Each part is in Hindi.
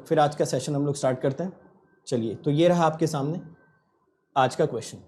फिर आज का सेशन हम लोग स्टार्ट करते हैं। चलिए, तो ये रहा आपके सामने आज का क्वेश्चन।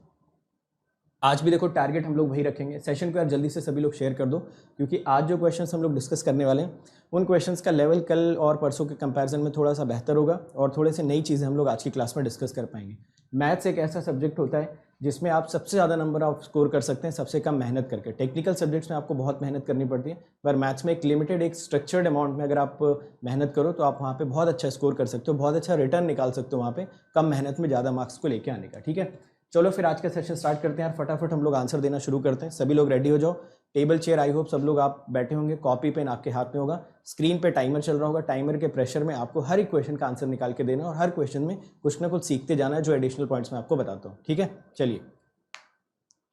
आज भी देखो टारगेट हम लोग वही रखेंगे। सेशन को यार जल्दी से सभी लोग शेयर कर दो, क्योंकि आज जो क्वेश्चंस हम लोग डिस्कस करने वाले हैं उन क्वेश्चंस का लेवल कल और परसों के कंपैरिजन में थोड़ा सा बेहतर होगा और थोड़े से नई चीज़ें हम लोग आज की क्लास में डिस्कस कर पाएंगे। मैथ्स एक ऐसा सब्जेक्ट होता है जिसमें आप सबसे ज़्यादा नंबर आप स्कोर कर सकते हैं सबसे कम मेहनत करके। टेक्निकल सब्जेक्ट्स में आपको बहुत मेहनत करनी पड़ती है, पर मैथ्स में एक लिमिटेड एक स्ट्रक्चर्ड अमाउंट में अगर आप मेहनत करो तो आप वहाँ पे बहुत अच्छा स्कोर कर सकते हो, बहुत अच्छा रिटर्न निकाल सकते हो वहाँ पे कम मेहनत में ज़्यादा मार्क्स को लेके आने का। ठीक है, चलो फिर आज का सेशन स्टार्ट करते हैं यार। फटाफट हम लोग आंसर देना शुरू करते हैं। सभी लोग रेडी हो जाओ। टेबल चेयर, आई होप सब लोग आप बैठे होंगे, कॉपी पेन आपके हाथ में होगा, स्क्रीन पे टाइमर चल रहा होगा। टाइमर के प्रेशर में आपको हर एक क्वेश्चन का आंसर निकाल के देना और हर क्वेश्चन में कुछ ना कुछ सीखते जाना है, जो एडिशनल पॉइंट्स मैं आपको बताता हूँ। ठीक है, चलिए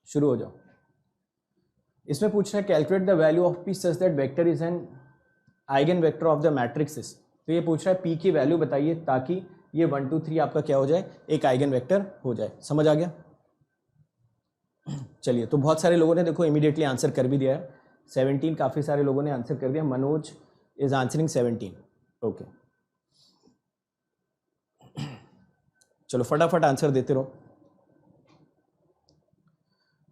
शुरू हो जाओ। इसमें पूछ रहा है calculate the value of P such that vector is an eigen vector of the matrix. तो ये पूछ रहा है पी की वैल्यू बताइए ताकि ये 1 2 3 आपका क्या हो जाए, एक आइगन वेक्टर हो जाए। समझ आ गया? चलिए, तो बहुत सारे लोगों ने देखो इमीडिएटली आंसर कर भी दिया है। 17 काफ़ी सारे लोगों ने आंसर कर दिया। Manoj is answering 17। ओके, चलो फटाफट आंसर देते रहो।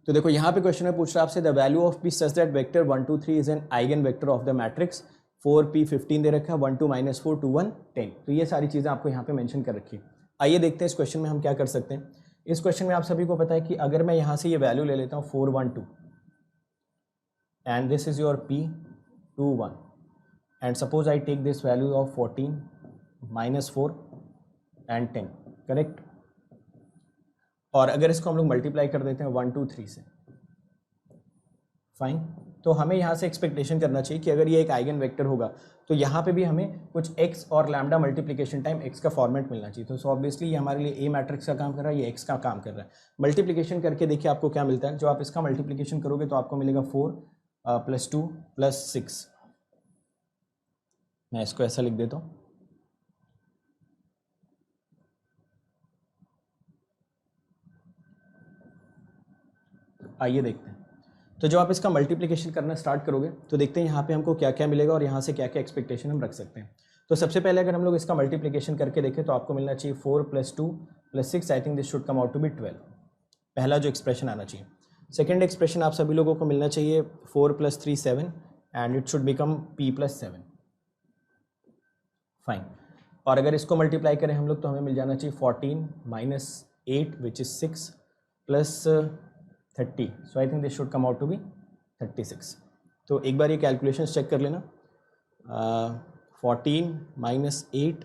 तो देखो यहाँ पे क्वेश्चन में पूछ रहा है आपसे the value of P such that vector 1 2 3 is an eigen vector of the matrix. 4p 15 दे रखा है, 1 2 -4 2 1 10। तो ये सारी चीज़ें आपको यहाँ पे मेंशन कर रखी है। आइए देखते हैं इस क्वेश्चन में हम क्या कर सकते हैं। इस क्वेश्चन में आप सभी को पता है कि अगर मैं यहाँ से ये वैल्यू ले लेता हूँ 4 1 2 and this is your p 2 1 and suppose I take this value of 14 -4 and 10, correct. और अगर इसको हम लोग मल्टीप्लाई कर देते हैं 1 2 3 से, फाइन। तो हमें यहाँ से एक्सपेक्टेशन करना चाहिए कि अगर ये एक आइगन वेक्टर होगा तो यहाँ पे भी हमें कुछ x और लैम्डा मल्टीप्लिकेशन टाइम x का फॉर्मेट मिलना चाहिए। तो ऑब्वियसली ये हमारे लिए a मैट्रिक्स का काम कर रहा है, ये x का काम कर रहा है। मल्टीप्लिकेशन करके देखिए आपको क्या मिलता है। जो आप इसका मल्टीप्लिकेशन करोगे तो आपको मिलेगा 4 + 2 + 6। मैं इसको ऐसा लिख देता हूँ। आइए देखते हैं। तो जब आप इसका मल्टीप्लिकेशन करना स्टार्ट करोगे तो देखते हैं यहाँ पे हमको क्या क्या मिलेगा और यहाँ से क्या क्या एक्सपेक्टेशन हम रख सकते हैं। तो सबसे पहले अगर हम लोग इसका मल्टीप्लिकेशन करके देखें तो आपको मिलना चाहिए 4 + 2 + 6। I think this should come out to be 12। पहला जो एक्सप्रेशन आना चाहिए। सेकेंड एक्सप्रेशन आप सभी लोगों को मिलना चाहिए 4 + 3 7 and it should become p + 7, fine. और अगर इसको मल्टीप्लाई करें हम लोग तो हमें मिल जाना चाहिए 14 - 8 which is 6 + 30। So I think this should come out to be 36। तो एक बार ये कैलकुलेशन चेक कर लेना। 14 - 8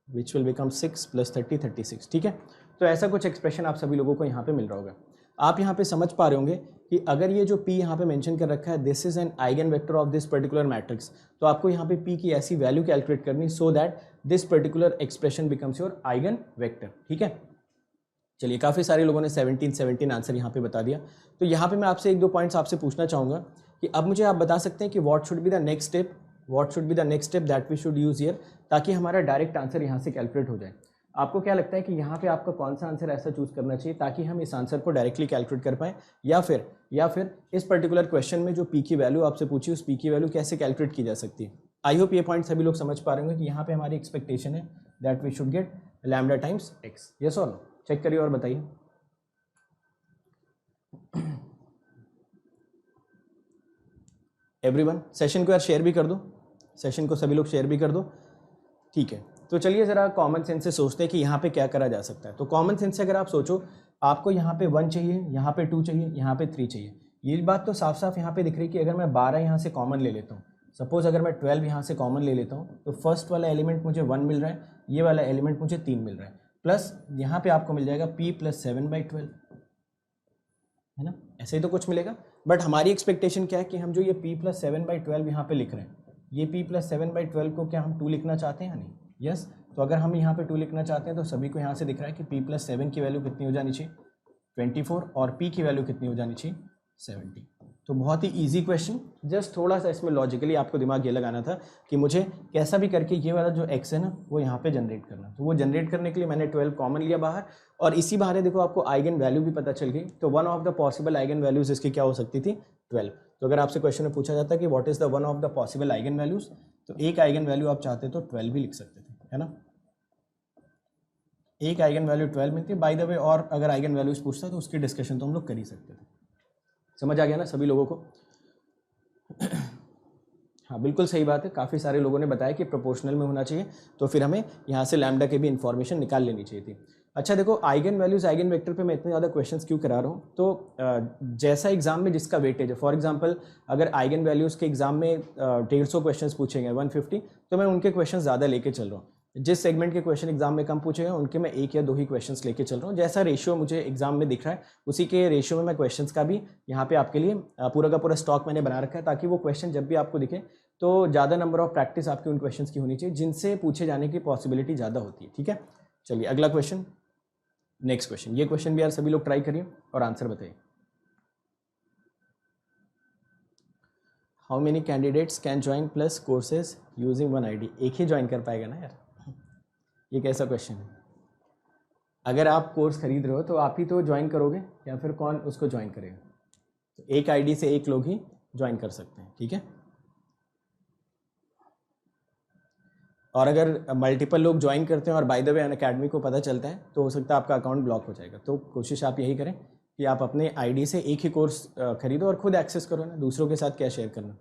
विच विल बिकम 6 + 30 36। ठीक है, तो ऐसा कुछ एक्सप्रेशन आप सभी लोगों को यहाँ पे मिल रहा होगा। आप यहाँ पे समझ पा रहे होंगे कि अगर ये जो p यहाँ पे मेंशन कर रखा है this is an eigen vector of this particular matrix, तो आपको यहाँ पे p की ऐसी वैल्यू कैलकुलेट करनी so that this particular expression becomes your eigen vector. ठीक है, चलिए काफ़ी सारे लोगों ने 17 आंसर यहाँ पे बता दिया। तो यहाँ पे मैं आपसे 1 2 पॉइंट्स आपसे पूछना चाहूँगा कि अब मुझे आप बता सकते हैं कि what should be the next step that we should use here, ताकि हमारा डायरेक्ट आंसर यहाँ से कैलकुलेट हो जाए। आपको क्या लगता है कि यहाँ पे आपका कौन सा आंसर ऐसा चूज़ करना चाहिए ताकि हम इस आंसर को डायरेक्टली कैलकुलेट कर पाएँ, या फिर इस पर्टिकुलर क्वेश्चन में जो पी की वैल्यू आपसे पूछी उस पी की वैल्यू कैसे कैलकुलेट की जा सकती है। आई होप ये पॉइंट सभी लोग समझ पा रहे होंगे कि यहाँ पे हमारी एक्सपेक्टेशन है that we should get lambda times x। Yes और नो? चेक करिए और बताइए। एवरीवन सेशन को यार शेयर भी कर दो, सेशन को सभी लोग शेयर भी कर दो। ठीक है, तो चलिए ज़रा कॉमन सेंस से सोचते हैं कि यहाँ पे क्या करा जा सकता है। तो कॉमन सेंस से अगर आप सोचो, आपको यहाँ पे 1 चाहिए, यहाँ पे 2 चाहिए, यहाँ पे 3 चाहिए। ये बात तो साफ साफ यहाँ पे दिख रही है कि अगर मैं 12 यहाँ से कॉमन ले लेता हूँ, सपोज अगर मैं 12 यहाँ से कॉमन ले लेता हूँ, तो फर्स्ट वाला एलिमेंट मुझे 1 मिल रहा है, ये वाला एलिमेंट मुझे 3 मिल रहा है, प्लस यहाँ पे आपको मिल जाएगा p + 7/12, है ना? ऐसे ही तो कुछ मिलेगा। बट हमारी एक्सपेक्टेशन क्या है कि हम जो ये p + 7/12 यहाँ पे लिख रहे हैं, ये p + 7/12 को क्या हम 2 लिखना चाहते हैं या नहीं? यस। तो अगर हम यहाँ पे 2 लिखना चाहते हैं तो सभी को यहाँ से दिख रहा है कि p + 7 की वैल्यू कितनी हो जानी चाहिए, 24, और p की वैल्यू कितनी हो जानी चाहिए, 70। तो बहुत ही इजी क्वेश्चन, जस्ट थोड़ा सा इसमें लॉजिकली आपको दिमाग ये लगाना था कि मुझे कैसा भी करके ये वाला जो x है ना वो यहाँ पे जनरेट करना। तो वो जनरेट करने के लिए मैंने 12 कॉमन लिया बाहर, और इसी बहाने देखो आपको आइगन वैल्यू भी पता चल गई। तो one of the possible eigen values इसकी क्या हो सकती थी, 12। तो अगर आपसे क्वेश्चन में पूछा जाता है कि what is the one of the possible eigen values, तो एक आइगन वैल्यू आप चाहते तो 12 भी लिख सकते थे, है ना? एक आइगन वैल्यू 12 मिलती है बाय द वे, और अगर आइगन वैल्यूज पूछता है तो उसकी डिस्कशन तो हम लोग कर ही सकते थे। समझ आ गया ना सभी लोगों को? हाँ बिल्कुल सही बात है, काफ़ी सारे लोगों ने बताया कि प्रोपोर्शनल में होना चाहिए, तो फिर हमें यहाँ से लैम्डा की भी इन्फॉर्मेशन निकाल लेनी चाहिए थी। अच्छा देखो, आइगन वैल्यूज आइगन वेक्टर पे मैं इतने ज़्यादा क्वेश्चंस क्यों करा रहा हूँ, तो जैसा एग्जाम में जिसका वेटेज है, फॉर एग्जांपल अगर आइगन वैल्यूज़ के एग्जाम में 150 क्वेश्चंस पूछेंगे 150, तो मैं उनके क्वेश्चन ज़्यादा लेके चल रहा हूँ। जिस सेगमेंट के क्वेश्चन एग्जाम में कम पूछेगा उनके मैं 1 या 2 ही क्वेश्चंस लेके चल रहा हूँ। जैसा रेशियो मुझे एग्जाम में दिख रहा है उसी के रेशियो में मैं क्वेश्चंस का भी यहाँ पे आपके लिए पूरा का पूरा स्टॉक मैंने बना रखा है, ताकि वो क्वेश्चन जब भी आपको दिखे तो ज़्यादा नंबर ऑफ प्रैक्टिस आपकी उन क्वेश्चंस की होनी चाहिए जिनसे पूछे जाने की पॉसिबिलिटी ज़्यादा होती है। ठीक है, चलिए अगला क्वेश्चन, नेक्स्ट क्वेश्चन। ये क्वेश्चन भी यार सभी लोग ट्राई करिए और आंसर बताइए। How many candidates can join plus courses using one ID? एक ही ज्वाइन कर पाएगा ना यार, ये कैसा क्वेश्चन है? अगर आप कोर्स खरीद रहे हो तो आप ही तो ज्वाइन करोगे या फिर कौन उसको ज्वाइन करेगा? तो एक आईडी से एक लोग ही ज्वाइन कर सकते हैं। ठीक है, और अगर मल्टीपल लोग ज्वाइन करते हैं और बाय द वे अनअकैडमी को पता चलता है तो हो सकता है आपका अकाउंट ब्लॉक हो जाएगा। तो कोशिश आप यही करें कि आप अपने आईडी से एक ही कोर्स खरीदो और खुद एक्सेस करो ना, दूसरों के साथ क्या शेयर करना।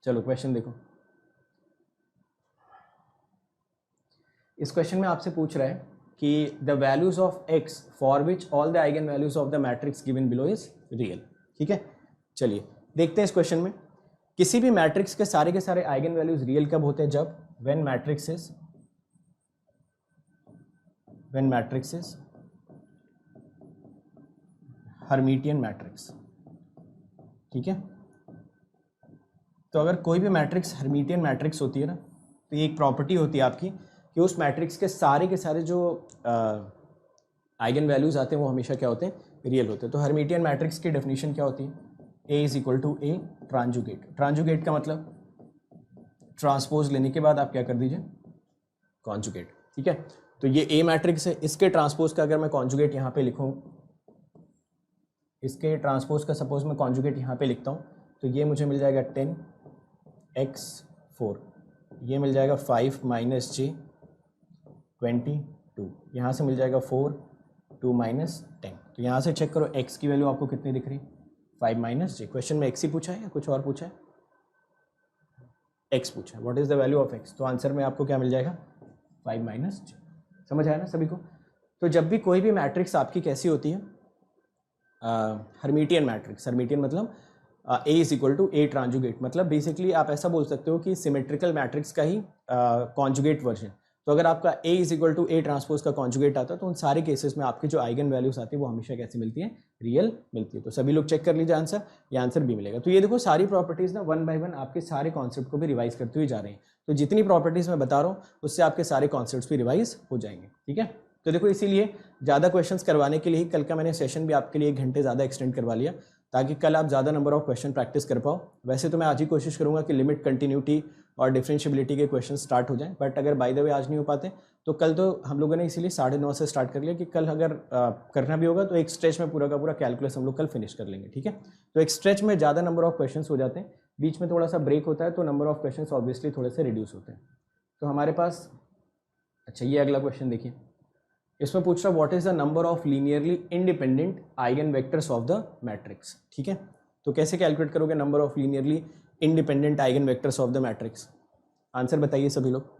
चलो क्वेश्चन देखो, इस क्वेश्चन में आपसे पूछ रहा है कि the values of x for which all the eigen values of the matrix given below is real. ठीक है, चलिए देखते हैं इस क्वेश्चन में। किसी भी मैट्रिक्स के सारे आइगन वैल्यूज रियल कब होते हैं? जब when matrix is Hermitian matrix. ठीक है, तो अगर कोई भी मैट्रिक्स हर्मिटियन मैट्रिक्स होती है ना, तो ये एक प्रॉपर्टी होती है आपकी कि उस मैट्रिक्स के सारे जो आइगन वैल्यूज आते हैं वो हमेशा क्या होते हैं? रियल होते हैं। तो हर्मिटियन मैट्रिक्स की डेफिनेशन क्या होती है? A is equal to A transjugate. Transjugate का मतलब ट्रांसपोज लेने के बाद आप क्या कर दीजिए? कॉन्जुगेट। ठीक है, तो ये ए मैट्रिक्स है, इसके ट्रांसपोज का अगर मैं कॉन्जुगेट यहाँ पे लिखूँ, इसके ट्रांसपोज का सपोज मैं कॉन्जुगेट यहाँ पे लिखता हूँ, तो ये मुझे मिल जाएगा 10x4, ये मिल जाएगा 5 - j 22, यहाँ से मिल जाएगा 4 2 - 10। तो यहाँ से चेक करो x की वैल्यू आपको कितनी दिख रही? 5 - j। क्वेश्चन में x ही पूछा है या कुछ और पूछा है? x पूछा है, what is the value of x, तो आंसर में आपको क्या मिल जाएगा? 5 - j। समझ आया ना सभी को? तो जब भी कोई भी मैट्रिक्स आपकी कैसी होती है? Hermitian matrix. हर्मिटियन मतलब A is equal to A transjugate, मतलब बेसिकली आप ऐसा बोल सकते हो कि सिमेट्रिकल मैट्रिक्स का ही कॉन्जुगेट वर्जन। तो अगर आपका A is equal to A transpose का कॉन्जुगेट आता है तो उन सारे केसेस में आपकी जो आइगन वैल्यूज आती है वो हमेशा कैसी मिलती है? रियल मिलती है। तो सभी लोग चेक कर लीजिए आंसर, ये आंसर भी मिलेगा। तो ये देखो सारी प्रॉपर्टीज ना 1 बाय 1 आपके सारे कॉन्सेप्ट को भी रिवाइज करते हुए जा रहे हैं। तो जितनी प्रॉपर्टीज मैं बता रहा हूँ उससे आपके सारे कॉन्सेप्ट भी रिवाइज हो जाएंगे। ठीक है, तो देखो इसीलिए ज़्यादा क्वेश्चंस करवाने के लिए ही कल का मैंने सेशन भी आपके लिए 1 घंटे ज़्यादा एक्सटेंड करवा लिया, ताकि कल आप ज़्यादा नंबर ऑफ क्वेश्चन प्रैक्टिस कर पाओ। वैसे तो मैं आज ही कोशिश करूंगा कि लिमिट, कंटिन्यूटी और डिफरेंशियबिलिटी के क्वेश्चन स्टार्ट हो जाएं, बट अगर बाय द वे आज नहीं हो पाते तो कल तो हम लोगों ने इसीलिए 9:30 से स्टार्ट कर लिया कि कल अगर करना भी होगा तो एक स्ट्रेच में पूरा का पूरा कैलकुलस हम लोग कल फिनिश कर लेंगे। ठीक है, तो एक स्ट्रेच में ज़्यादा नंबर ऑफ क्वेश्चन हो जाते हैं, बीच में थोड़ा सा ब्रेक होता है तो नंबर ऑफ क्वेश्चन ऑब्वियसली थोड़े से रिड्यूस होते हैं। तो हमारे पास, अच्छा ये अगला क्वेश्चन देखिए, इसमें पूछ रहा what is the number of linearly independent eigen vectors of the matrix. ठीक है, तो कैसे कैलकुलेट करोगे number of linearly independent eigen vectors of the matrix? Answer बताइए सभी लोग।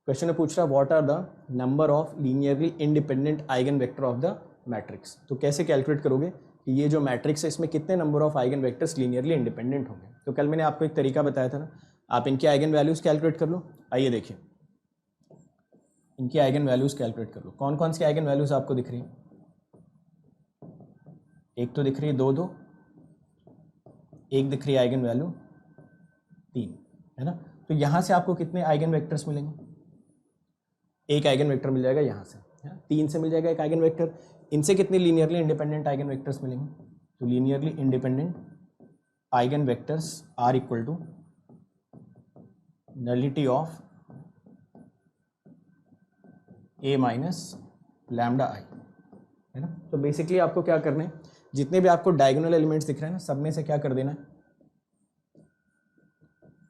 क्वेश्चन में पूछ रहा what are the number of linearly independent eigen vector of the matrix. तो कैसे कैलकुलेट करोगे कि ये जो मैट्रिक्स है इसमें कितने number of eigen vectors linearly independent होंगे? तो कल मैंने आपको एक तरीका बताया था ना, आप इनके आइगन वैल्यूज कैलकुलेट कर लो। आइए देखिए, इनकी आइगन वैल्यूज कैलकुलेट कर लो। कौन कौन सी आइगन वैल्यूज आपको दिख रही है? एक तो दिख रही है 2 2, एक दिख रही है आइगन वैल्यू 3, है ना? तो यहाँ से आपको कितने आइगन वेक्टर्स मिलेंगे? एक आइगन वेक्टर मिल जाएगा यहाँ से, है ना? 3 से मिल जाएगा एक आइगन वेक्टर। इनसे कितने लीनियरली इंडिपेंडेंट आइगन वेक्टर्स मिलेंगे? तो linearly independent eigen vectors are equal to nullity of A minus lambda I, है ना? तो बेसिकली आपको क्या करना है, जितने भी आपको डायगोनल एलिमेंट्स दिख रहे हैं ना, सब में से क्या कर देना है?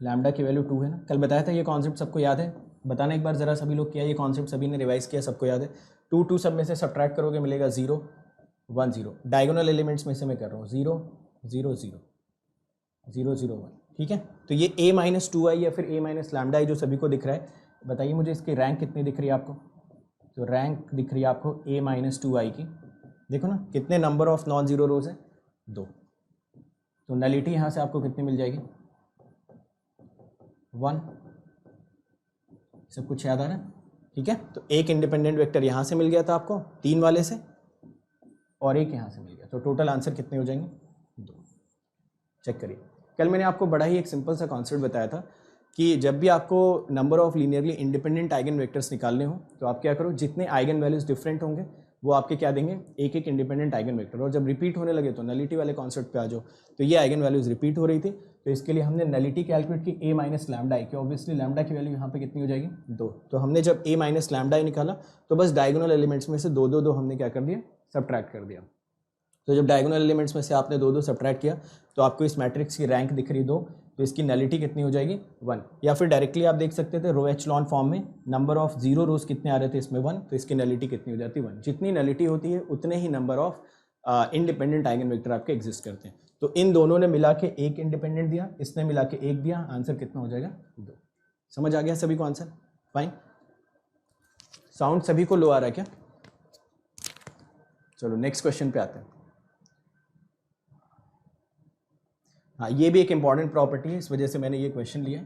लैम्डा की वैल्यू 2 है ना, कल बताया था ये कॉन्सेप्ट सबको याद है। बताना एक बार ज़रा सभी लोग, क्या ये कॉन्सेप्ट सभी ने रिवाइज किया, सबको याद है? 2 2 सब में से सब्ट्रैक्ट करोगे मिलेगा 0 1 0। डायगोनल एलिमेंट्स में से मैं कर रहा हूँ 0 0 0 0 0 1, ठीक है। तो ये a माइनस 2 आई या फिर a माइनस लैम्डा आई जो सभी को दिख रहा है, बताइए मुझे इसकी रैंक कितनी दिख रही है आपको? तो रैंक दिख रही है आपको a माइनस 2 आई की। देखो ना कितने नंबर ऑफ नॉन जीरो रोज है, 2। तो नलिटी यहाँ से आपको कितनी मिल जाएगी? 1। सब कुछ याद आ रहा है? ठीक है। तो एक इंडिपेंडेंट वेक्टर यहाँ से मिल गया था आपको 3 वाले से, और एक यहाँ से मिल गया, तो टोटल आंसर कितने हो जाएंगे? 2। चेक करिए, कल मैंने आपको बड़ा ही एक सिंपल सा कॉन्सेप्ट बताया था कि जब भी आपको number of linearly independent eigen vectors निकालने हो तो आप क्या करो, जितने आइगन वैल्यूज डिफरेंट होंगे वो आपके क्या देंगे, एक एक इंडिपेंडेंट आइगन वेक्टर, और जब रिपीट होने लगे तो नलिटी वाले कॉन्सेप्ट पे आ जाओ। तो ये आइगन वैल्यूज रिपीट हो रही थी, तो इसके लिए हमने नलिटी कैलकुलेट की a माइनस लैम्डा आई की। ऑब्वियसली लैम्डा की वैल्यू यहाँ पे कितनी हो जाएगी? 2। तो हमने जब a माइनस लैम्डा आई निकाला तो बस डायगोनल एलिमेंट्स में से 2 2 2 हमने क्या कर दिया, सब्ट्रैक्ट कर दिया। तो जब डायगोनल एलिमेंट्स में से आपने 2 2 सब्ट्रैक्ट किया तो आपको इस मैट्रिक्स की रैंक दिख रही 2, तो इसकी नलिटी कितनी हो जाएगी? 1। या फिर डायरेक्टली आप देख सकते थे रो एचलॉन फॉर्म में नंबर ऑफ जीरो रोज कितने आ रहे थे इसमें 1, तो इसकी नलिटी कितनी हो जाती है? 1। जितनी नलिटी होती है उतने ही number of independent eigen vector आपके एग्जिस्ट करते हैं। तो इन दोनों ने मिला के एक इंडिपेंडेंट दिया, इसने मिला के एक दिया, आंसर कितना हो जाएगा? 2। समझ आ गया सभी को आंसर? फाइन। साउंड सभी को लो आ रहा है क्या? चलो नेक्स्ट क्वेश्चन पे आते हैं। हाँ, ये भी एक इंपॉर्टेंट प्रॉपर्टी है, इस वजह से मैंने ये क्वेश्चन लिया,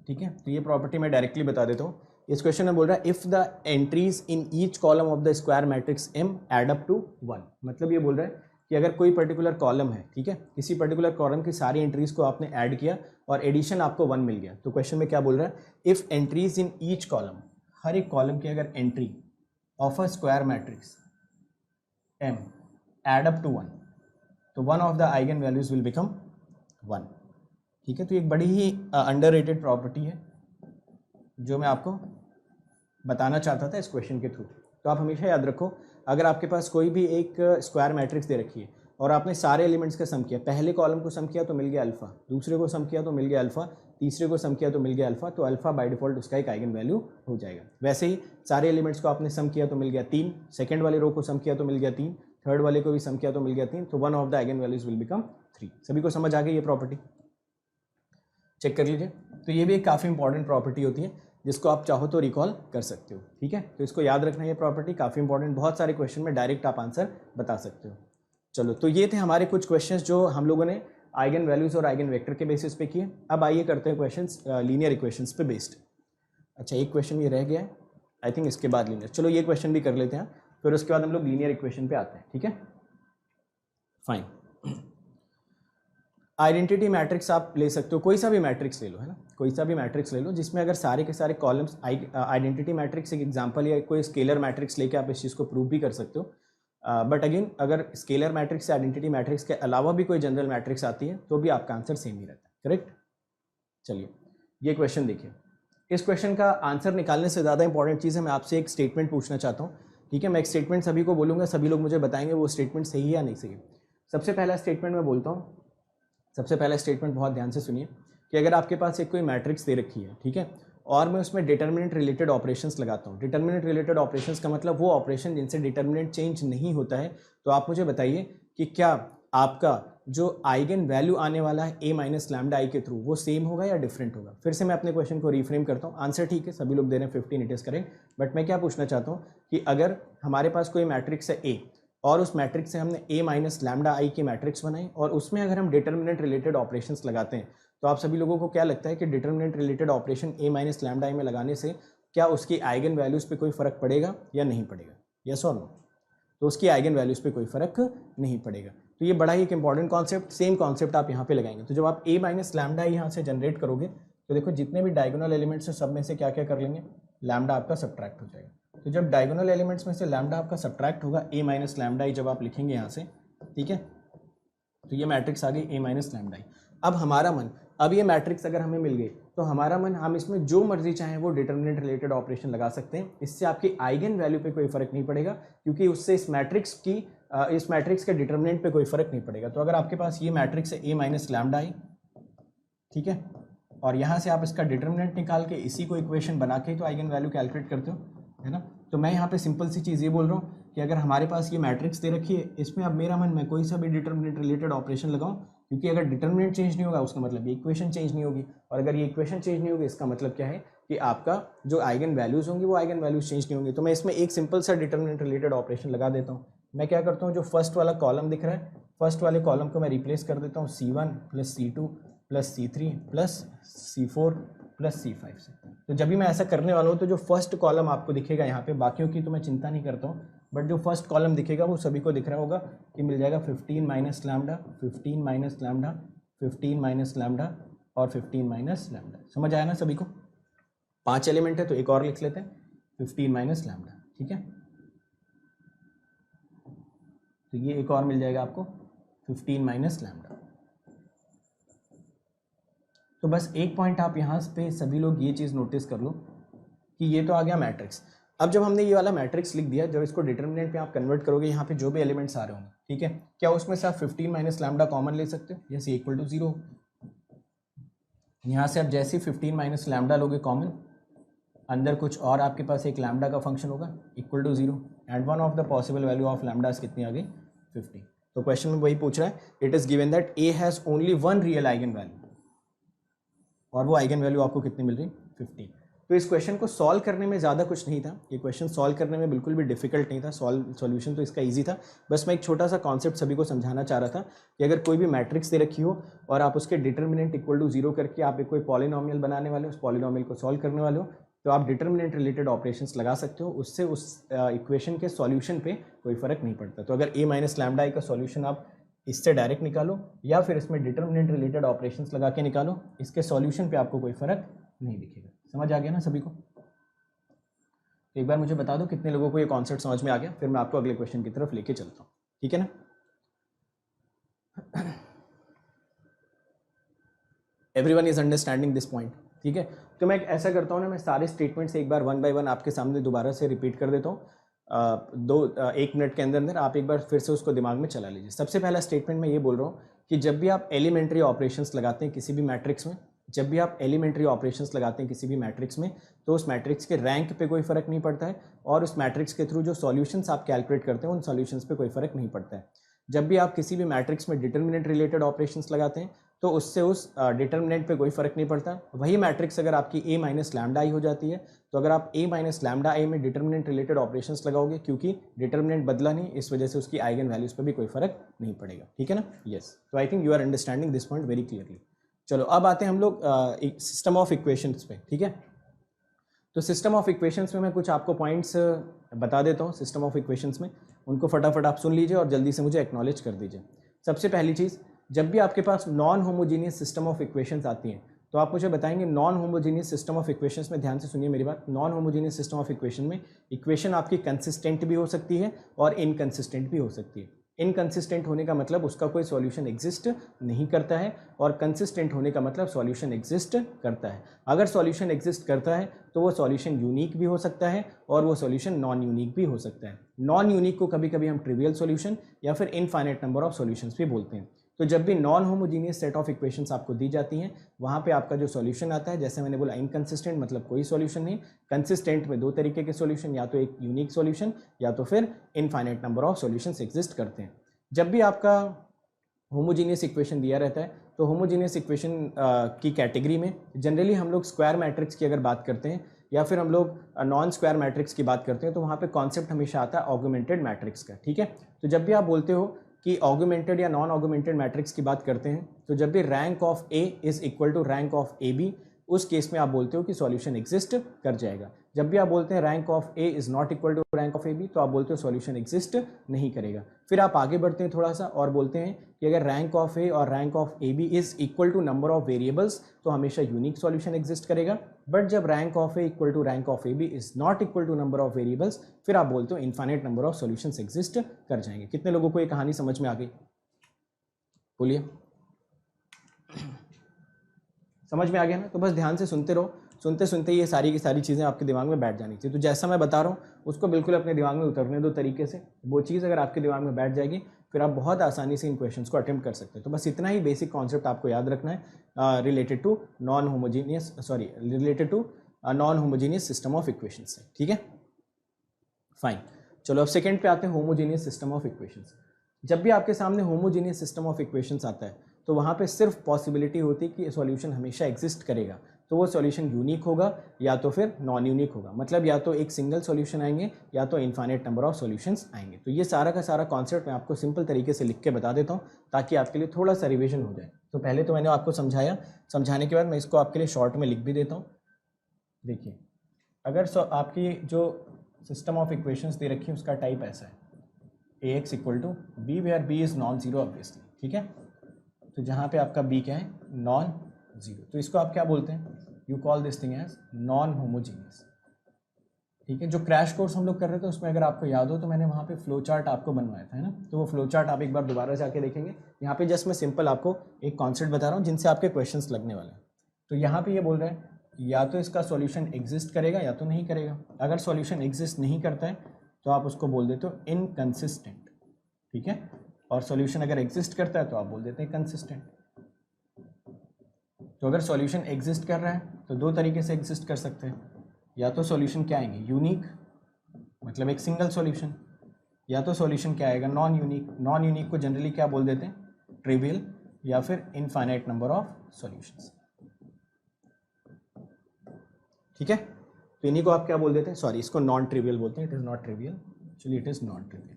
ठीक है। तो ये प्रॉपर्टी मैं डायरेक्टली बता देता हूँ। इस क्वेश्चन में बोल रहा है if the entries in each column of the square matrix M add up to 1। मतलब ये बोल रहा है कि अगर कोई पर्टिकुलर कॉलम है, ठीक है, किसी पर्टिकुलर कॉलम की सारी एंट्रीज को आपने ऐड किया और एडिशन आपको 1 मिल गया, तो क्वेश्चन में क्या बोल रहा है, if entries in each column, हर एक कॉलम की अगर entry of a square matrix M add up to 1, तो one of the eigen values will become 1, ठीक है। तो एक बड़ी ही अंडररेटेड प्रॉपर्टी है जो मैं आपको बताना चाहता था इस क्वेश्चन के थ्रू। तो आप हमेशा याद रखो, अगर आपके पास कोई भी एक स्क्वायर मैट्रिक्स दे रखी है और आपने सारे एलिमेंट्स का सम किया, पहले कॉलम को सम किया तो मिल गया अल्फा, दूसरे को सम किया तो मिल गया अल्फा, तीसरे को सम किया तो मिल गया अल्फा, तो अल्फा बाय डिफॉल्ट उसका एक आइगन वैल्यू हो जाएगा। वैसे ही सारे एलिमेंट्स को आपने सम किया तो मिल गया 3, सेकंड वाले रो को सम किया तो मिल गया 3, थर्ड वाले को भी सम किया तो मिल गया 3, तो one of the eigen values will become 3। सभी को समझ आ गई ये प्रॉपर्टी? चेक कर लीजिए। तो ये भी एक काफ़ी इंपॉर्टेंट प्रॉपर्टी होती है जिसको आप चाहो तो रिकॉल कर सकते हो, ठीक है। तो इसको याद रखना, ये प्रॉपर्टी काफ़ी इंपॉर्टेंट, बहुत सारे क्वेश्चन में डायरेक्ट आप आंसर बता सकते हो। चलो, तो ये थे हमारे कुछ क्वेश्चंस जो हम लोगों ने आइगन वैल्यूज और आइगन वेक्टर के बेसिस पे किए। अब आइए करते हैं क्वेश्चंस लीनियर इक्वेशंस पे बेस्ड। अच्छा, एक क्वेश्चन ये रह गया है, आई थिंक इसके बाद लीनियर, चलो ये क्वेश्चन भी कर लेते हैं, फिर उसके बाद हम लोग लीनियर इक्वेशन पे आते हैं, ठीक है। फाइन। आइडेंटिटी मैट्रिक्स आप ले सकते हो, कोई सा भी मैट्रिक्स ले लो, है ना, कोई सा भी मैट्रिक्स ले लो जिसमें अगर सारे के सारे कॉलम्स, आइडेंटिटी मैट्रिक्स एक एग्जांपल या कोई स्केलर मैट्रिक्स लेके आप इस चीज़ को प्रूव भी कर सकते हो। बट अगेन, अगर स्केलर मैट्रिक्स या आइडेंटिटी मैट्रिक्स के अलावा भी कोई जनरल मैट्रिक्स आती है तो भी आपका आंसर सेम ही रहता है, करेक्ट। चलिए ये क्वेश्चन देखिए। इस क्वेश्चन का आंसर निकालने से ज़्यादा इंपॉर्टेंट चीज़ है, मैं आपसे एक स्टेटमेंट पूछना चाहता हूँ, ठीक है। मैं एक स्टेटमेंट सभी को बोलूँगा, सभी लोग मुझे बताएंगे वो स्टेटमेंट सही है या नहीं सही है। सबसे पहला स्टेटमेंट मैं बोलता हूँ, सबसे पहला स्टेटमेंट बहुत ध्यान से सुनिए कि अगर आपके पास एक कोई मैट्रिक्स दे रखी है, ठीक है, और मैं उसमें डिटर्मिनेंट रिलेटेड ऑपरेशंस लगाता हूँ। डिटर्मिनेंट रिलेटेड ऑपरेशंस का मतलब वो ऑपरेशन जिनसे डिटर्मिनेंट चेंज नहीं होता है। तो आप मुझे बताइए कि क्या आपका जो आइगन वैल्यू आने वाला है a माइनस लैम्डा आई के थ्रू, वो सेम होगा या डिफरेंट होगा। फिर से मैं अपने क्वेश्चन को रिफ्रेम करता हूँ। आंसर ठीक है, सभी लोग दे रहे हैं 15, इट इज़ करेक्ट। बट मैं क्या पूछना चाहता हूँ कि अगर हमारे पास कोई मैट्रिक्स है a और उस मैट्रिक्स से हमने a माइनस लैम्डा आई की मैट्रिक्स बनाई और उसमें अगर हम डिटर्मिनेंट रिलेटेड ऑपरेशंस लगाते हैं, तो आप सभी लोगों को क्या लगता है कि determinant related operation a minus lambda I में लगाने से क्या उसकी आइगन वैल्यूज़ पे कोई फ़र्क पड़ेगा या नहीं पड़ेगा, यस और नो। तो उसकी आइगन वैल्यूज़ पे कोई फ़र्क नहीं पड़ेगा। तो ये बड़ा ही एक इंपॉर्टेंट कॉन्सेप्ट, सेम कॉन्सेप्ट आप यहाँ पे लगाएंगे। तो जब आप a माइनस लैम्डा आई यहाँ से जनरेट करोगे तो देखो जितने भी डायगोनल एलिमेंट्स हैं सब में से क्या क्या कर लेंगे, लैम्डा आपका सब्ट्रैक्ट हो जाएगा। तो जब डायगोनल एलिमेंट्स में से लैम्डा आपका सब्ट्रैक्ट होगा, a माइनस लैम्डा आई जब आप लिखेंगे यहाँ से, ठीक है, तो ये मैट्रिक्स आ गई a माइनस लैम्डा आई। अब हमारा मन, अब ये मैट्रिक्स अगर हमें मिल गई तो हमारा मन, हम इसमें जो मर्जी चाहें वो डिटर्मिनेंट रिलेटेड ऑपरेशन लगा सकते हैं। इससे आपकी आइगन वैल्यू पे कोई फर्क नहीं पड़ेगा, क्योंकि उससे इस मैट्रिक्स के डिटर्मिनेंट पे कोई फर्क नहीं पड़ेगा। तो अगर आपके पास ये मैट्रिक्स है a माइनस लैम्डा आई, ठीक है, और यहाँ से आप इसका डिटर्मिनेंट निकाल के इसी को इक्वेशन बना के तो आइगन वैल्यू कैलकुलेट करते हो, है ना। तो मैं यहाँ पे सिंपल सी चीज़ ये बोल रहा हूँ कि अगर हमारे पास ये मैट्रिक्स दे रखी है, इसमें अब मेरा मन मैं कोई सा भी डिटर्मिनेंट रिलेटेड ऑपरेशन लगाऊं, क्योंकि अगर डिटर्मिनेंट चेंज नहीं होगा उसका मतलब ये इक्वेशन चेंज नहीं होगी, और अगर ये इक्वेशन चेंज नहीं होगी इसका मतलब क्या है कि आपका जो आइगन वैल्यूज होंगी वो आइगन वैल्यूज चेंज नहीं होंगी। तो मैं इसमें एक सिंपल सा डिटर्मिनेंट रिलेटेड ऑपरेशन लगा देता हूँ। मैं क्या करता हूँ, जो फर्स्ट वाला कॉलम दिख रहा है, फर्स्ट वाले कॉलम को मैं रिप्लेस कर देता हूँ C1 + C2 + C3 + C4 + C5 से। तो जब भी मैं ऐसा करने वाला हूँ तो जो फर्स्ट कॉलम आपको दिखेगा यहाँ पे, बाकियों की तो मैं चिंता नहीं करता हूँ, बट जो फर्स्ट कॉलम दिखेगा वो सभी को दिख रहा होगा कि मिल जाएगा 15 - λ, 15 - λ, 15 - λ और 15 - λ। समझ आया ना सभी को? 5 एलिमेंट है तो एक और लिख लेते हैं 15 - λ, ठीक है। तो ये एक और मिल जाएगा आपको 15 - λ। तो बस एक पॉइंट आप यहाँ पे सभी लोग ये चीज़ नोटिस कर लो कि ये तो आ गया मैट्रिक्स। अब जब हमने ये वाला मैट्रिक्स लिख दिया, जब इसको डिटर्मिनेंट पे आप कन्वर्ट करोगे, यहाँ पे जो भी एलिमेंट्स आ रहे होंगे, ठीक है, क्या उसमें से आप 15 - λ कॉमन ले सकते हो? यस, = 0। यहाँ से आप जैसे 15 - λ लोगे कॉमन, अंदर कुछ और आपके पास एक लैम्डा का फंक्शन होगा = 0, and one of the possible value of lambdas कितनी आ गई? 50। तो क्वेश्चन में वही पूछ रहा है, it is given that A has only one real eigen value, और वो आइगन वैल्यू आपको कितनी मिल रही? 50। तो इस क्वेश्चन को सॉल्व करने में ज़्यादा कुछ नहीं था, ये क्वेश्चन सॉल्व करने में बिल्कुल भी डिफिकल्ट नहीं था, सॉल्यूशन तो इसका इजी था। बस मैं एक छोटा सा कॉन्सेप्ट सभी को समझाना चाह रहा था कि अगर कोई भी मैट्रिक्स दे रखी हो और आप उसके डिटर्मिनेंट = 0 करके आप एक कोई पॉलिनोमियल बनाने वाले हो, उस पॉलिनोमियल को सॉल्व करने वाले हो, तो आप डिटर्मिनेंट रिलेटेड ऑपरेशंस लगा सकते हो, उससे उस इक्वेशन के सॉल्यूशन पे कोई फर्क नहीं पड़ता। तो अगर a - λ का सॉल्यूशन आप इससे डायरेक्ट निकालो या फिर इसमें डिटर्मिनेंट रिलेटेड ऑपरेशंस लगा के निकालो, इसके सॉल्यूशन पे आपको कोई फर्क नहीं दिखेगा। समझ आ गया ना सभी को? एक बार मुझे बता दो कितने लोगों को ये कॉन्सेप्ट समझ में आ गया, फिर मैं आपको अगले क्वेश्चन की तरफ लेके चलता हूँ, ठीक है ना। Everyone is understanding this point, ठीक है। तो मैं ऐसा करता हूँ ना, मैं सारे स्टेटमेंट्स एक बार 1 बाय 1 आपके सामने दोबारा से रिपीट कर देता हूँ, 1 मिनट के अंदर आप एक बार फिर से उसको दिमाग में चला लीजिए। सबसे पहला स्टेटमेंट मैं ये बोल रहा हूँ कि जब भी आप एलिमेंट्री ऑपरेशंस लगाते हैं किसी भी मैट्रिक्स में, जब भी आप एलिमेंट्री ऑपरेशंस लगाते हैं किसी भी मैट्रिक्स में, तो उस मैट्रिक्स के रैंक पे कोई फर्क नहीं पड़ता है, और उस मैट्रिक्स के थ्रू जो सॉल्यूशंस आप कैलकुलेट करते हैं उन सॉल्यूशंस पे कोई फर्क नहीं पड़ता है। जब भी आप किसी भी मैट्रिक्स में डिटर्मिनेंट रिलेटेड ऑपरेशंस लगाते हैं तो उससे उस डिटर्मिनेंट पे कोई फर्क नहीं पड़ता। वही मैट्रिक्स अगर आपकी a - λ हो जाती है, तो अगर आप a - λ में डिटर्मिनेंट रिलेटेड ऑपरेशंस लगाओगे, क्योंकि डिटर्मिनेंट बदला नहीं, इस वजह से उसकी आइगन वैल्यूज पे भी कोई फर्क नहीं पड़ेगा, ठीक है ना। यस, तो I think you are understanding this point very clearly. चलो अब आते हैं हम लोग सिस्टम ऑफ इक्वेशंस पे, ठीक है। तो सिस्टम ऑफ इक्वेशंस में मैं कुछ आपको पॉइंट्स बता देता हूँ सिस्टम ऑफ इक्वेशंस में, उनको फटाफट आप सुन लीजिए और जल्दी से मुझे एक्नॉलेज कर दीजिए। सबसे पहली चीज़, जब भी आपके पास non homogeneous system of equations आती हैं तो आप मुझे बताएंगे non homogeneous system of equations में, ध्यान से सुनिए मेरी बात, non homogeneous system of equation में इक्वेशन आपकी कंसिस्टेंट भी हो सकती है और इनकंसिस्टेंट भी हो सकती है। इनकंसिस्टेंट होने का मतलब उसका कोई सॉल्यूशन एग्जिस्ट नहीं करता है, और कंसिस्टेंट होने का मतलब सॉल्यूशन एग्जिस्ट करता है। अगर सॉल्यूशन एग्जिस्ट करता है तो वो सॉल्यूशन यूनिक भी हो सकता है और वो सॉल्यूशन नॉन यूनिक भी हो सकता है। नॉन यूनिक को कभी कभी हम ट्रिवियल सॉल्यूशन या फिर इनफाइनाइट नंबर ऑफ सॉल्यूशंस भी बोलते हैं। तो जब भी non homogeneous set of equations आपको दी जाती हैं, वहाँ पे आपका जो सॉल्यूशन आता है, जैसे मैंने बोला इनकंसिस्टेंट मतलब कोई सॉल्यूशन नहीं, कंसिस्टेंट में 2 तरीके के सॉल्यूशन, या तो एक यूनिक सॉल्यूशन या तो फिर infinite number of solutions exist करते हैं। जब भी आपका होमोजीनियस इक्वेशन दिया रहता है तो होमोजीनियस इक्वेशन की कैटेगरी में जनरली हम लोग स्क्वायर मैट्रिक्स की अगर बात करते हैं या फिर हम लोग नॉन स्क्वायर मैट्रिक्स की बात करते हैं, तो वहाँ पे कॉन्सेप्ट हमेशा आता है ऑगमेंटेड मैट्रिक्स का, ठीक है। तो जब भी आप बोलते हो कि ऑगमेंटेड या नॉन ऑगमेंटेड मैट्रिक्स की बात करते हैं, तो जब भी rank of A is equal to rank of A B, उस केस में आप बोलते हो कि सॉल्यूशन एग्जिस्ट कर जाएगा। जब भी आप बोलते हैं rank of A is not equal to rank of A B, तो आप बोलते हो सॉल्यूशन एग्जिस्ट नहीं करेगा। फिर आप आगे बढ़ते हैं थोड़ा सा और बोलते हैं कि अगर रैंक ऑफ ए और rank of A B is equal to number of variables, तो हमेशा यूनिक सॉल्यूशन एग्जिस्ट करेगा। बट जब rank of A equal to rank of A B is not equal to number of variables, फिर आप बोलते हो infinite number of solutions exist कर जाएंगे। कितने लोगों को ये कहानी समझ में आ गई? बोलिए, समझ में आ गया ना? तो बस ध्यान से सुनते रहो, सुनते सुनते ये सारी की सारी चीज़ें आपके दिमाग में बैठ जानी चाहिए। तो जैसा मैं बता रहा हूँ उसको बिल्कुल अपने दिमाग में उतरने दो तरीके से, वो चीज़ अगर आपके दिमाग में बैठ जाएगी फिर आप बहुत आसानी से इन क्वेश्चंस को अटेम्प्ट कर सकते हैं। तो बस इतना ही बेसिक कॉन्सेप्ट आपको याद रखना है related to non homogeneous system of equations से, ठीक है, फाइन। चलो अब सेकंड पे आते हैं, होमोजीनियस सिस्टम ऑफ इक्वेशंस। जब भी आपके सामने होमोजीनियस सिस्टम ऑफ इक्वेशंस आता है तो वहाँ पे सिर्फ पॉसिबिलिटी होती है कि सॉल्यूशन हमेशा एग्जिस्ट करेगा, तो वो सॉल्यूशन यूनिक होगा या तो फिर नॉन यूनिक होगा, मतलब या तो एक सिंगल सॉल्यूशन आएंगे या तो इनफाइनाइट नंबर ऑफ सॉल्यूशंस आएंगे। तो ये सारा का सारा कॉन्सेप्ट मैं आपको सिंपल तरीके से लिख के बता देता हूँ ताकि आपके लिए थोड़ा सा रिविजन हो जाए। तो पहले तो मैंने आपको समझाया, समझाने के बाद मैं इसको आपके लिए शॉर्ट में लिख भी देता हूँ। देखिए, अगर आपकी जो सिस्टम ऑफ इक्वेशंस दे रखी है उसका टाइप ऐसा है, ax equal to B where B is non zero obviously, ठीक है। तो जहाँ पे आपका b क्या है, नॉन जीरो, तो इसको आप क्या बोलते हैं, you call this thing as non homogeneous, ठीक है। जो क्रैश कोर्स हम लोग कर रहे थे उसमें अगर आपको याद हो तो मैंने वहाँ पे फ्लो चार्ट आपको बनवाया था, है ना। तो वो फ्लो चार्ट आप एक बार दोबारा जाके देखेंगे। यहाँ पे जस्ट मैं सिंपल आपको एक कॉन्सेप्ट बता रहा हूँ जिनसे आपके क्वेश्चंस लगने वाले हैं। तो यहाँ पे ये बोल रहे हैं या तो इसका सॉल्यूशन एग्जिस्ट करेगा या तो नहीं करेगा। अगर सॉल्यूशन एग्जिस्ट नहीं करता है तो आप उसको बोल देते हो इनकंसिस्टेंट, ठीक है। और सॉल्यूशन अगर एग्जिस्ट करता है तो आप बोल देते हैं कंसिस्टेंट। तो अगर सॉल्यूशन एग्जिस्ट कर रहा है तो दो तरीके से एग्जिस्ट कर सकते हैं, या तो सॉल्यूशन क्या आएंगे, यूनिक, मतलब एक सिंगल सॉल्यूशन, या तो सॉल्यूशन क्या आएगा, नॉन यूनिक। नॉन यूनिक को जनरली क्या बोल देते हैं, ट्रिवियल, या फिर इनफाइनाइट नंबर ऑफ सॉल्यूशंस, ठीक है। तो इन्हीं को आप क्या बोल देते हैं, सॉरी इसको नॉन ट्रिवियल बोलते हैं, it is not trivial, actually it is non trivial.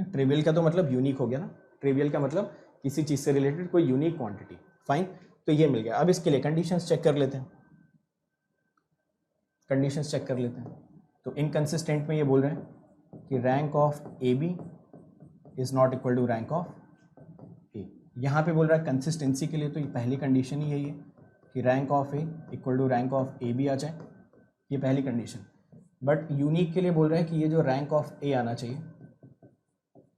Trivial का तो मतलब यूनिक हो गया ना, ट्रिवियल का मतलब किसी चीज़ से रिलेटेड कोई यूनिक क्वांटिटी, फाइन। तो ये मिल गया। अब इसके लिए कंडीशंस चेक कर लेते हैं, कंडीशंस चेक कर लेते हैं। तो इनकंसिस्टेंट में ये बोल रहे हैं कि rank of A B is not equal to rank of A. यहाँ पे बोल रहा है कंसिस्टेंसी के लिए, तो ये पहली कंडीशन ही यही है कि rank of A equal to rank of A B आ जाए, ये पहली कंडीशन। बट यूनिक के लिए बोल रहे हैं कि ये जो रैंक ऑफ ए आना चाहिए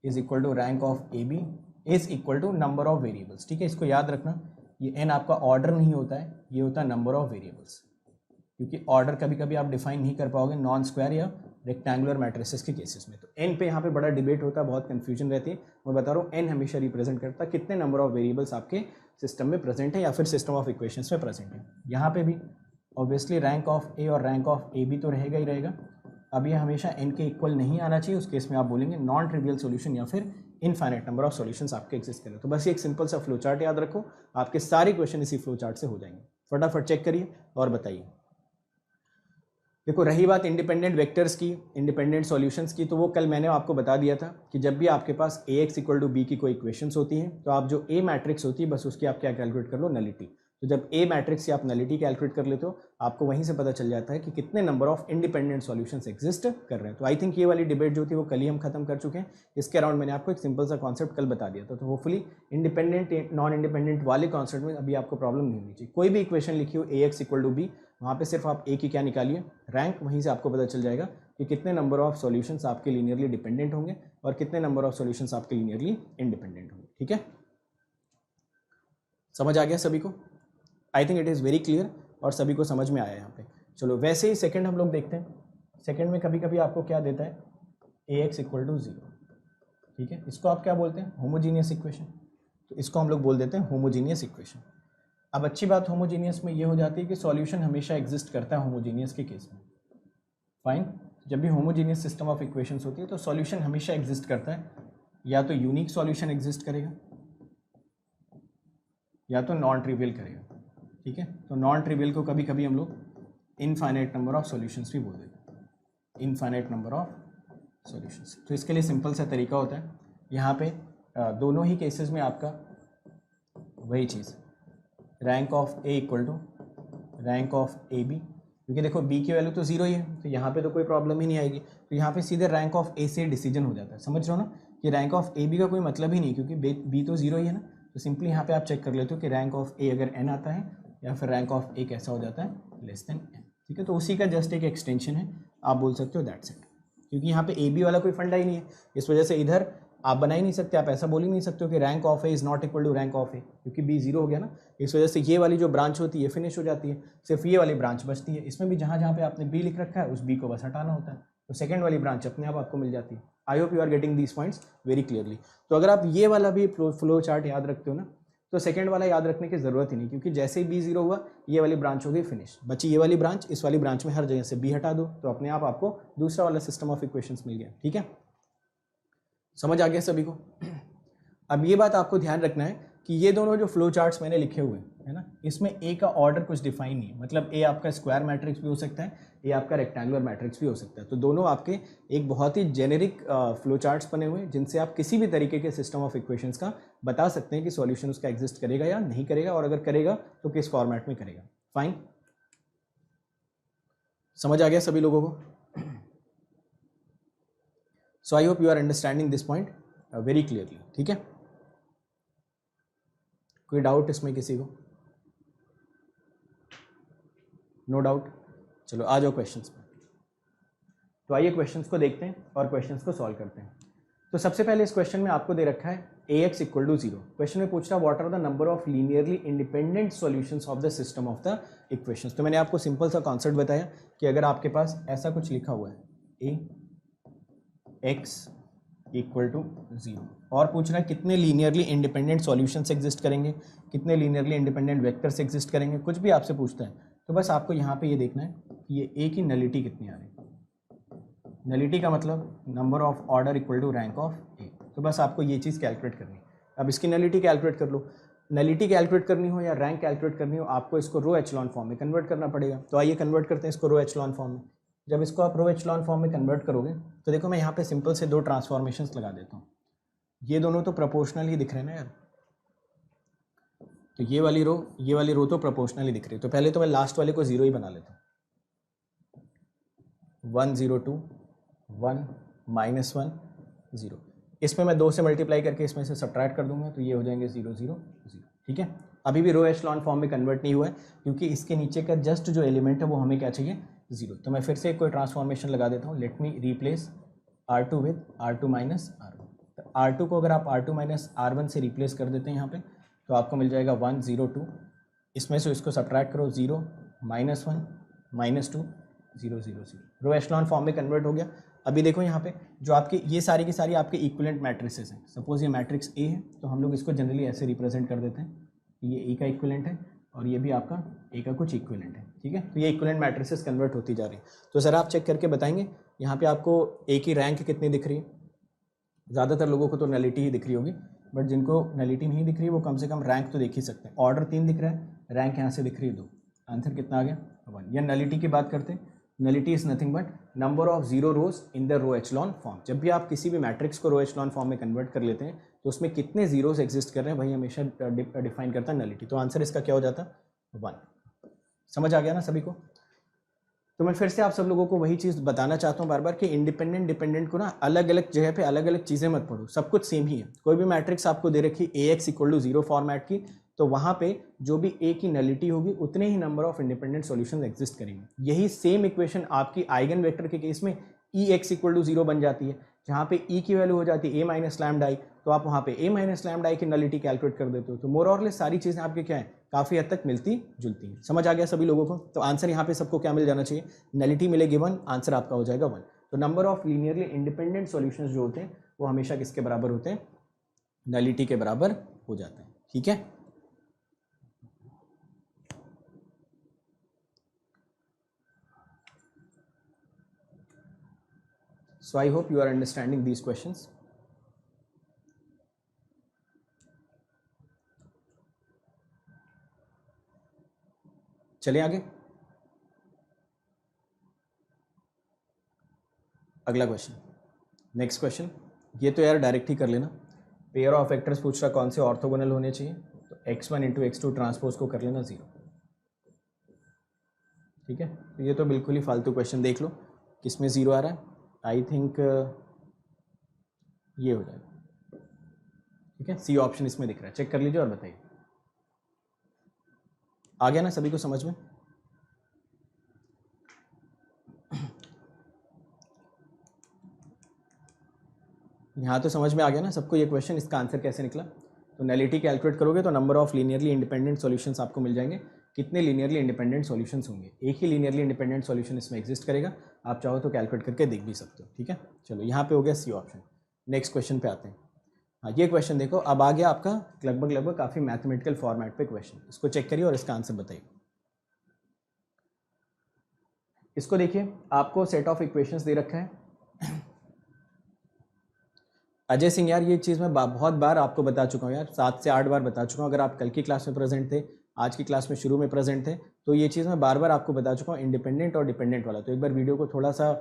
is equal to rank of A B is equal to number of variables, ठीक है। इसको याद रखना, ये एन आपका ऑर्डर नहीं होता है, ये होता है नंबर ऑफ वेरिएबल्स, क्योंकि ऑर्डर कभी कभी आप डिफाइन नहीं कर पाओगे नॉन स्क्वायर या रेक्टेंगुलर मैट्रिसेस के केसेस में। तो एन पे यहाँ पे बड़ा डिबेट होता है, बहुत कंफ्यूजन रहती है। मैं बता रहा हूँ एन हमेशा रिप्रेजेंट करता है कितने नंबर ऑफ वेरिएबल्स आपके सिस्टम में प्रेजेंट है या फिर सिस्टम ऑफ इक्वेशंस में प्रेजेंट है। यहाँ पे भी ऑब्वियसली रैंक ऑफ ए और रैंक ऑफ ए बी तो रहेगा ही रहेगा। अब ये हमेशा एन के इक्वल नहीं आना चाहिए, उस केस में आप बोलेंगे नॉन ट्रिवियल सॉल्यूशन या फिर इनफाइनाइट नंबर ऑफ सॉल्यूशंस आपके एग्जिस्ट करें। तो बस एक सिंपल सा फ्लो चार्ट याद रखो, आपके सारे क्वेश्चन इसी फ्लो चार्ट से हो जाएंगे। फटाफट चेक करिए और बताइए। देखो, रही बात इंडिपेंडेंट वेक्टर्स की, इंडिपेंडेंट सॉल्यूशंस की, तो वो कल मैंने आपको बता दिया था कि जब भी आपके पास ax इक्वल टू बी की कोई इक्वेशंस होती हैं तो आप जो ए मैट्रिक्स होती है बस उसकी आप क्या कैलकुलेट कर लो, नलिटी। तो जब ए मैट्रिक्स की आप नलिटी कैलकुलेट कर लेते हो आपको वहीं से पता चल जाता है कि कितने number of independent solutions exist कर रहे हैं। तो आई थिंक ये वाली डिबेट जो थी वो कल ही हम खत्म कर चुके हैं। इसके अराउंड मैंने आपको एक सिंपल सा कॉन्सेप्ट कल बता दिया था। तो होपफुली इंडिपेंडेंट नॉन इंडिपेंडेंट वाले कॉन्सेप्ट में अभी आपको प्रॉब्लम नहीं होनी चाहिए। कोई भी इक्वेशन लिखी हो ax इक्वल टू बी, वहाँ पे सिर्फ आप ए की क्या निकालिए, रैंक, वहीं से आपको पता चल जाएगा कि कितने नंबर ऑफ सॉल्यूशंस आपके लीनियरली डिपेंडेंट होंगे और कितने नंबर ऑफ सॉल्यूशंस आपके लीनियरली इंडिपेंडेंट होंगे, ठीक है। समझ आ गया सभी को? I think it is very clear और सभी को समझ में आया यहाँ पे। चलो वैसे ही सेकंड हम लोग देखते हैं। सेकंड में कभी कभी आपको क्या देता है, ax इक्वल टू 0, ठीक है। इसको आप क्या बोलते हैं, होमोजीनियस इक्वेशन। तो इसको हम लोग बोल देते हैं होमोजीनियस इक्वेशन। अब अच्छी बात होमोजीनियस में ये हो जाती है कि सॉल्यूशन हमेशा एग्जिस्ट करता है होमोजीनियस के केस में, फाइन। जब भी होमोजीनियस सिस्टम ऑफ इक्वेशंस होती है तो सॉल्यूशन हमेशा एग्जिस्ट करता है, या तो यूनिक सॉल्यूशन एग्जिस्ट करेगा या तो नॉन ट्रिवियल करेगा, ठीक है। तो नॉन ट्रिवियल को कभी कभी हम लोग इनफाइनाइट नंबर ऑफ सॉल्यूशंस भी बोल देते हैं, इनफाइनाइट नंबर ऑफ सॉल्यूशंस। तो इसके लिए सिंपल सा तरीका होता है, यहाँ पे दोनों ही केसेस में आपका वही चीज़, rank of A equal to rank of A B, क्योंकि देखो बी की वैल्यू तो 0 ही है तो यहाँ पे तो कोई प्रॉब्लम ही नहीं आएगी। तो यहाँ पे सीधे रैंक ऑफ ए से डिसीजन हो जाता है, समझ रहे हो ना, कि रैंक ऑफ ए बी का कोई मतलब ही नहीं, क्योंकि बी तो 0 ही है ना। तो सिंपली यहाँ पे आप चेक कर लेते हो कि रैंक ऑफ ए अगर एन आता है या फिर रैंक ऑफ ए कैसा हो जाता है, लेस देन एन, ठीक है। तो उसी का जस्ट एक एक्सटेंशन है, आप बोल सकते हो दैट्स इट, क्योंकि यहाँ पे ए बी वाला कोई फंडा ही नहीं है। इस वजह से इधर आप बना ही नहीं सकते, आप ऐसा बोल ही नहीं सकते हो कि rank of A is not equal to rank of A, क्योंकि बी 0 हो गया ना। इस वजह से ये वाली जो ब्रांच होती है फिनिश हो जाती है, सिर्फ ये वाली ब्रांच बचती है। इसमें भी जहाँ जहाँ पे आपने बी लिख रखा है उस बी को बस हटाना होता है, तो सेकंड वाली ब्रांच अपने आप आपको मिल जाती है। I hope you are getting these points very clearly. तो अगर आप ये वाला भी फ्लो चार्ट याद रखते हो ना, तो सेकंड वाला याद रखने की जरूरत ही नहीं, क्योंकि जैसे ही बी जीरो हुआ ये वाली ब्रांच हो गई फिनिश, बची ये वाली ब्रांच, इस वाली ब्रांच में हर जगह से बी हटा दो तो अपने आप आपको दूसरा वाला सिस्टम ऑफ इक्वेशंस मिल गया। ठीक है, समझ आ गया सभी को। अब ये बात आपको ध्यान रखना है कि ये दोनों जो फ्लो चार्ट्स मैंने लिखे हुए हैं है ना, इसमें ए का ऑर्डर कुछ डिफाइन नहीं है, मतलब ए आपका स्क्वायर मैट्रिक्स भी हो सकता है, ए आपका रेक्टेंगुलर मैट्रिक्स भी हो सकता है। तो दोनों आपके एक बहुत ही जेनेरिक फ्लो चार्ट्स बने हुए हैं जिनसे आप किसी भी तरीके के सिस्टम ऑफ इक्वेशंस का बता सकते हैं कि सॉल्यूशन उसका एग्जिस्ट करेगा या नहीं करेगा, और अगर करेगा तो किस फॉर्मेट में करेगा। फाइन, समझ आ गया सभी लोगों को। So I hope you are understanding this point very clearly. ठीक है, कोई डाउट इसमें किसी को? No doubt. चलो आ जाओ क्वेश्चंस पे। तो आइए क्वेश्चंस को देखते हैं और क्वेश्चंस को सॉल्व करते हैं। तो सबसे पहले इस क्वेश्चन में आपको दे रखा है ax इक्वल टू 0। क्वेश्चन में पूछ रहा है what are the number of linearly independent solutions of the system of the equations. तो मैंने आपको सिंपल सा कॉन्सेप्ट बताया कि अगर आपके पास ऐसा कुछ लिखा हुआ है ax इक्वल टू 0 और पूछ रहा है कितने लीनियरली इंडिपेंडेंट सॉल्यूशंस एग्जिस्ट करेंगे, कितने लीनियरली इंडिपेंडेंट वेक्टर्स एग्जिस्ट करेंगे, कुछ भी आपसे पूछता है तो बस आपको यहाँ पे ये देखना है कि ये ए की नलिटी कितनी आ रही है। नलिटी का मतलब number of order equal to rank of A. तो बस आपको ये चीज़ कैलकुलेट करनी है। अब इसकी नलिटी कैलकुलेट कर लो। नलिटी कैलकुलेट करनी हो या रैंक कैलकुलेट करनी हो, आपको इसको रो एचलॉन फॉर्म में कन्वर्ट करना पड़ेगा। तो आइए कन्वर्ट करते हैं इसको रो एचलॉन फॉर्म में। जब इसको आप रो एचलॉन फॉर्म में कन्वर्ट करोगे तो देखो मैं यहाँ पे सिंपल से दो ट्रांसफॉर्मेशंस लगा देता हूँ। ये दोनों तो प्रोपोर्शनल ही दिख रहे हैं ना यार, तो ये वाली रो तो प्रोपोर्शनल ही दिख रही है। तो पहले तो मैं लास्ट वाले को 0 ही बना लेता हूँ। 1 0 2 1 -1 0। इसमें मैं 2 से मल्टीप्लाई करके इसमें से सब्ट्रैक्ट कर दूंगा तो ये हो जाएंगे 0 0 0। ठीक है, अभी भी रो एचलॉन फॉर्म में कन्वर्ट नहीं हुआ है क्योंकि इसके नीचे का जस्ट जो एलिमेंट है वो हमें क्या चाहिए 0। तो मैं फिर से कोई ट्रांसफॉर्मेशन लगा देता हूँ। Let me replace R2 with R2 minus R1। तो R2 को अगर आप R2 माइनस R1 से रिप्लेस कर देते हैं यहाँ पे तो आपको मिल जाएगा 1 0 2। इसमें से इसको सब्ट्रैक्ट करो 0 -1 -2 0 0 0। रो एचलॉन फॉर्म में कन्वर्ट हो गया। अभी देखो यहाँ पे जो आपके ये सारी की सारी आपके इक्विवेलेंट मैट्रिसेस हैं। सपोज ये मैट्रिक्स ए है तो हम लोग इसको जनरली ऐसे रिप्रेजेंट कर देते हैं, ये ए का इक्विवेलेंट है और ये भी आपका ए का कुछ इक्विवेलेंट है। ठीक है, तो ये इक्विवेलेंट मैट्रिसेस कन्वर्ट होती जा रही है। तो ज़रा आप चेक करके बताएंगे यहाँ पे आपको ए की रैंक कितनी दिख रही है। ज़्यादातर लोगों को तो नलिटी ही दिख रही होगी, बट जिनको नलिटी नहीं दिख रही वो कम से कम रैंक तो देख ही सकते हैं। ऑर्डर 3 दिख रहा है, रैंक यहाँ से दिख रही है 2। आंसर कितना आ गया 1। या नलिटी की बात करते हैं, nullity is nothing but number of 0 rows in the row echelon form. जब भी आप किसी भी मैट्रिक्स को रो एचलॉन फॉर्म में कन्वर्ट कर लेते हैं तो उसमें कितने जीरोस एग्जिस्ट कर रहे हैं वही हमेशा डिफाइन करता है नलिटी। तो आंसर इसका क्या हो जाता है 1। समझ आ गया ना सभी को? तो मैं फिर से आप सब लोगों को वही चीज़ बताना चाहता हूँ बार बार कि इंडिपेंडेंट डिपेंडेंट को ना अलग अलग जगह पे अलग अलग चीज़ें मत पढ़ो, सब कुछ सेम ही है। कोई भी मैट्रिक्स आपको दे रखी ax इक्वल टू 0 फॉर्मेट की, तो वहाँ पे जो भी a की नलिटी होगी उतने ही number of independent solutions exist करेंगे। यही सेम इक्वेशन आपकी आइगन वेक्टर के केस में ex इक्वल टू 0 बन जाती है, जहाँ पे e की वैल्यू हो जाती है a माइनस लैम्डा i, तो आप वहाँ पे a माइनस लैम्डा i की नलिटी कैलकुलेट कर देते हो। तो मोर और लेस सारी चीज़ें आपके क्या है, काफ़ी हद तक मिलती जुलती हैं। समझ आ गया सभी लोगों को? तो आंसर यहाँ पे सबको क्या मिल जाना चाहिए, नलिटी मिलेगी 1, आंसर आपका हो जाएगा 1। तो number of linearly independent solutions जो होते हैं वो हमेशा किसके बराबर होते हैं, नलिटी के बराबर हो जाते हैं। ठीक है, so I hope you are understanding these questions. चलिए आगे, अगला क्वेश्चन, नेक्स्ट क्वेश्चन। ये तो यार डायरेक्ट ही कर लेना। पेयर ऑफ वेक्टर्स पूछ रहा कौन से ऑर्थोगोनल होने चाहिए, तो x1 इंटू x2 ट्रांसपोज को कर लेना 0। ठीक है, तो ये तो बिल्कुल ही फालतू क्वेश्चन, देख लो किसमें 0 आ रहा है। आई थिंक ये हो जाएगा। ठीक है, सी ऑप्शन इसमें दिख रहा है, चेक कर लीजिए और बताइए। आ गया ना सभी को समझ में? यहाँ तो समझ में आ गया ना सबको ये क्वेश्चन, इसका आंसर कैसे निकला। तो नलिटी कैलकुलेट करोगे तो number of linearly independent solutions आपको मिल जाएंगे। कितने लीनियरली इंडिपेंडेंट सॉल्यूशंस होंगे। एक ही लीनियरली इंडिपेंडेंट सॉल्यूशन इसमें एग्जिस्ट करेगा, आप चाहो तो कैलकुलेट करके देख भी सकते हो। ठीक है, चलो यहाँ पे हो गया सी ऑप्शन। नेक्स्ट क्वेश्चन पे आते हैं। हाँ, ये क्वेश्चन देखो, अब आ गया आपका लगभग काफ़ी मैथमेटिकल फॉर्मेट पे क्वेश्चन। इसको चेक करिए और इसका आंसर बताइए। इसको देखिए, आपको सेट ऑफ इक्वेशंस दे रखा है। अजय सिंह यार, ये चीज़ मैं बहुत बार आपको बता चुका हूँ यार, 7 से 8 बार बता चुका हूँ। अगर आप कल की क्लास में प्रेजेंट थे, आज की क्लास में शुरू में प्रेजेंट थे, तो ये चीज़ मैं बार बार आपको बता चुका हूँ, इंडिपेंडेंट और डिपेंडेंट वाला। तो एक बार वीडियो को थोड़ा सा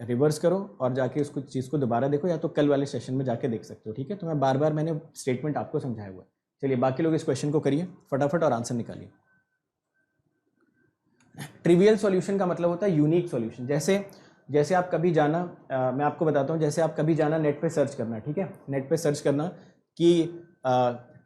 रिवर्स करो और जाके उसको चीज़ को दोबारा देखो, या तो कल वाले सेशन में जाके देख सकते हो। ठीक है, तो मैं बार बार मैंने स्टेटमेंट आपको समझाया हुआ है। चलिए बाकी लोग इस क्वेश्चन को करिए फटाफट और आंसर निकालिए। ट्रिवियल सॉल्यूशन का मतलब होता है यूनिक सॉल्यूशन। जैसे आप कभी जाना, मैं आपको बताता हूँ, जैसे आप कभी जाना नेट पे सर्च करना, ठीक है, नेट पे सर्च करना कि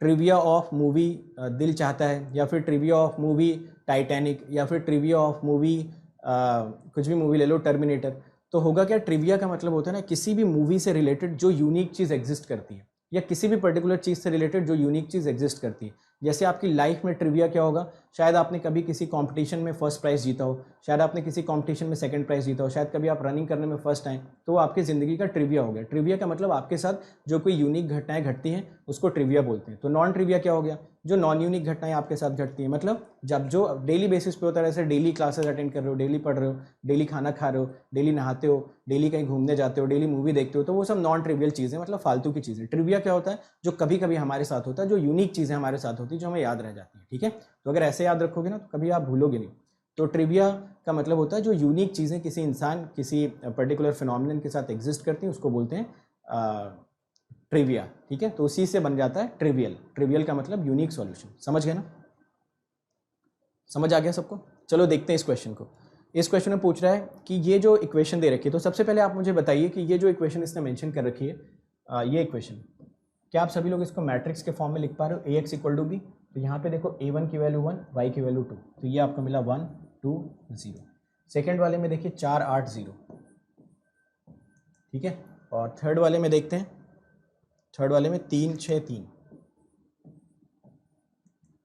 ट्रिविया ऑफ मूवी दिल चाहता है, या फिर ट्रिविया ऑफ मूवी टाइटैनिक, या फिर ट्रिविया ऑफ मूवी कुछ भी मूवी ले लो, टर्मिनेटर। तो होगा क्या, ट्रिविया का मतलब होता है ना किसी भी मूवी से रिलेटेड जो यूनिक चीज़ एग्जिस्ट करती है, या किसी भी पर्टिकुलर चीज़ से रिलेटेड जो यूनिक चीज़ एग्जिस्ट करती है। जैसे आपकी लाइफ में ट्रिविया क्या होगा, शायद आपने कभी किसी कंपटीशन में फर्स्ट प्राइज़ जीता हो, शायद आपने किसी कंपटीशन में सेकंड प्राइज़ जीता हो, शायद कभी आप रनिंग करने में फर्स्ट आए, तो वो आपकी ज़िंदगी का ट्रिविया हो गया। ट्रिविया का मतलब आपके साथ जो कोई यूनिक घटनाएं घटती हैं उसको ट्रिविया बोलते हैं। तो नॉन ट्रिविया क्या हो गया, जो नॉन यूनिक घटनाएं आपके साथ घटती हैं, मतलब जब जो डेली बेसिस पे होता है, जैसे डेली क्लासेस अटेंड कर रहे हो, डेली पढ़ रहे हो, डेली खाना खा रहे हो, डेली नहाते हो, डेली कहीं घूमने जाते हो, डेली मूवी देखते हो, तो वो सब नॉन ट्रिवियल चीज़ें, मतलब फालतू की चीज़ें। ट्रिविया क्या होता है, जो कभी कभी हमारे साथ होता है, जो यूनिक चीज़ें हमारे साथ होती है, जो हमें याद रह जाती है। ठीक है, तो अगर ऐसे याद रखोगे ना तो कभी आप भूलोगे नहीं। तो ट्रिविया का मतलब होता है जो यूनिक चीज़ें किसी इंसान, किसी पर्टिकुलर फिनोमिनन के साथ एग्जिस्ट करती हैं, उसको बोलते हैं ट्रिविया। ठीक है, तो उसी से बन जाता है ट्रिवियल। ट्रिवियल का मतलब यूनिक सॉल्यूशन। समझ गए ना, समझ आ गया सबको। चलो देखते हैं इस क्वेश्चन को। इस क्वेश्चन में पूछ रहा है कि ये जो इक्वेशन दे रखी है, तो सबसे पहले आप मुझे बताइए कि ये जो इक्वेशन इसने मेंशन कर रखी है, ये इक्वेशन, क्या आप सभी लोग इसको मैट्रिक्स के फॉर्म में लिख पा रहे हो, ax इक्वल टू बी। तो यहाँ पे देखो a1 की वैल्यू 1, y की वैल्यू 2, तो ये आपको मिला 1 2 0। सेकेंड वाले में देखिए 4 8 0, ठीक है। और थर्ड वाले में देखते हैं, थर्ड वाले में 3 6 3।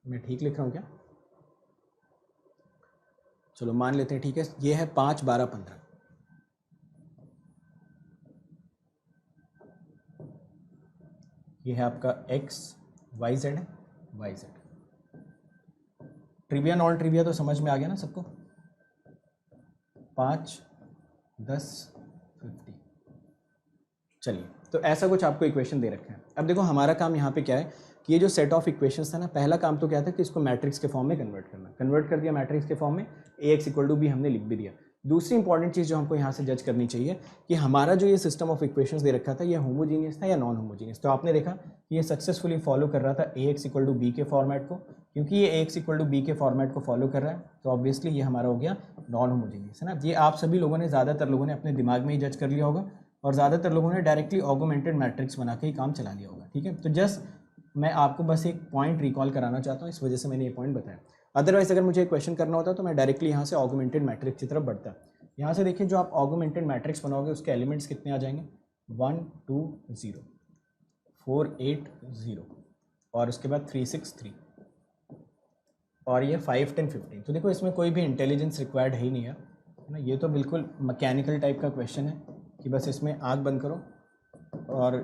मैं ठीक लिख रहा हूँ क्या, चलो मान लेते हैं, ठीक है। ये है 5 12 15। ये है आपका x y z है, y z। Trivia non trivia तो समझ में आ गया ना सबको। 5 10 50। चलिए, तो ऐसा कुछ आपको इक्वेशन दे रखा है। अब देखो हमारा काम यहाँ पे क्या है कि ये जो सेट ऑफ इक्वेशंस था ना, पहला काम तो क्या था कि इसको मैट्रिक्स के फॉर्म में कन्वर्ट करना। कन्वर्ट कर दिया मैट्रिक्स के फॉर्म में, ax इक्वल टू बी हमने लिख भी दिया। दूसरी इंपॉर्टेंट चीज़ जो हमको यहाँ से जज करनी चाहिए कि हमारा जो ये सिस्टम ऑफ इक्वेशंस दे रखा था, ये होमोजीनियस था या नॉन होमोजीनियस। तो आपने देखा कि ये सक्सेसफुली फॉलो कर रहा था ax इक्वल टू बी के फॉर्मेट को। क्योंकि ये ax इक्वल टू बी के फॉर्मेट को फॉलो कर रहा है, तो ऑब्वियसली ये हमारा हो गया नॉन होमोजीनियस, है ना। ये आप सभी लोगों ने, ज़्यादातर लोगों ने अपने दिमाग में ही जज कर लिया होगा, और ज़्यादातर लोगों ने डायरेक्टली ऑगमेंटेड मैट्रिक्स बना के ही काम चला लिया होगा। ठीक है, तो जस्ट मैं आपको बस एक पॉइंट रिकॉल कराना चाहता हूँ, इस वजह से मैंने ये पॉइंट बताया। अदरवाइज अगर मुझे क्वेश्चन करना होता तो मैं डायरेक्टली यहाँ से ऑगमेंटेड मैट्रिक्स की तरफ बढ़ता। यहाँ से देखिए, जो आप ऑगमेंटेड मैट्रिक्स बनाओगे उसके एलिमेंट्स कितने आ जाएंगे, 1 2 0 4 8 0, और उसके बाद 3 6 3, और ये 5 10 15। तो देखो इसमें कोई भी इंटेलिजेंस रिक्वायर्ड है ही नहीं है ना। ये तो बिल्कुल मैकेनिकल टाइप का क्वेश्चन है कि बस इसमें आँख बंद करो और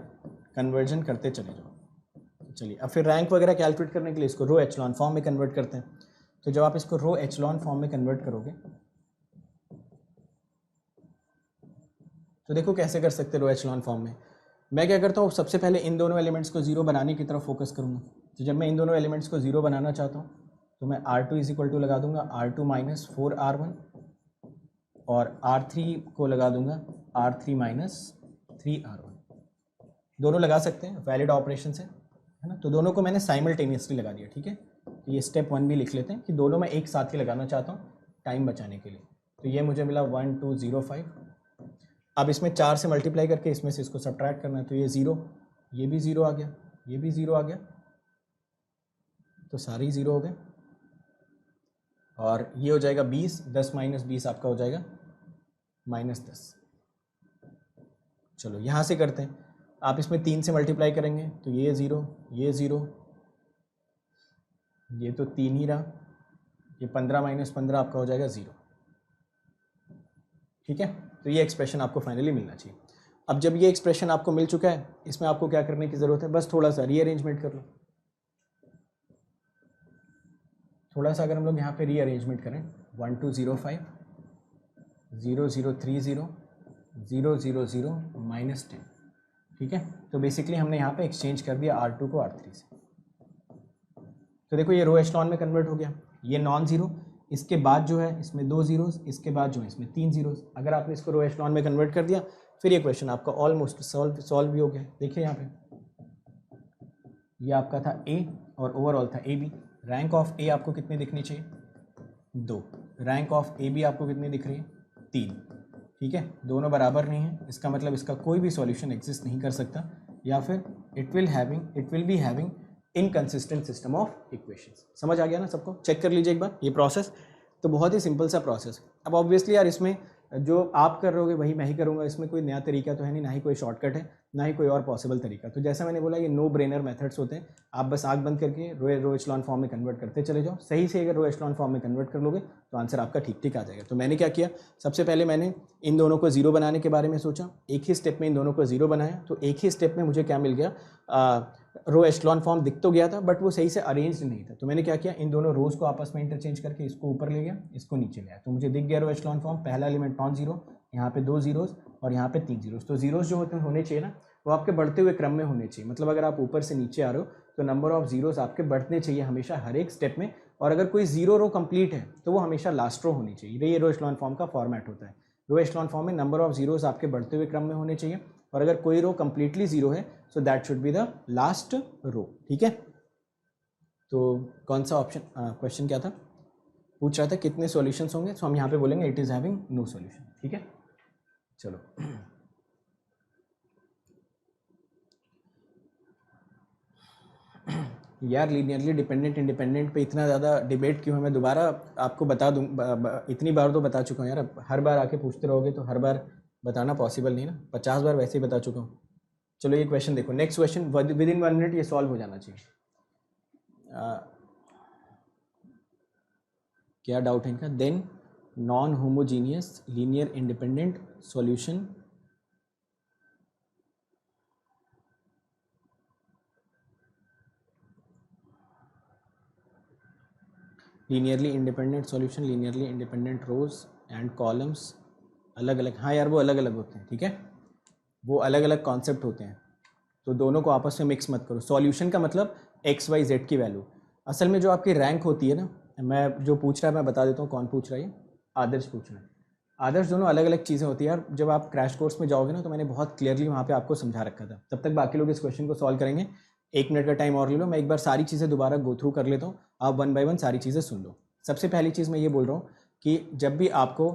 कन्वर्जन करते चले जाओ। चलिए, अब फिर रैंक वगैरह कैलकुलेट करने के लिए इसको रो एचलॉन फॉर्म में कन्वर्ट करते हैं। तो जब आप इसको रो एचलॉन फॉर्म में कन्वर्ट करोगे तो देखो कैसे कर सकते रो एचलॉन फॉर्म में। मैं क्या करता हूँ, सबसे पहले इन दोनों एलिमेंट्स को जीरो बनाने की तरफ फोकस करूँगा। तो जब मैं इन दोनों एलिमेंट्स को जीरो बनाना चाहता हूँ तो मैं R2 इज इक्वल टू लगा दूंगा R2 माइनस 4R1, और R3 को लगा दूंगा R3 माइनस 3R1। दोनों लगा सकते हैं, वैलिड ऑपरेशन से, है ना। तो दोनों को मैंने साइमल्टेनियसली लगा दिया। ठीक है, तो ये स्टेप 1 भी लिख लेते हैं कि दोनों मैं एक साथ ही लगाना चाहता हूँ टाइम बचाने के लिए। तो ये मुझे मिला 1 2 0 5। अब इसमें 4 से मल्टीप्लाई करके इसमें से इसको सब्ट्रैक्ट करना है, तो ये 0, ये भी 0 आ गया, ये भी 0 आ गया, तो सारे ही 0 हो गए। और ये हो जाएगा 20, 10 माइनस 20 आपका हो जाएगा माइनस 10। चलो यहाँ से करते हैं, आप इसमें 3 से मल्टीप्लाई करेंगे तो ये 0, ये 0, ये तो 3 ही रहा, ये 15 माइनस 15 आपका हो जाएगा 0। ठीक है, तो ये एक्सप्रेशन आपको फाइनली मिलना चाहिए। अब जब ये एक्सप्रेशन आपको मिल चुका है, इसमें आपको क्या करने की ज़रूरत है, बस थोड़ा सा रीअरेंजमेंट कर लो। थोड़ा सा अगर हम लोग यहाँ पे रीअरेंजमेंट करें 1205 0030 000 -10, ठीक है। तो बेसिकली हमने यहाँ पे एक्सचेंज कर दिया R2 को R3 से। तो देखो ये रो एचलॉन में कन्वर्ट हो गया, ये नॉन ज़ीरो, इसके बाद जो है इसमें 2 ज़ीरोज़, इसके बाद जो है इसमें 3 ज़ीरोज़। अगर आपने इसको रो एचलॉन में कन्वर्ट कर दिया, फिर ये क्वेश्चन आपका ऑलमोस्ट सॉल्व भी हो गया। देखिए यहाँ पे ये आपका था A और ओवरऑल था AB। रैंक ऑफ A आपको कितनी दिखनी चाहिए, 2। रैंक ऑफ AB आपको कितनी दिख रही है, 3। ठीक है, दोनों बराबर नहीं है, इसका मतलब इसका कोई भी सॉल्यूशन एग्जिस्ट नहीं कर सकता, या फिर it will be having inconsistent system of equations. समझ आ गया ना सबको? चेक कर लीजिए एक बार ये प्रोसेस। तो बहुत ही सिंपल सा प्रोसेस। अब ऑब्वियसली यार इसमें जो आप कर रहे हो वही मैं ही करूँगा, इसमें कोई नया तरीका तो है नहीं, ना ही कोई शॉर्टकट है, ना ही कोई और पॉसिबल तरीका। तो जैसा मैंने बोला ये नो ब्रेनर मेथड्स होते हैं। आप बस आँख बंद करके रो एचलॉन फॉर्म में कन्वर्ट करते चले जाओ। सही से अगर रो एचलॉन फॉर्म में कन्वर्ट कर लोगे तो आंसर आपका ठीक ठीक आ जाएगा। तो मैंने क्या किया, सबसे पहले मैंने इन दोनों को जीरो बनाने के बारे में सोचा, एक ही स्टेप में इन दोनों को जीरो बनाया। तो एक ही स्टेप में मुझे क्या मिल गया, रो एचलॉन फॉर्म दिख तो गया था बट वो सही से अरेंज नहीं था। तो मैंने क्या किया, इन दोनों रोज को आपस में इंटरचेंज करके इसको ऊपर ले गया, इसको नीचे ले आया। तो मुझे दिख गया रो एचलॉन फॉर्म, पहला एलिमेंट नॉन जीरो, यहाँ पे 2 जीरोज और यहाँ पे 3 जीरोज। तो जीरोज जो होने चाहिए ना, वो आपके बढ़ते हुए क्रम में होने चाहिए। मतलब अगर आप ऊपर से नीचे आ रहे हो तो नंबर ऑफ जीरोज आपके बढ़ने चाहिए हमेशा हर एक स्टेप में। और अगर कोई जीरो रो कंप्लीट है तो वो हमेशा लास्ट रो होनी चाहिए। ये रो एचलॉन फॉर्म का फॉर्मेट होता है। रो एचलॉन फॉर्म में नंबर ऑफ जीरोज आपके बढ़ते हुए क्रम में होने चाहिए, और अगर कोई रो कंप्लीटली जीरो है so that should be the last row. ठीक है, तो कौन सा ऑप्शन, क्वेश्चन क्या था, पूछ रहा था कितने सॉल्यूशंस होंगे। तो हम यहाँ पे बोलेंगे it is having no solution. ठीक है, चलो यार लीनियरली डिपेंडेंट इंडिपेंडेंट पे इतना ज़्यादा डिबेट क्यों है, मैं दोबारा आपको बता दूँ, इतनी बार तो बता चुका हूँ यार। हर बार आके पूछते रहोगे तो हर बार बताना पॉसिबल नहीं ना, 50 बार वैसे ही बता चुका हूँ। चलो ये क्वेश्चन देखो, next question within 1 minute ये सॉल्व हो जाना चाहिए। क्या डाउट है इनका, then non homogeneous linear independent solution linearly independent solution, linearly independent rows and columns अलग अलग। हाँ यार वो अलग अलग होते हैं, ठीक है, वो अलग अलग कॉन्सेप्ट होते हैं, तो दोनों को आपस में मिक्स मत करो। सॉल्यूशन का मतलब एक्स वाई जेड की वैल्यू। असल में जो आपकी रैंक होती है ना, मैं जो पूछ रहा है मैं बता देता हूँ कौन पूछ रहा है, आदर्श पूछ रहा है। आदर्श दोनों अलग अलग चीज़ें होती है यार। जब आप क्रैश कोर्स में जाओगे ना तो मैंने बहुत क्लियरली वहाँ पे आपको समझा रखा था। तब तक बाकी लोग इस क्वेश्चन को सॉल्व करेंगे। 1 मिनट का टाइम और ले लो, मैं एक बार सारी चीज़ें दोबारा गो थ्रू कर लेता हूँ, आप 1 बाय 1 सारी चीज़ें सुन लो। सबसे पहली चीज़ मैं ये बोल रहा हूँ कि जब भी आपको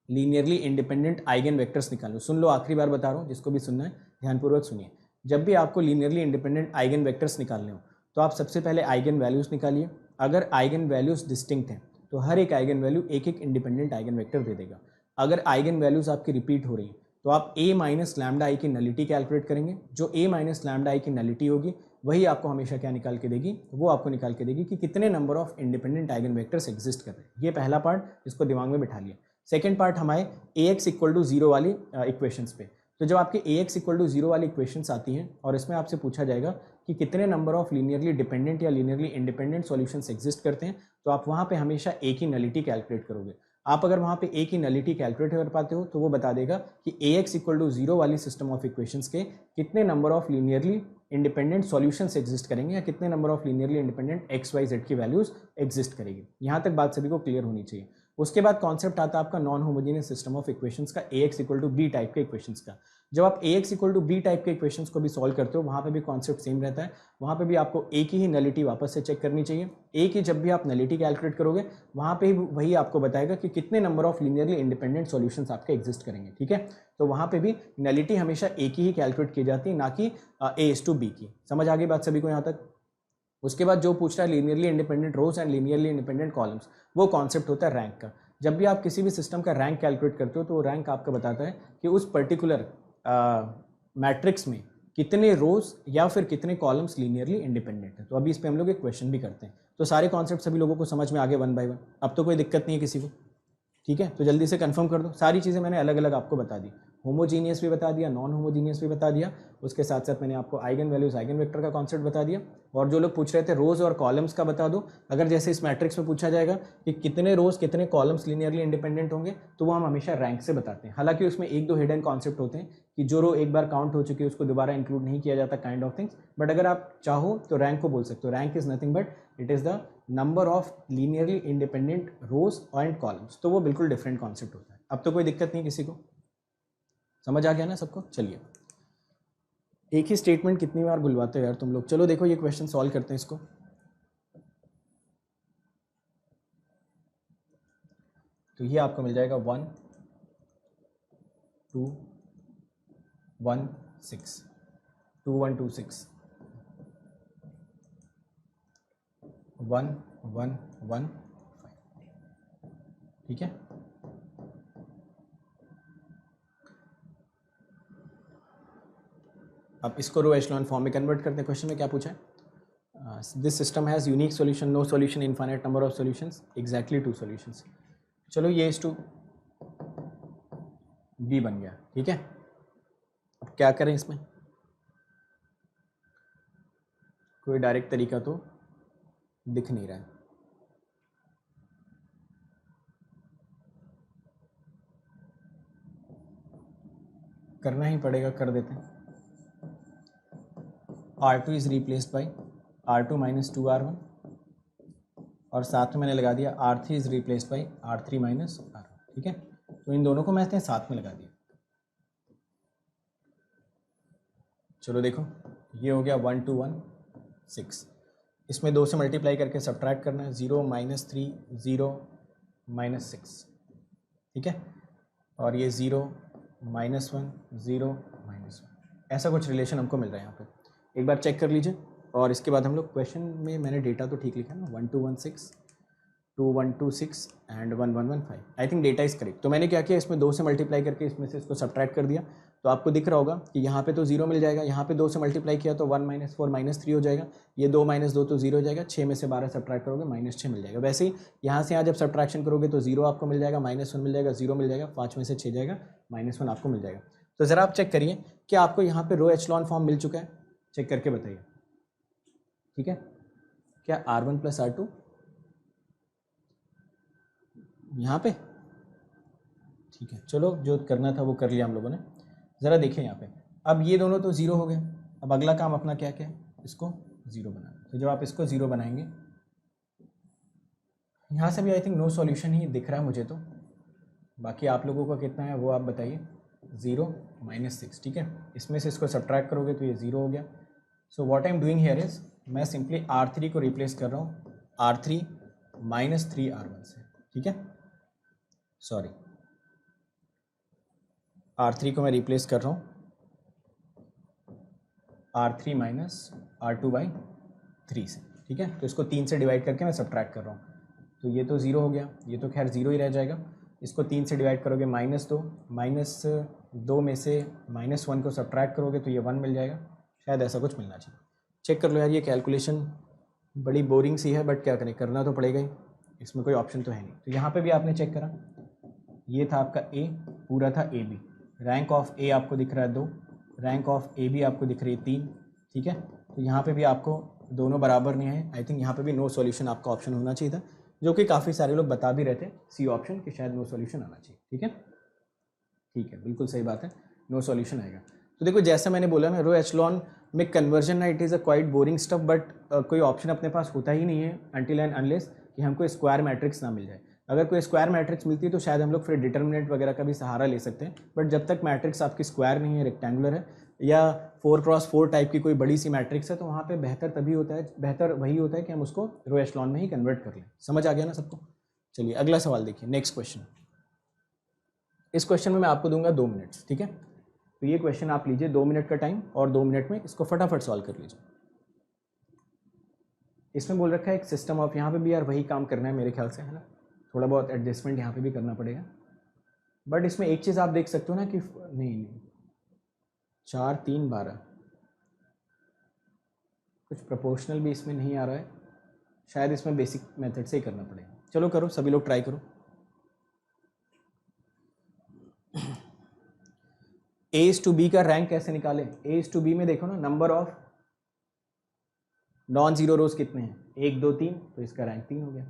लीनियरली इंडिपेंडेंट आइगन वेक्टर्स निकालो, सुन लो आखिरी बार बता रहा हूँ, जिसको भी सुनना है ध्यानपूर्वक सुनिए। जब भी आपको लीनियरली इंडिपेंडेंट आइगन वेक्टर्स निकालने हो तो आप सबसे पहले आइगन वैल्यूज़ निकालिए। अगर आइगन वैल्यूज़ डिस्टिंक्ट हैं तो हर एक आइगन वैल्यू एक एक इंडिपेंडेंट आइगन वेक्टर दे देगा। अगर आइगन वैल्यूज़ आपकी रिपीट हो रही हैं तो आप a माइनस लैम्डा आई की नलिटी कैलकुलेट करेंगे। जो a माइनस लैम्डा आई की नलिटी होगी वही आपको हमेशा क्या निकाल के देगी, वो आपको निकाल के देगी कि कितने number of independent eigen vectors exist कर रहे हैं। ये पहला पार्ट, इसको दिमाग में बिठा लिया। सेकेंड पार्ट हमारे ax इक्वल टू 0 वाली इक्वेशंस पे। तो जब आपके ax इक्वल टू 0 वाली इक्वेशंस आती हैं और इसमें आपसे पूछा जाएगा कि कितने नंबर ऑफ लीनियरली डिपेंडेंट या लीनियरली इंडिपेंडेंट सॉल्यूशंस एग्जिस्ट करते हैं, तो आप वहाँ पे हमेशा a की नलिटी कैलकुलेट करोगे। आप अगर वहाँ पे a की नलिटी कैलकुलेट कर पाते हो तो वो बता देगा कि ax इक्वल टू 0 वाली सिस्टम ऑफ इक्वेशंस के कितने number of linearly independent solutions exist करेंगे, या कितने number of linearly independent X Y Z की वैल्यूज एग्जिस्ट करेगी। यहाँ तक बात सभी को क्लियर होनी चाहिए। उसके बाद कॉन्सेप्ट आता है आपका non homogeneous system of equations का, ax equal to B type के इक्वेशंस का। जब आप ax equal to B type के इक्वेशंस को भी सॉल्व करते हो, वहाँ पे भी कॉन्सेप्ट सेम रहता है। वहाँ पे भी आपको a की ही नलिटी वापस से चेक करनी चाहिए। a की जब भी आप नलिटी कैलकुलेट करोगे वहाँ पे वही आपको बताएगा कि कितने number of linearly independent solutions आपके एग्जिस्ट करेंगे। ठीक है, तो वहाँ पे भी नलिटी हमेशा a की ही कैलकुलेट की जाती है, ना कि a/b की। समझ आ गई बात सभी को यहाँ तक? उसके बाद जो पूछ रहा है linearly independent rows and linearly independent columns, वो कॉन्सेप्ट होता है रैंक का। जब भी आप किसी भी सिस्टम का रैंक कैलकुलेट करते हो तो वो रैंक आपका बताता है कि उस पर्टिकुलर मैट्रिक्स में कितने रोज या फिर कितने कॉलम्स लीनियरली इंडिपेंडेंट है। तो अभी इस पर हम लोग एक क्वेश्चन भी करते हैं। तो सारे कॉन्सेप्ट सभी लोगों को समझ में आ गए वन बाय वन, अब तो कोई दिक्कत नहीं है किसी को, ठीक है। तो जल्दी से कंफर्म कर दो, सारी चीज़ें मैंने अलग अलग आपको बता दी, होमोजीनियस भी बता दिया, नॉन होमोजीनियस भी बता दिया, उसके साथ साथ मैंने आपको आइगन वैल्यूज आइगन वेक्टर का कॉन्सेप्ट बता दिया। और जो लोग पूछ रहे थे रोज और कॉलम्स का बता दो, अगर जैसे इस मैट्रिक्स में पूछा जाएगा कि कितने रोज कितने कॉलम्स लीनियरली इंडिपेंडेंट होंगे, तो वो हम हमेशा रैंक से बताते हैं। हालांकि उसमें एक दो हिडन कॉन्सेप्ट होते हैं कि जो रो एक बार काउंट हो चुकी है उसको दोबारा इंक्लूड नहीं किया जाता, काइंड ऑफ थिंग्स। बट अगर आप चाहो तो रैंक को बोल सकते हो, rank is nothing but it is the number of linearly independent rows and columns, तो वो बिल्कुल डिफरेंट कॉन्सेप्ट होता है। अब तो कोई दिक्कत नहीं किसी को, समझ आ गया ना सबको। चलिए, एक ही स्टेटमेंट कितनी बार बुलवाते हो यार तुम लोग। चलो देखो ये क्वेश्चन सॉल्व करते हैं इसको। तो ये आपको मिल जाएगा 1 2 1 6 2 1 2 6 1 1 1 5, ठीक है। अब इसको रो एचलॉन फॉर्म में कन्वर्ट करते हैं। क्वेश्चन में क्या पूछा है, this system has unique solution, no solution, infinite number of solutions, exactly 2 solutions. चलो ये इस टू बी बन गया, ठीक है। अब क्या करें इसमें, कोई डायरेक्ट तरीका तो दिख नहीं रहा है। करना ही पड़ेगा, कर देते हैं। R2 is replaced by R2 minus 2R1, और साथ में मैंने लगा दिया R3 is replaced by R3 minus R1, ठीक है। तो इन दोनों को मैंने साथ में लगा दिया। चलो देखो, ये हो गया 1 2 1 6, इसमें 2 से मल्टीप्लाई करके सब्ट्रैक्ट करना है, 0 माइनस 3 0 माइनस 6, ठीक है। और ये 0 माइनस 1 0 माइनस 1, ऐसा कुछ रिलेशन हमको मिल रहा है यहाँ पे। एक बार चेक कर लीजिए, और इसके बाद हम लोग क्वेश्चन में मैंने डेटा तो ठीक लिखा है ना, 1 2 1 6 2 1 2 6 and 1 1 1 5, I think data is correct. तो मैंने क्या किया, इसमें 2 से मल्टीप्लाई करके इसमें से इसको सब्ट्रैक्ट कर दिया, तो आपको दिख रहा होगा कि यहाँ पे तो 0 मिल जाएगा, यहाँ पे 2 से मल्टीप्लाई किया तो 1 माइनस 4 माइनस 3 हो जाएगा, ये 2 माइनस 2 तो 0 हो जाएगा, 6 में से 12 सब्ट्रैक्ट करोगे माइनस 6 मिल जाएगा। वैसे ही यहाँ से यहाँ जब सब्ट्रैक्शन करोगे तो 0 आपको मिल जाएगा, माइनस 1 मिल जाएगा, 0 मिल जाएगा, 5 में से 6 जाएगा, माइनस 1 आपको मिल जाएगा। तो ज़रा आप चेक करिए कि आपको यहाँ पे रो एचलॉन फॉर्म मिल चुका है, चेक करके बताइए, ठीक है। क्या R1 प्लस R2 यहाँ पे, ठीक है। चलो जो करना था वो कर लिया हम लोगों ने। ज़रा देखिए यहाँ पे, अब ये दोनों तो 0 हो गए, अब अगला काम अपना क्या क्या है, इसको 0 बनाना। तो जब आप इसको 0 बनाएंगे, यहाँ से भी आई थिंक नो सॉल्यूशन ही दिख रहा है मुझे तो, बाकी आप लोगों का कितना है वो आप बताइए। 0 माइनस 6, ठीक है। इसमें से इसको सब्ट्रैक्ट करोगे तो ये 0 हो गया। So what I am doing here is, मैं सिंपली R3 को रिप्लेस कर रहा हूँ R3 माइनस 3R1 से, ठीक है। सॉरी, R3 को मैं रिप्लेस कर रहा हूँ R3 माइनस R2 बाई 3 से, ठीक है। तो इसको 3 से डिवाइड करके मैं सब्ट्रैक्ट कर रहा हूँ, तो ये तो 0 हो गया, ये तो खैर 0 ही रह जाएगा। इसको 3 से डिवाइड करोगे माइनस 2 में से माइनस 1 को सब्ट्रैक्ट करोगे तो ये 1 मिल जाएगा, शायद ऐसा कुछ मिलना चाहिए। चेक कर लो यार, ये कैलकुलेशन बड़ी बोरिंग सी है, बट क्या करें, करना तो पड़ेगा ही, इसमें कोई ऑप्शन तो है नहीं। तो यहाँ पे भी आपने चेक करा, ये था आपका A, पूरा था AB, रैंक ऑफ A आपको दिख रहा है 2, रैंक ऑफ AB आपको दिख रही है 3, ठीक है। तो यहाँ पे भी आपको दोनों बराबर नहीं है, आई थिंक यहाँ पे भी नो सॉल्यूशन आपका ऑप्शन होना चाहिए था, जो कि काफ़ी सारे लोग बता भी रहे थे सी ऑप्शन कि शायद नो सॉल्यूशन आना चाहिए, ठीक है। ठीक है, बिल्कुल सही बात है, नो सॉल्यूशन आएगा। तो देखो जैसा मैंने बोला ना, रो एचलॉन में कन्वर्जन ना it is a quite boring stuff, but कोई ऑप्शन अपने पास होता ही नहीं है अनटिल एंड अनलेस कि हमको स्क्वायर मैट्रिक्स ना मिल जाए। अगर कोई स्क्वायर मैट्रिक्स मिलती है तो शायद हम लोग फिर डिटर्मिनेंट वगैरह का भी सहारा ले सकते हैं, बट जब तक मैट्रिक्स आपकी स्क्वायर नहीं है, रेक्टेंगुलर है, या 4x4 टाइप की कोई बड़ी सी मैट्रिक्स है, तो वहाँ पे बेहतर तभी होता है, बेहतर वही होता है कि हम उसको रो एचलॉन में ही कन्वर्ट कर लें। समझ आ गया ना सबको। चलिए अगला सवाल देखिए, नेक्स्ट क्वेश्चन। इस क्वेश्चन में मैं आपको दूंगा 2 मिनट्स, ठीक है। तो ये क्वेश्चन आप लीजिए 2 मिनट का टाइम, और 2 मिनट में इसको फटाफट सॉल्व कर लीजिए। इसमें बोल रखा है एक सिस्टम ऑफ, यहाँ पे भी यार वही काम करना है मेरे ख्याल से, है ना, थोड़ा बहुत एडजस्टमेंट यहाँ पे भी करना पड़ेगा। बट इसमें एक चीज़ आप देख सकते हो ना कि नहीं 4 3 12 कुछ प्रोपोर्शनल भी इसमें नहीं आ रहा है, शायद इसमें बेसिक मेथड से ही करना पड़ेगा। चलो करो, सभी लोग ट्राई करो। ए इज टू बी का रैंक कैसे निकालें? ए इज टू बी में देखो ना, नंबर ऑफ नॉन जीरो रोज कितने हैं, 1 2 3, तो इसका रैंक 3 हो गया।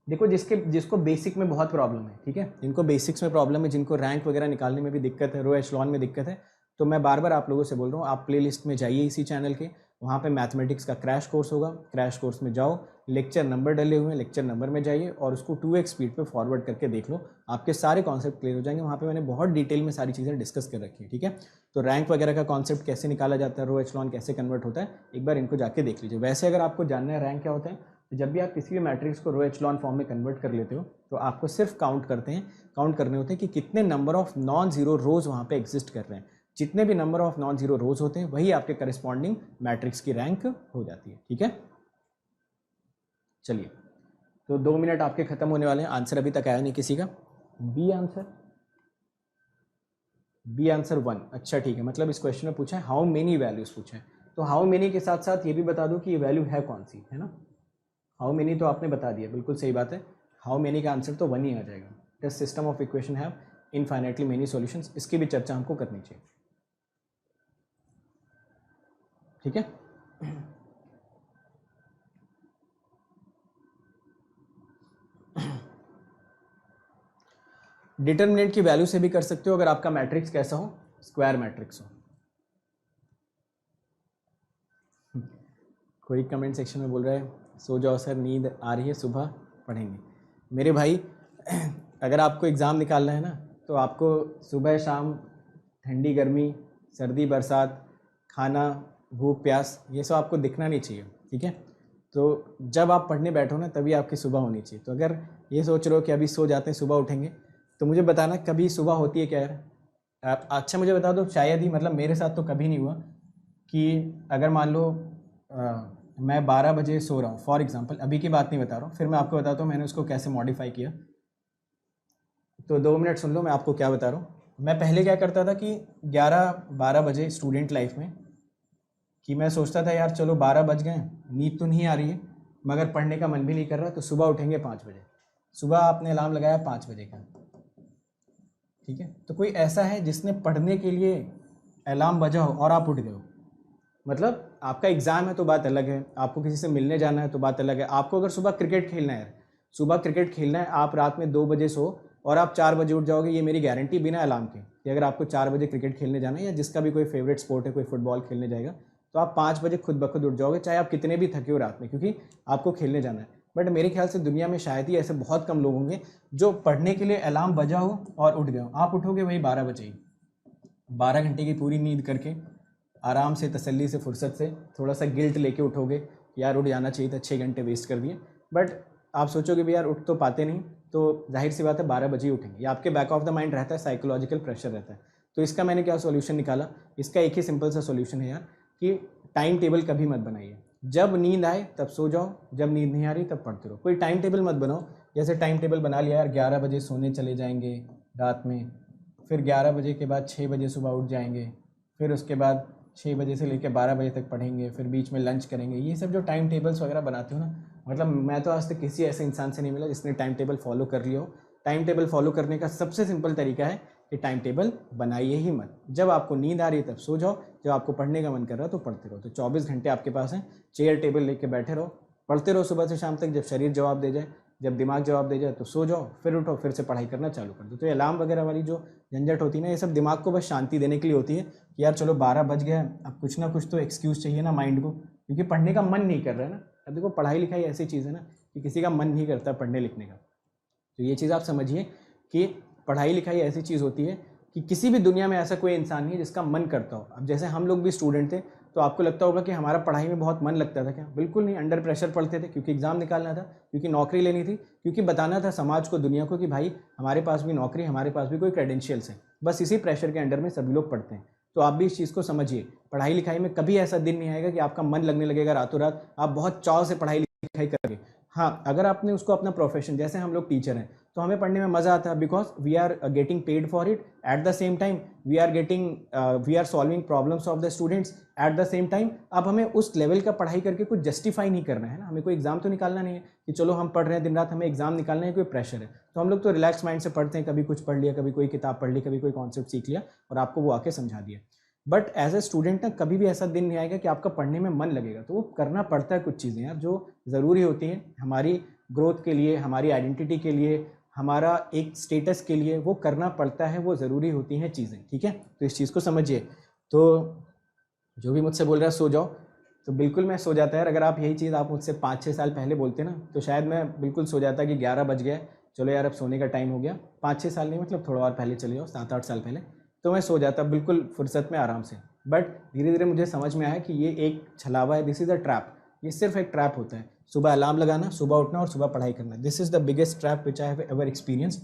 देखो जिसको बेसिक में बहुत प्रॉब्लम है, ठीक है, जिनको बेसिक्स में प्रॉब्लम है, जिनको रैंक वगैरह निकालने में भी दिक्कत है, रो एचलॉन में दिक्कत है, तो मैं बार बार आप लोगों से बोल रहा हूँ, आप प्लेलिस्ट में जाइए इसी चैनल के, वहाँ पे मैथमेटिक्स का क्रैश कोर्स होगा, क्रैश कोर्स में जाओ, लेक्चर नंबर डले हुए हैं, लेक्चर नंबर में जाइए और उसको 2x स्पीड पे फॉरवर्ड करके देख लो, आपके सारे कॉन्सेप्ट क्लियर हो जाएंगे। वहाँ पे मैंने बहुत डिटेल में सारी चीज़ें डिस्कस कर रखी है, ठीक है। तो रैंक वगैरह का कॉन्सेप्ट कैसे निकाला जाता है, रो एचलॉन कैसे कन्वर्ट होता है, एक बार इनको जाके देख लीजिए। वैसे अगर आपको जानना है रैंक क्या होता है, तो जब भी आप किसी भी मैट्रिक्स को रो एचलॉन फॉर्म में कन्वर्ट कर लेते हो, तो आपको सिर्फ काउंट करने होते हैं कि कितने नंबर ऑफ नॉन जीरो रोज वहाँ पे एग्जिस्ट कर रहे हैं। जितने भी नंबर ऑफ नॉन जीरो रोज होते हैं वही आपके करस्पॉन्डिंग मैट्रिक्स की रैंक हो जाती है, ठीक है। चलिए, तो 2 मिनट आपके खत्म होने वाले हैं। आंसर अभी तक आया नहीं किसी का? B answer 1। अच्छा ठीक है, मतलब इस क्वेश्चन में पूछा है हाउ मेनी वैल्यूज पूछा है, तो हाउ मेनी के साथ साथ ये भी बता दो कि ये वैल्यू है कौन सी, है ना। हाउ मेनी तो आपने बता दिया, बिल्कुल सही बात है। हाउ मेनी का आंसर तो 1 ही आ जाएगा। The system of equation have infinitely many solutions, इसकी भी चर्चा हमको करनी चाहिए, ठीक है। डिटर्मिनेंट की वैल्यू से भी कर सकते हो अगर आपका मैट्रिक्स कैसा हो, स्क्वायर मैट्रिक्स हो। कोई कमेंट सेक्शन में बोल रहा है सो जाओ सर, नींद आ रही है, सुबह पढ़ेंगे। मेरे भाई अगर आपको एग्ज़ाम निकालना है ना, तो आपको सुबह शाम, ठंडी गर्मी, सर्दी बरसात, खाना भूख प्यास, ये सब आपको दिखना नहीं चाहिए, ठीक है। तो जब आप पढ़ने बैठो ना, तभी आपकी सुबह होनी चाहिए। तो अगर ये सोच रहे हो कि अभी सो जाते हैं सुबह उठेंगे, तो मुझे बताना कभी सुबह होती है क्या यार? अच्छा मुझे बता दो, शायद ही, मतलब मेरे साथ तो कभी नहीं हुआ कि अगर मान लो मैं 12 बजे सो रहा हूँ, फॉर एग्जांपल, अभी की बात नहीं बता रहा हूँ, फिर मैं आपको बताता हूँ मैंने उसको कैसे मॉडिफाई किया। तो 2 मिनट सुन लो, मैं आपको क्या बता रहा हूँ। मैं पहले क्या करता था कि 11-12 बजे स्टूडेंट लाइफ में, कि मैं सोचता था यार चलो 12 बज गए, नींद तो नहीं आ रही है मगर पढ़ने का मन भी नहीं कर रहा, तो सुबह उठेंगे 5 बजे। सुबह आपने अलार्म लगाया 5 बजे का, ठीक है। तो कोई ऐसा है जिसने पढ़ने के लिए अलार्म बजा हो और आप उठ गए हो? मतलब आपका एग्ज़ाम है तो बात अलग है, आपको किसी से मिलने जाना है तो बात अलग है। आपको अगर सुबह क्रिकेट खेलना है, सुबह क्रिकेट खेलना है, आप रात में 2 बजे सो और आप 4 बजे उठ जाओगे, ये मेरी गारंटी बिना अलार्म के, कि अगर आपको 4 बजे क्रिकेट खेलने जाना है, या जिसका भी कोई फेवरेट स्पोर्ट है, कोई फुटबॉल खेलने जाएगा, तो आप 5 बजे खुद ब खुद उठ जाओगे, चाहे आप कितने भी थके हो रात में, क्योंकि आपको खेलने जाना है। बट मेरे ख्याल से दुनिया में शायद ही ऐसे बहुत कम लोग होंगे जो पढ़ने के लिए अलार्म बजा हो और उठ गए हो। आप उठोगे वही 12 बजे ही, 12 घंटे की पूरी नींद करके आराम से, तसल्ली से, फुर्सत से, थोड़ा सा गिल्ट लेके उठोगे, यार उठ जाना चाहिए था, 6 घंटे वेस्ट कर दिए। बट आप सोचोगे भी यार उठ तो पाते नहीं, तो जाहिर सी बात है 12 बजे ही उठेंगे। ये आपके बैक ऑफ द माइंड रहता है, साइकोलॉजिकल प्रेशर रहता है। तो इसका मैंने क्या सॉल्यूशन निकाला? इसका एक ही सिंपल सा सॉल्यूशन है यार, कि टाइम टेबल कभी मत बनाइए। जब नींद आए तब सो जाओ, जब नींद नहीं आ रही तब पढ़ते रहो। कोई टाइम टेबल मत बनाओ, जैसे टाइम टेबल बना लिया यार 11 बजे सोने चले जाएंगे रात में, फिर 11 बजे के बाद 6 बजे सुबह उठ जाएंगे, फिर उसके बाद 6 बजे से लेकर 12 बजे तक पढ़ेंगे, फिर बीच में लंच करेंगे। ये सब जो टाइम टेबल्स वगैरह बनाते हो ना, मतलब मैं तो आज तक किसी ऐसे इंसान से नहीं मिला जिसने टाइम टेबल फॉलो कर लिया हो। टाइम टेबल फॉलो करने का सबसे सिंपल तरीका है कि टाइम टेबल बनाइए ही मत। जब आपको नींद आ रही है तब सो जाओ, जब आपको पढ़ने का मन कर रहा है तो पढ़ते रहो। तो 24 घंटे आपके पास हैं, चेयर टेबल लेके बैठे रहो, पढ़ते रहो सुबह से शाम तक। जब शरीर जवाब दे जाए, जब दिमाग जवाब दे जाए तो सो जाओ, फिर उठो, फिर से पढ़ाई करना चालू कर दो। तो ये अलार्म वगैरह वाली जो झंझट होती है ना, ये सब दिमाग को बस शांति देने के लिए होती है कि यार चलो 12 बज गया, अब कुछ ना कुछ तो एक्सक्यूज़ चाहिए ना माइंड को, क्योंकि पढ़ने का मन नहीं कर रहा है ना। अब देखो पढ़ाई लिखाई ऐसी चीज़ है ना कि किसी का मन नहीं करता पढ़ने लिखने का। तो ये चीज़ आप समझिए कि पढ़ाई लिखाई ऐसी चीज़ होती है कि किसी भी दुनिया में ऐसा कोई इंसान नहीं है जिसका मन करता हो। अब जैसे हम लोग भी स्टूडेंट थे, तो आपको लगता होगा कि हमारा पढ़ाई में बहुत मन लगता था क्या? बिल्कुल नहीं, अंडर प्रेशर पढ़ते थे, क्योंकि एग्ज़ाम निकालना था, क्योंकि नौकरी लेनी थी, क्योंकि बताना था समाज को, दुनिया को कि भाई हमारे पास भी नौकरी, हमारे पास भी कोई क्रेडेंशियल्स है। बस इसी प्रेशर के अंडर में सभी लोग पढ़ते हैं। तो आप भी इस चीज़ को समझिए, पढ़ाई लिखाई में कभी ऐसा दिन नहीं आएगा कि आपका मन लगने लगेगा रातों रात, आप बहुत चाव से पढ़ाई लिखाई करेंगे। हाँ, अगर आपने उसको अपना प्रोफेशन, जैसे हम लोग टीचर हैं, तो तो हमें पढ़ने में मज़ा आता है because we are getting paid for it, at the same time we are solving problems of the students at the same time. अब हमें उस लेवल का पढ़ाई करके कुछ जस्टिफाई नहीं करना है ना, हमें कोई एग्जाम तो निकालना नहीं है कि चलो हम पढ़ रहे हैं दिन रात, हमें एग्जाम निकालना है, कोई प्रेशर है। तो हम लोग तो रिलैक्स माइंड से पढ़ते हैं, कभी कुछ पढ़ लिया, कभी कोई किताब पढ़ ली, कभी कोई कॉन्सेप्ट सीख लिया और आपको वो आके समझा दिया। बट एज ए स्टूडेंट ना कभी भी ऐसा दिन नहीं आएगा कि आपका पढ़ने में मन लगेगा। तो वो करना पड़ता है कुछ चीज़ें यार जो ज़रूरी होती हैं हमारी ग्रोथ के लिए, हमारी आइडेंटिटी के लिए, हमारा एक स्टेटस के लिए, वो करना पड़ता है, वो ज़रूरी होती हैं चीज़ें, ठीक है। तो इस चीज़ को समझिए। तो जो भी मुझसे बोल रहा है सो जाओ, तो बिल्कुल मैं सो जाता है। अगर आप यही चीज़ आप मुझसे 5-6 साल पहले बोलते ना तो शायद मैं बिल्कुल सो जाता कि 11 बज गया, चलो यार अब सोने का टाइम हो गया। 5-6 साल नहीं, मतलब थोड़ा और पहले चले जाओ, 7-8 साल पहले, तो मैं सो जाता बिल्कुल फुर्सत में आराम से। बट धीरे धीरे मुझे समझ में आया कि ये एक छलावा है, दिस इज़ अ ट्रैप। ये सिर्फ एक ट्रैप होता है। सुबह अलार्म लगाना, सुबह उठना और सुबह पढ़ाई करना, this is the biggest trap which I have ever experience.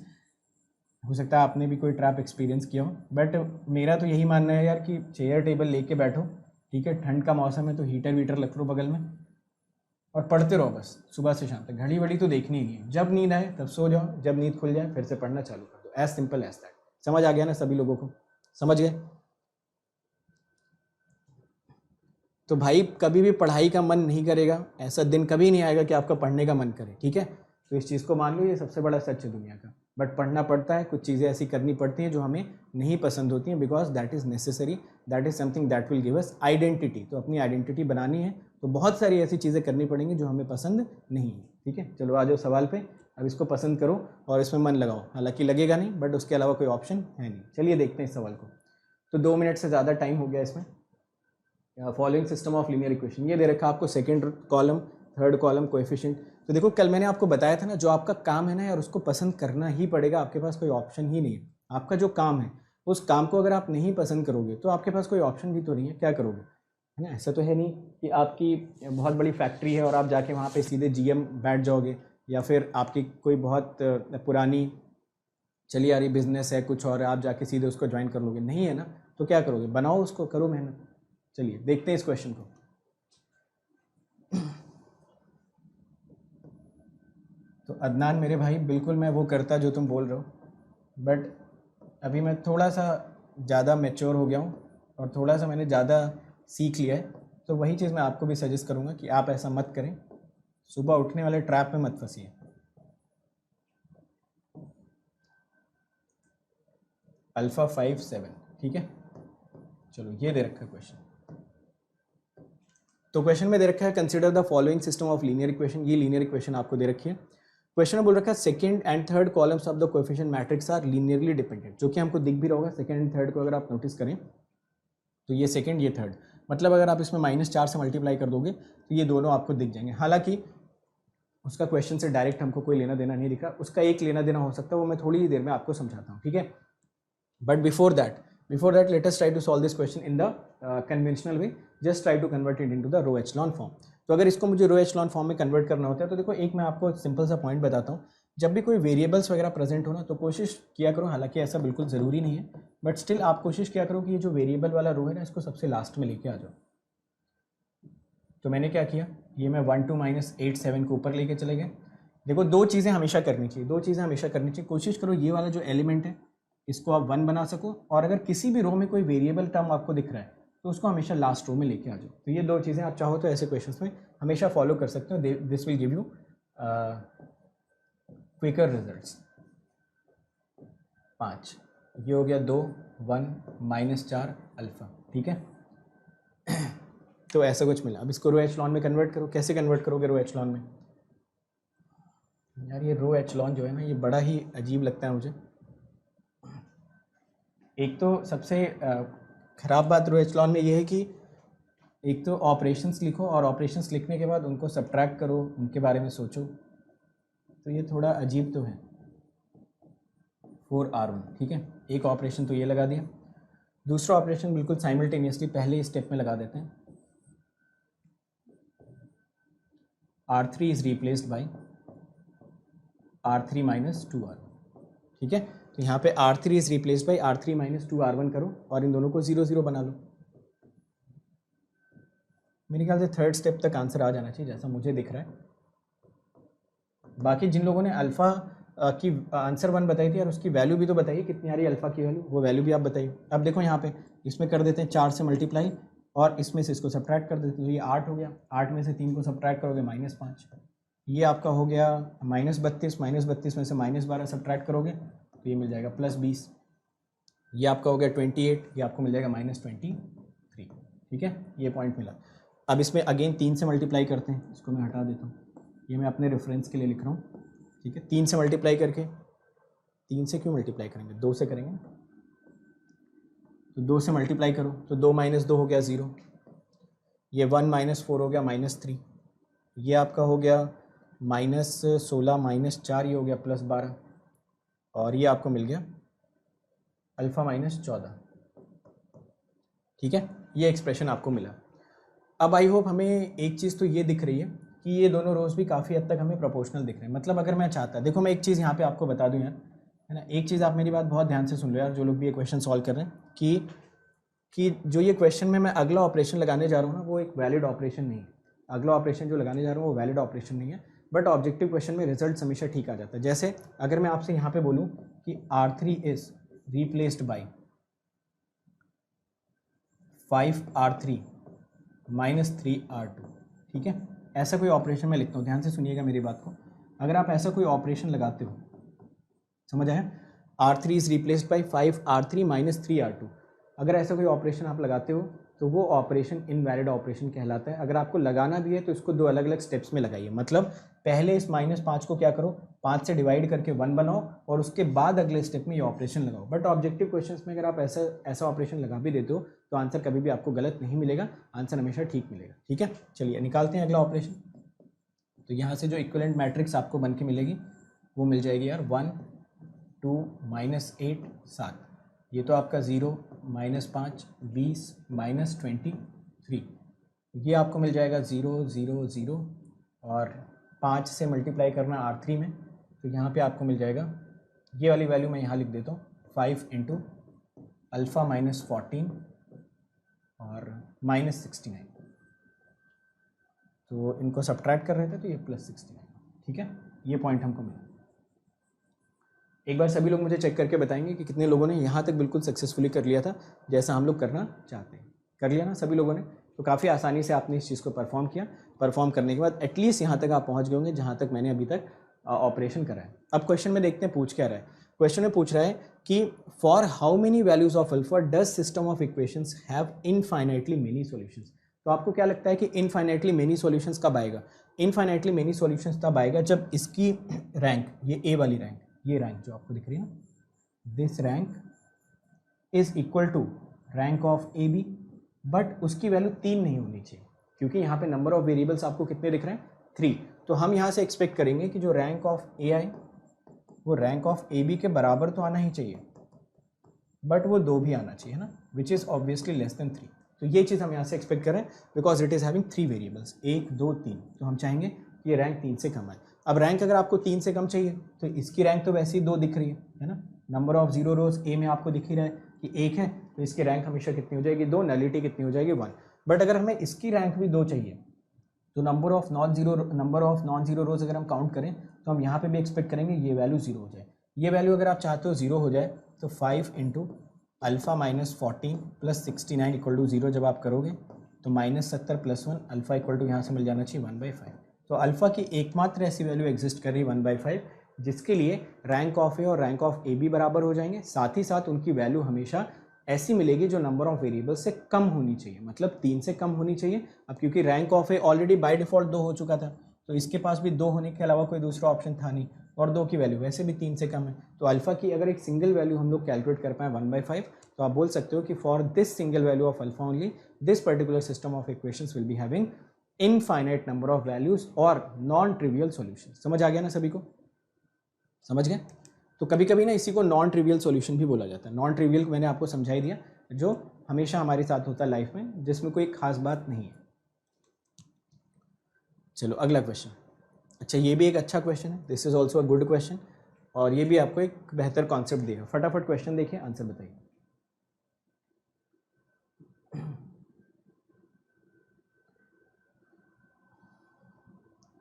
हो सकता है आपने भी कोई ट्रैप एक्सपीरियंस किया हो, बट मेरा तो यही मानना है यार कि चेयर टेबल लेके बैठो, ठीक है। ठंड का मौसम है तो हीटर वीटर रख लो बगल में और पढ़ते रहो बस सुबह से शाम तक। घड़ी वड़ी तो देखनी ही नहीं है, जब नींद आए तब सो जाओ, जब नींद खुल जाए फिर से पढ़ना चालू कर दो। As simple as that. समझ आ गया ना सभी लोगों को? समझ गए? तो भाई कभी भी पढ़ाई का मन नहीं करेगा, ऐसा दिन कभी नहीं आएगा कि आपका पढ़ने का मन करे, ठीक है। तो इस चीज़ को मान लो, ये सबसे बड़ा सच है दुनिया का। बट पढ़ना पड़ता है, कुछ चीज़ें ऐसी करनी पड़ती हैं जो हमें नहीं पसंद होती हैं, because that is necessary, that is something that will give us identity. तो अपनी आइडेंटिटी बनानी है तो बहुत सारी ऐसी चीज़ें करनी पड़ेंगी जो हमें पसंद नहीं है, ठीक है। चलो आ जाओ सवाल पे। अब इसको पसंद करो और इसमें मन लगाओ, हालांकि लगेगा नहीं बट उसके अलावा कोई ऑप्शन है नहीं। चलिए देखते हैं इस सवाल को। तो 2 मिनट से ज़्यादा टाइम हो गया इसमें। Following system of linear equation, ये दे रखा आपको second column, third column, coefficient. तो देखो कल मैंने आपको बताया था ना, जो आपका काम है ना यार उसको पसंद करना ही पड़ेगा, आपके पास कोई ऑप्शन ही नहीं है। आपका जो काम है उस काम को अगर आप नहीं पसंद करोगे तो आपके पास कोई ऑप्शन भी तो नहीं है, क्या करोगे, है ना। ऐसा तो है नहीं कि आपकी बहुत बड़ी फैक्ट्री है और आप जाके वहाँ पे सीधे जीएम बैठ जाओगे, या फिर आपकी कोई बहुत पुरानी चली आ रही बिजनेस है कुछ और, आप जाके सीधे उसको ज्वाइन कर लोगे, नहीं है ना। तो क्या करोगे, बनाओ उसको, करो मेहनत। चलिए देखते हैं इस क्वेश्चन को। तो अदनान मेरे भाई, बिल्कुल मैं वो करता जो तुम बोल रहे हो, बट अभी मैं थोड़ा सा ज़्यादा मैच्योर हो गया हूँ और थोड़ा सा मैंने ज़्यादा सीख लिया है। तो वही चीज़ मैं आपको भी सजेस्ट करूँगा कि आप ऐसा मत करें, सुबह उठने वाले ट्रैप में मत फंसिए। अल्फ़ा 5-7, ठीक है। चलो ये दे रखा है क्वेश्चन। तो क्वेश्चन में दे रखा है consider the following system of linear equation. ये लीनियर इक्वेशन आपको दे रखी है। क्वेश्चन में बोल रखा है second and third columns of the coefficient matrix are linearly dependent, जो कि हमको दिख भी रहा होगा। सेकंड एंड थर्ड को अगर आप नोटिस करें तो ये सेकंड ये थर्ड, मतलब अगर आप इसमें -4 से मल्टीप्लाई कर दोगे तो ये दोनों आपको दिख जाएंगे। हालांकि उसका क्वेश्चन से डायरेक्ट हमको कोई लेना देना नहीं दिखा, उसका एक लेना देना हो सकता है, वो मैं थोड़ी ही देर में आपको समझाता हूँ, ठीक है। But before that let us try to solve this question in the conventional way. Just try to convert it into the row echelon form. तो अगर इसको मुझे रो एचलॉन फॉर्म में कन्वर्ट करना होता है तो देखो एक मैं आपको सिंपल सा पॉइंट बताता हूँ। जब भी कोई वेरिएबल्स वगैरह प्रेजेंट हो ना तो कोशिश किया करो, हालांकि ऐसा बिल्कुल ज़रूरी नहीं है बट स्टिल आप कोशिश किया करो कि ये जो वेरिएबल वाला रो है ना इसको सबसे लास्ट में लेके आ जाओ। तो मैंने क्या किया, ये मैं 1 2 -8 7 को ऊपर लेके चले गए। देखो दो चीज़ें हमेशा करनी चाहिए, कोशिश करो ये वाला जो एलिमेंट है इसको आप 1 बना सको, और अगर किसी भी रो में कोई वेरिएबल टर्म आपको दिख रहा है तो उसको हमेशा लास्ट रो में लेके आ जाओ। तो ये दो चीज़ें आप चाहो तो ऐसे क्वेश्चंस में हमेशा फॉलो कर सकते हो। This will give you quicker results. 5 ये हो गया 2 1 -4 अल्फ़ा, ठीक है। तो ऐसा कुछ मिला। अब इसको रो एचलॉन में कन्वर्ट करो। कैसे कन्वर्ट करोगे रो एचलॉन में? यार ये रो एचलॉन जो है ना ये बड़ा ही अजीब लगता है मुझे। एक तो सबसे ख़राब बात रो एचलॉन में ये है कि एक तो ऑपरेशंस लिखो और ऑपरेशंस लिखने के बाद उनको सब्ट्रैक्ट करो, उनके बारे में सोचो, तो ये थोड़ा अजीब तो है। 4R1, ठीक है। एक ऑपरेशन तो ये लगा दिया, दूसरा ऑपरेशन बिल्कुल साइमल्टेनियसली पहले स्टेप में लगा देते हैं। R3 is replaced by R3 - 2R1, ठीक है। तो यहाँ पे R3 is replaced by R3 - 2R1 करो और इन दोनों को 0 0 बना लो। मेरे ख्याल से थर्ड स्टेप तक आंसर आ जाना चाहिए जैसा मुझे दिख रहा है। बाकी जिन लोगों ने अल्फ़ा की आंसर 1 बताई थी और उसकी वैल्यू भी तो बताइए कितनी आ रही है अल्फ़ा की वैल्यू, वो वैल्यू भी आप बताइए। अब देखो यहाँ पे इसमें कर देते हैं 4 से मल्टीप्लाई और इसमें से इसको सब्ट्रैक्ट कर देते हैं, तो ये 8 हो गया, 8 में से 3 को सब्ट्रैक्ट करोगे -5, ये आपका हो गया -32, -32 में से -12 सब्ट्रैक्ट करोगे तो ये मिल जाएगा +20, ये आपका हो गया 28, ये आपको मिल जाएगा -23। ठीक है, ये पॉइंट मिला। अब इसमें अगेन 3 से मल्टीप्लाई करते हैं, इसको मैं हटा देता हूँ, ये मैं अपने रेफरेंस के लिए लिख रहा हूँ। ठीक है, 3 से मल्टीप्लाई करके, 3 से क्यों मल्टीप्लाई करेंगे, 2 से करेंगे, तो 2 से मल्टीप्लाई करो तो 2 - 2 हो गया 0, ये 1 - 4 हो गया -3, ये आपका हो गया -16 -4, ये हो गया +12 और ये आपको मिल गया अल्फ़ा -14। ठीक है, ये एक्सप्रेशन आपको मिला। अब आई होप हमें एक चीज़ तो ये दिख रही है कि ये दोनों रोज़ भी काफ़ी हद तक हमें प्रोपोर्शनल दिख रहे हैं। मतलब अगर मैं चाहता, देखो मैं एक चीज़ यहाँ पे आपको बता दूँ यार, है ना, एक चीज़ आप मेरी बात बहुत ध्यान से सुन लो यार, जो लोग भी ये क्वेश्चन सॉल्व कर रहे हैं, कि जो ये क्वेश्चन में मैं अगला ऑपरेशन लगाने जा रहा हूँ ना, वो एक वैलिड ऑपरेशन नहीं है। अगला ऑपरेशन जो लगाने जा रहा हूँ वो वैलिड ऑपरेशन नहीं है, बट ऑब्जेक्टिव क्वेश्चन में रिजल्ट हमेशा ठीक आ जाता है। जैसे अगर मैं आपसे यहाँ पे बोलूँ कि R3 is replaced by 5R3 -3R2, ठीक है, ऐसा कोई ऑपरेशन मैं लिखता हूँ, ध्यान से सुनिएगा मेरी बात को। अगर आप ऐसा कोई ऑपरेशन लगाते हो, समझ आया, R3 is replaced by 5R3 -3R2, अगर ऐसा कोई ऑपरेशन आप लगाते हो तो वो ऑपरेशन इनवैलिड ऑपरेशन कहलाता है। अगर आपको लगाना भी है तो इसको 2 अलग अलग स्टेप्स में लगाइए। मतलब पहले इस -5 को क्या करो, 5 से डिवाइड करके 1 बनाओ और उसके बाद अगले स्टेप में ये ऑपरेशन लगाओ। बट ऑब्जेक्टिव क्वेश्चंस में अगर आप ऐसा ऑपरेशन लगा भी देते हो तो आंसर कभी भी आपको गलत नहीं मिलेगा, आंसर हमेशा ठीक मिलेगा। ठीक है, चलिए निकालते हैं अगला ऑपरेशन। तो यहाँ से जो इक्विवेलेंट मैट्रिक्स आपको बन के मिलेगी वो मिल जाएगी यार 1 2 -8 7, ये तो आपका 0 -5 20 -23, ये आपको मिल जाएगा 0 0 0 और 5 से मल्टीप्लाई करना R3 में, तो यहाँ पे आपको मिल जाएगा, ये वाली वैल्यू मैं यहाँ लिख देता हूँ, 5 × अल्फ़ा -14 और -69, तो इनको सब्ट्रैक्ट कर रहे थे तो ये +69। ठीक है, ये पॉइंट हमको मिला। एक बार सभी लोग मुझे चेक करके बताएंगे कि कितने लोगों ने यहाँ तक बिल्कुल सक्सेसफुली कर लिया था जैसा हम लोग करना चाहते हैं। कर लिया ना सभी लोगों ने, तो काफ़ी आसानी से आपने इस चीज़ को परफॉर्म किया। परफॉर्म करने के बाद एटलीस्ट यहाँ तक आप पहुँच गए होंगे जहाँ तक मैंने अभी तक ऑपरेशन करा है। अब क्वेश्चन में देखते हैं पूछ क्या रहा है। क्वेश्चन में पूछ रहा है कि for how many values of alpha does system of equations have infinitely many solutions. तो आपको क्या लगता है कि इनफाइनाइटली मेनी सॉल्यूशंस कब आएगा? इनफाइनाइटली मेनी सॉल्यूशंस तब आएगा जब इसकी रैंक, ये ए वाली रैंक, ये रैंक जो आपको दिख रही है ना, this rank is equal to rank of A B, but उसकी वैल्यू 3 नहीं होनी चाहिए, क्योंकि यहाँ पे नंबर ऑफ वेरिएबल्स आपको कितने दिख रहे हैं? 3। तो हम यहाँ से एक्सपेक्ट करेंगे कि जो रैंक ऑफ ए आए वो रैंक ऑफ ए बी के बराबर तो आना ही चाहिए, बट वो 2 भी आना चाहिए ना, which is obviously less than 3। तो ये चीज़ हम यहाँ से एक्सपेक्ट करें because it is having 3 variables, 1 2 3, तो हम चाहेंगे कि ये रैंक 3 से कम आए। अब रैंक अगर आपको 3 से कम चाहिए तो इसकी रैंक तो वैसे ही 2 दिख रही है ना, नंबर ऑफ 0 रोज ए में आपको दिख ही रहा है कि 1 है, तो इसकी रैंक हमेशा कितनी हो जाएगी? 2, नलिटी कितनी हो जाएगी? 1। बट अगर हमें इसकी रैंक भी 2 चाहिए तो नंबर ऑफ नॉन जीरो रोज अगर हम काउंट करें तो हम यहाँ पे भी एक्सपेक्ट करेंगे ये वैल्यू 0 हो जाए। ये वैल्यू अगर आप चाहते हो 0 हो जाए तो 5 × अल्फ़ा -14 + 69 = 0 जब आप करोगे तो -70 + 1 अल्फ़ा इक्वल टू यहाँ से मिल जाना चाहिए 1/5। तो अल्फ़ा की एकमात्र ऐसी वैल्यू एग्जिस्ट कर रही है 1/5, जिसके लिए रैंक ऑफ ए और रैंक ऑफ ए बी बराबर हो जाएंगे। साथ ही साथ उनकी वैल्यू हमेशा ऐसी मिलेगी जो नंबर ऑफ वेरिएबल से कम होनी चाहिए, मतलब 3 से कम होनी चाहिए। अब क्योंकि rank of A already by default 2 हो चुका था, तो इसके पास भी 2 होने के अलावा कोई दूसरा ऑप्शन था नहीं, और 2 की वैल्यू वैसे भी 3 से कम है। तो अल्फा की अगर एक सिंगल वैल्यू हम लोग कैलकुलेट कर पाए 1/5, तो आप बोल सकते हो कि for this single value of alpha only this particular system of equations will be having infinite number of values और नॉन ट्रिवियल सॉल्यूशन। समझ आ गया ना सभी को? समझ गए? तो कभी कभी ना इसी को नॉन ट्रिवियल सॉल्यूशन भी बोला जाता है। नॉन ट्रिवियल मैंने आपको समझाई दिया, जो हमेशा हमारे साथ होता है लाइफ में, जिसमें कोई खास बात नहीं है। चलो अगला क्वेश्चन। अच्छा, ये भी एक अच्छा क्वेश्चन है, this is also a good question, और ये भी आपको एक बेहतर कॉन्सेप्ट देगा। फटाफट क्वेश्चन देखिए, आंसर बताइए।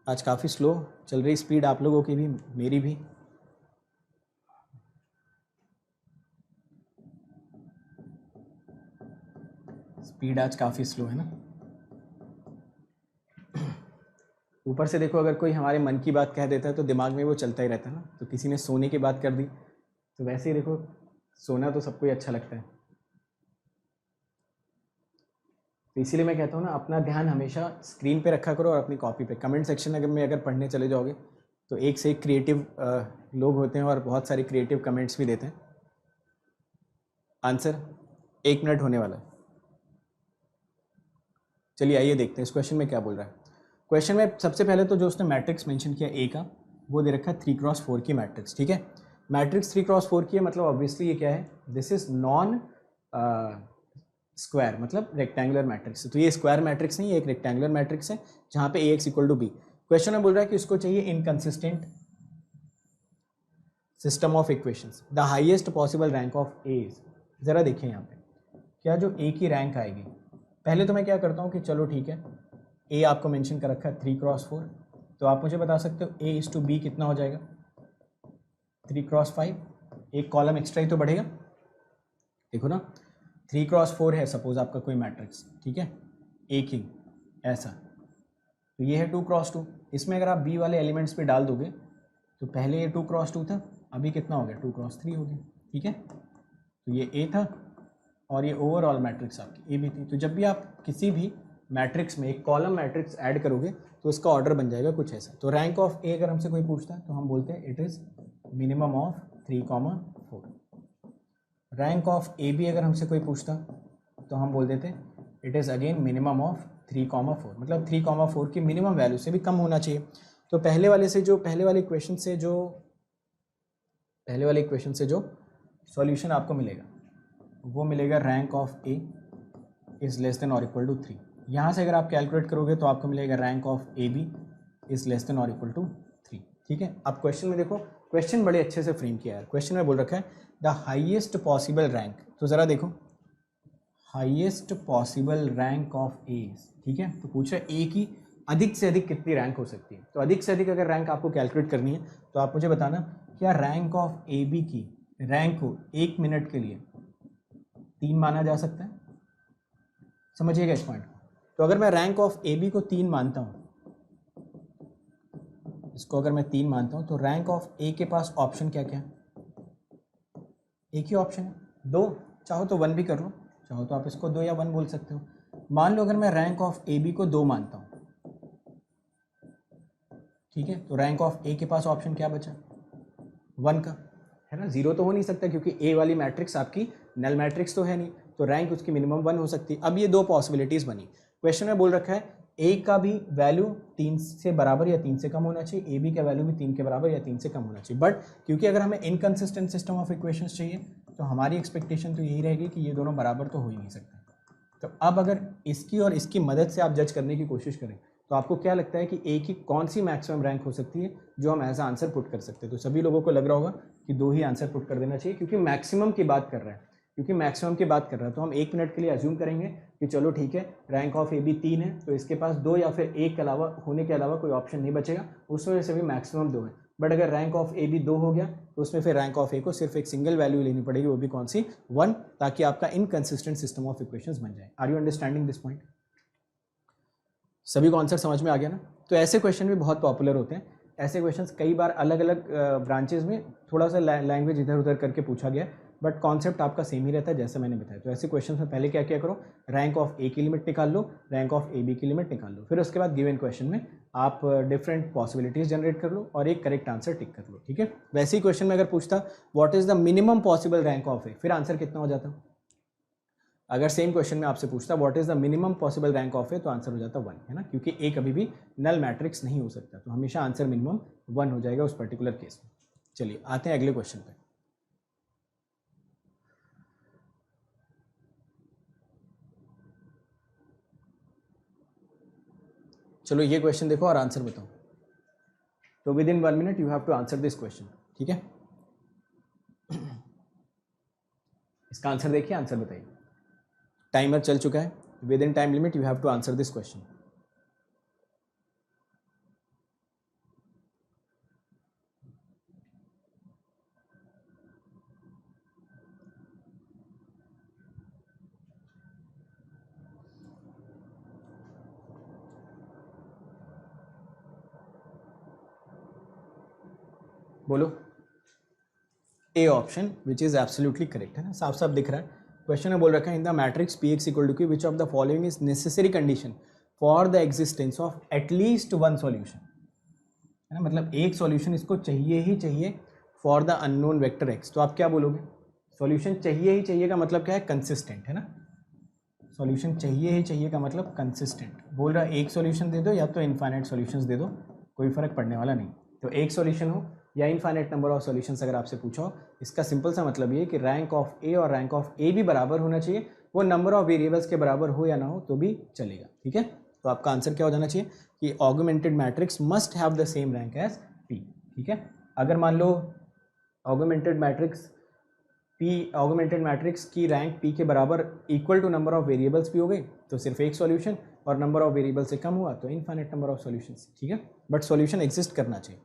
आज काफ़ी स्लो चल रही स्पीड आप लोगों की भी, मेरी भी। स्पीड आज काफ़ी स्लो है ना। ऊपर से देखो, अगर कोई हमारे मन की बात कह देता है तो दिमाग में वो चलता ही रहता है ना। तो किसी ने सोने की बात कर दी तो वैसे ही देखो, सोना तो सबको ही अच्छा लगता है। तो इसीलिए मैं कहता हूँ ना, अपना ध्यान हमेशा स्क्रीन पे रखा करो और अपनी कॉपी पे। कमेंट सेक्शन अगर पढ़ने चले जाओगे तो एक से एक क्रिएटिव लोग होते हैं और बहुत सारे क्रिएटिव कमेंट्स भी देते हैं। आंसर 1 मिनट होने वाला है। चलिए आइए देखते हैं इस क्वेश्चन में क्या बोल रहा है। क्वेश्चन में सबसे पहले तो जो उसने मैट्रिक्स मेंशन किया ए का, वो दे रखा है 3x4 की मैट्रिक्स। ठीक है, मैट्रिक्स 3x4 की है, मतलब ऑब्वियसली ये क्या है, दिस इज नॉन स्क्वायर, मतलब रेक्टेंगुलर मैट्रिक्स। तो ये स्क्वायर मैट्रिक्स नहीं, ये एक रेक्टेंगुलर मैट्रिक्स है जहाँ पे AX equal to B. Question में बोल रहा है कि उसको चाहिए inconsistent system of equations, the highest possible rank of A. ज़रा देखिए यहाँ पे क्या जो ए की रैंक आएगी। पहले तो मैं क्या करता हूँ कि चलो ठीक है, ए आपको मेंशन कर रखा है 3x4, तो आप मुझे बता सकते हो ए इज टू बी कितना हो जाएगा, 3x5। एक कॉलम एक्स्ट्रा ही तो बढ़ेगा। देखो ना, 3x4 है सपोज आपका कोई मैट्रिक्स, ठीक है, ए किंग ऐसा, तो ये है 2x2। इसमें अगर आप बी वाले एलिमेंट्स पे डाल दोगे तो पहले ये 2x2 था, अभी कितना हो गया, 2x3 हो गया। ठीक है, तो ये ए था और ये ओवरऑल मैट्रिक्स आपकी ए भी थी। तो जब भी आप किसी भी मैट्रिक्स में एक कॉलम मैट्रिक्स ऐड करोगे तो इसका ऑर्डर बन जाएगा कुछ ऐसा। तो रैंक ऑफ ए अगर हमसे कोई पूछता है तो हम बोलते हैं it is minimum of 3,4। Rank of A B अगर हमसे कोई पूछता तो हम बोल देते it is again minimum of 3,4, मतलब 3,4 की मिनिमम वैल्यू से भी कम होना चाहिए। तो पहले वाले इक्वेशन से जो सॉल्यूशन आपको मिलेगा वो मिलेगा rank of A is less than और इक्वल टू 3। यहाँ से अगर आप कैलकुलेट करोगे तो आपको मिलेगा rank of A B is less than और इक्वल टू 3। ठीक है, अब क्वेश्चन में देखो, क्वेश्चन बड़े अच्छे से फ्रेम किया है। क्वेश्चन में बोल रखा है द हाईएस्ट पॉसिबल रैंक, तो ज़रा देखो हाईएस्ट पॉसिबल रैंक ऑफ ए। ठीक है, तो पूछ रहा है ए की अधिक से अधिक कितनी रैंक हो सकती है। तो अधिक से अधिक अगर रैंक आपको कैलकुलेट करनी है तो आप मुझे बताना क्या रैंक ऑफ ए बी की रैंक को 1 मिनट के लिए 3 माना जा सकता है। समझिएगा इस पॉइंट को। तो अगर मैं रैंक ऑफ ए बी को 3 मानता हूँ, इसको अगर मैं 3 मानता हूँ, तो रैंक ऑफ ए के पास ऑप्शन क्या क्या है, एक ही ऑप्शन है, 2। चाहो तो 1 भी कर लो, चाहो तो आप इसको 2 या 1 बोल सकते हो। मान लो अगर मैं रैंक ऑफ ए बी को 2 मानता हूँ, ठीक है, तो रैंक ऑफ ए के पास ऑप्शन क्या बचा, 1 का, है ना। 0 तो हो नहीं सकता क्योंकि ए वाली मैट्रिक्स आपकी नल मैट्रिक्स तो है नहीं, तो रैंक उसकी मिनिमम 1 हो सकती है। अब ये 2 पॉसिबिलिटीज़ बनी। क्वेश्चन में बोल रखा है ए का भी वैल्यू 3 से बराबर या 3 से कम होना चाहिए, ए बी का वैल्यू भी 3 के बराबर या 3 से कम होना चाहिए। बट क्योंकि अगर हमें इनकंसिस्टेंट सिस्टम ऑफ इक्वेशंस चाहिए तो हमारी एक्सपेक्टेशन तो यही रहेगी कि ये दोनों बराबर तो हो ही नहीं सकते। तो अब अगर इसकी और इसकी मदद से आप जज करने की कोशिश करें तो आपको क्या लगता है कि ए की कौन सी मैक्सिमम रैंक हो सकती है जो हम एज आंसर पुट कर सकते हैं। तो सभी लोगों को लग रहा होगा कि 2 ही आंसर पुट कर देना चाहिए, क्योंकि मैक्सिमम की बात कर रहा है, तो हम 1 मिनट के लिए अज्यूम करेंगे कि चलो ठीक है, रैंक ऑफ ए बी 3 है, तो इसके पास 2 या फिर 1 के अलावा होने के अलावा कोई ऑप्शन नहीं बचेगा, उस वजह से भी मैक्सिमम 2 है। बट अगर रैंक ऑफ ए बी 2 हो गया तो उसमें फिर रैंक ऑफ ए को सिर्फ एक सिंगल वैल्यू लेनी पड़ेगी, वो भी कौन सी, 1, ताकि आपका इनकंसिस्टेंट सिस्टम ऑफ इक्वेशंस बन जाए। Are you understanding this point? सभी को आंसर समझ में आ गया ना। तो ऐसे क्वेश्चन भी बहुत पॉपुलर होते हैं। ऐसे क्वेश्चंस कई बार अलग अलग ब्रांचेज में थोड़ा सा लैंग्वेज इधर उधर करके पूछा गया, बट कॉन्सेप्ट आपका सेम ही रहता है जैसे मैंने बताया। तो ऐसे क्वेश्चंस में पहले क्या क्या करो, रैंक ऑफ ए की लिमिट निकाल लो, रैंक ऑफ ए बी की लिमिट निकाल लो, फिर उसके बाद गिवन क्वेश्चन में आप डिफरेंट पॉसिबिलिटीज जनरेट कर लो और एक करेक्ट आंसर टिक कर लो। ठीक है, वैसे ही क्वेश्चन में अगर पूछता what is the minimum possible rank of A, फिर आंसर कितना हो जाता। अगर सेम क्वेश्चन में आपसे पूछता what is the minimum possible rank of A, तो आंसर हो जाता 1, है ना, क्योंकि ए कभी भी नल मैट्रिक्स नहीं हो सकता, तो हमेशा आंसर मिनिमम 1 हो जाएगा उस पर्टिकुलर केस में। चलिए आते हैं अगले क्वेश्चन पे। चलो ये क्वेश्चन देखो और आंसर बताओ। तो within 1 minute you have to answer this question. ठीक है, इसका आंसर देखिए, आंसर बताइए। टाइमर चल चुका है, within time limit you have to answer this question. बोलो A option which is absolutely correct, है ना, साफ साफ दिख रहा है। क्वेश्चन में बोल रखा है in the matrix P X equal to Q which of the following is necessary condition for the existence of at least one solution, है ना, मतलब एक सॉल्यूशन इसको चाहिए ही चाहिए for the unknown vector X. तो आप क्या बोलोगे, सॉल्यूशन चाहिए ही चाहिए का मतलब क्या है, कंसिस्टेंट, है ना, सॉल्यूशन चाहिए ही चाहिए का मतलब कंसिस्टेंट। बोल रहा एक सॉल्यूशन दे दो या तो इनफाइनाइट सॉल्यूशंस दे दो, कोई फर्क पड़ने वाला नहीं। तो एक सॉल्यूशन हो या इनफाइनाइट नंबर ऑफ सॉल्यूशंस अगर आपसे पूछा हो, इसका सिंपल सा मतलब ये कि रैंक ऑफ ए और रैंक ऑफ ए भी बराबर होना चाहिए, वो नंबर ऑफ वेरिएबल्स के बराबर हो या ना हो तो भी चलेगा, ठीक है। तो आपका आंसर क्या हो जाना चाहिए कि augmented matrix must have the same rank as P, ठीक है। अगर मान लो ऑगमेंटेड मैट्रिक्स की रैंक पी के बराबर equal to number of variables भी हो गई तो सिर्फ एक सॉल्यूशन, और नंबर ऑफ वेरिएबल से कम हुआ तो इनफाइनाइट नंबर ऑफ सॉल्यूशंस, ठीक है, बट सॉल्यूशन एग्जिस्ट करना चाहिए।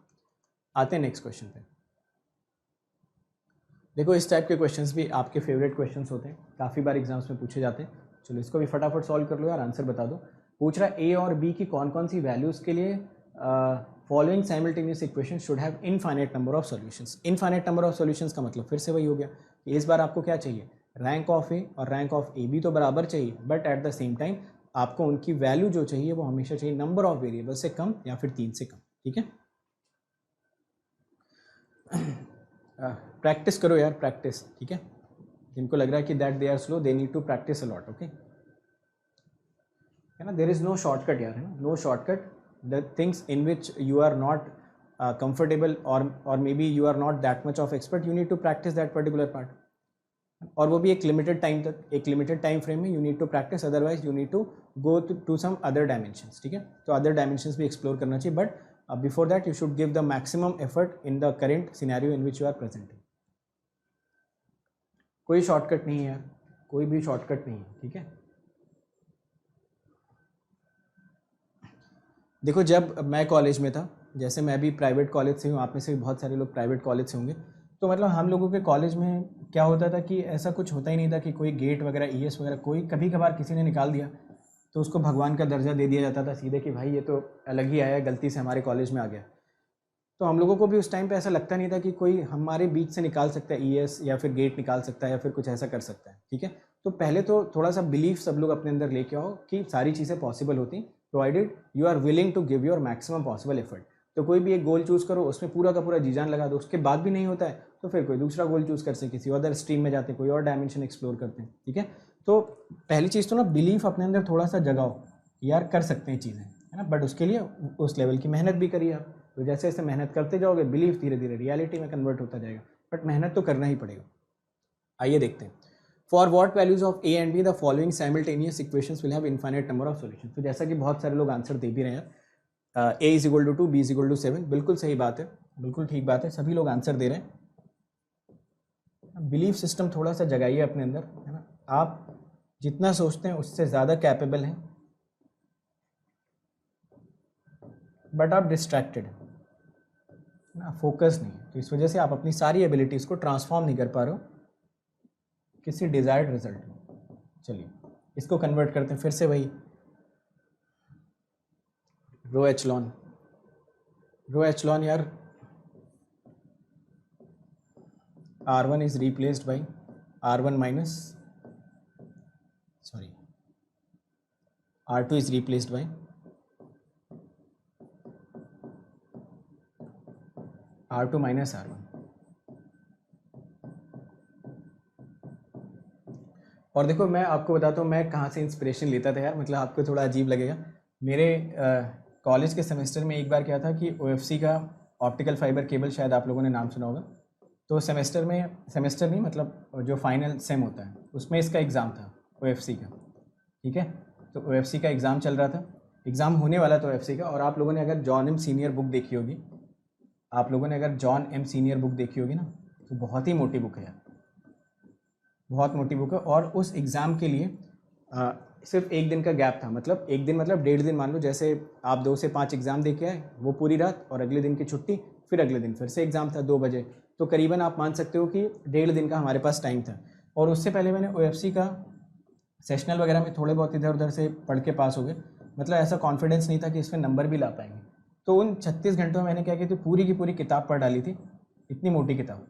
आते हैं नेक्स्ट क्वेश्चन पे। देखो इस टाइप के क्वेश्चंस भी आपके फेवरेट क्वेश्चंस होते हैं, काफ़ी बार एग्जाम्स में पूछे जाते हैं। चलो इसको भी फटाफट सॉल्व कर लो यार, आंसर बता दो। पूछ रहा है ए और बी की कौन कौन सी वैल्यूज़ के लिए following simultaneous equation should have infinite number of solutions. Infinite number of solutions का मतलब फिर से वही हो गया कि इस बार आपको क्या चाहिए, रैंक ऑफ ए और रैंक ऑफ ए बी तो बराबर चाहिए, but at the same time आपको उनकी वैल्यू जो चाहिए वो हमेशा चाहिए नंबर ऑफ वेरिएबल से कम या फिर 3 से कम, ठीक है। प्रैक्टिस करो यार, प्रैक्टिस, ठीक है। जिनको लग रहा है कि that they are slow they need to practice a lot, okay, है ना। देयर इज नो शॉर्टकट यार, है ना, no shortcut. The things in which you are not comfortable और maybe you are not that much of expert, you need to practice that particular part, और वो भी एक लिमिटेड टाइम तक, एक लिमिटेड टाइम फ्रेम में you need to practice, otherwise you need to go to some other dimensions, ठीक है। तो अदर डायमेंशंस भी एक्सप्लोर करना चाहिए, but before that you should give the maximum effort in the current scenario in which you are present. कोई शॉर्टकट नहीं है यार, कोई भी शॉर्टकट नहीं है, ठीक है। देखो जब मैं कॉलेज में था, जैसे मैं भी प्राइवेट कॉलेज से हूँ, आप में से भी बहुत सारे लोग प्राइवेट कॉलेज से होंगे, तो मतलब हम लोगों के कॉलेज में क्या होता था कि ऐसा कुछ होता ही नहीं था कि कोई गेट वगैरह ईएस वगैरह कोई कभी कभार किसी ने निकाल दिया तो उसको भगवान का दर्जा दे दिया जाता था सीधे कि भाई ये तो अलग ही आया, गलती से हमारे कॉलेज में आ गया। तो हम लोगों को भी उस टाइम पे ऐसा लगता नहीं था कि कोई हमारे बीच से निकाल सकता है ईएस या फिर गेट निकाल सकता है या फिर कुछ ऐसा कर सकता है, ठीक है। तो पहले तो थोड़ा सा बिलीफ सब लोग अपने अंदर लेके आओ कि सारी चीज़ें पॉसिबल होती, provided you are willing to give your maximum possible effort. तो कोई भी एक गोल चूज़ करो, उसमें पूरा का पूरा जी जान लगा दो, उसके बाद भी नहीं होता है तो फिर कोई दूसरा गोल चूज़ कर से किसी अदर स्ट्रीम में जाते हैं, कोई और डायमेंशन एक्सप्लोर करते हैं, ठीक है। तो पहली चीज़ तो ना बिलीफ अपने अंदर थोड़ा सा जगाओ, यार कर सकते हैं चीज़ें, है ना, बट उसके लिए उस लेवल की मेहनत भी करिए आप। तो जैसे जैसे मेहनत करते जाओगे बिलीफ धीरे धीरे रियलिटी में कन्वर्ट होता जाएगा, बट मेहनत तो करना ही पड़ेगा। आइए देखते हैं, for what values of A and be the following simultaneous equations will have infinite number of solution. तो जैसा कि बहुत सारे लोग आंसर दे भी रहे हैं, A is equal to 2, B is equal to 7, बिल्कुल सही बात है, बिल्कुल ठीक बात है, सभी लोग आंसर दे रहे हैं। बिलीफ सिस्टम थोड़ा सा जगाइए अपने अंदर, है ना। आप जितना सोचते हैं उससे ज़्यादा कैपेबल हैं, बट आप डिस्ट्रैक्टेड हैं ना, फोकस नहीं है, तो इस वजह से आप अपनी सारी एबिलिटीज़ को ट्रांसफॉर्म नहीं कर पा रहे हो किसी डिजायर्ड रिजल्ट में। चलिए इसको कन्वर्ट करते हैं फिर से वही रो एचलॉन यार, R1 is replaced by R1 minus, sorry, R2 is replaced by R2 minus R1। और देखो मैं आपको बताता हूँ मैं कहाँ से इंस्पिरेशन लेता था यार, मतलब आपको थोड़ा अजीब लगेगा। मेरे कॉलेज के सेमेस्टर में एक बार क्या था कि OFC का ऑप्टिकल फाइबर केबल, शायद आप लोगों ने नाम सुना होगा। तो सेमेस्टर नहीं मतलब जो फाइनल सेम होता है उसमें इसका एग्ज़ाम था OFC का, ठीक है। तो OFC का एग्ज़ाम चल रहा था, एग्ज़ाम होने वाला था OFC का। और आप लोगों ने अगर जॉन एम सीनियर बुक देखी होगी, ना, तो बहुत ही मोटी बुक है यार, बहुत मोटी बुक है। और उस एग्ज़ाम के लिए सिर्फ एक दिन का गैप था, मतलब एक दिन मतलब 1.5 दिन मान लो, जैसे आप 2 से 5 एग्ज़ाम दे के आए, वो पूरी रात और अगले दिन की छुट्टी, फिर अगले दिन फिर से एग्ज़ाम था 2 बजे, तो करीबन आप मान सकते हो कि 1.5 दिन का हमारे पास टाइम था। और उससे पहले मैंने OFC का सेशनल वगैरह में थोड़े बहुत इधर उधर से पढ़ के पास हो गए, मतलब ऐसा कॉन्फिडेंस नहीं था कि इसमें नंबर भी ला पाएंगे। तो उन 36 घंटों में मैंने क्या किया, तो पूरी की पूरी किताब पढ़ डाली थी, इतनी मोटी किताब।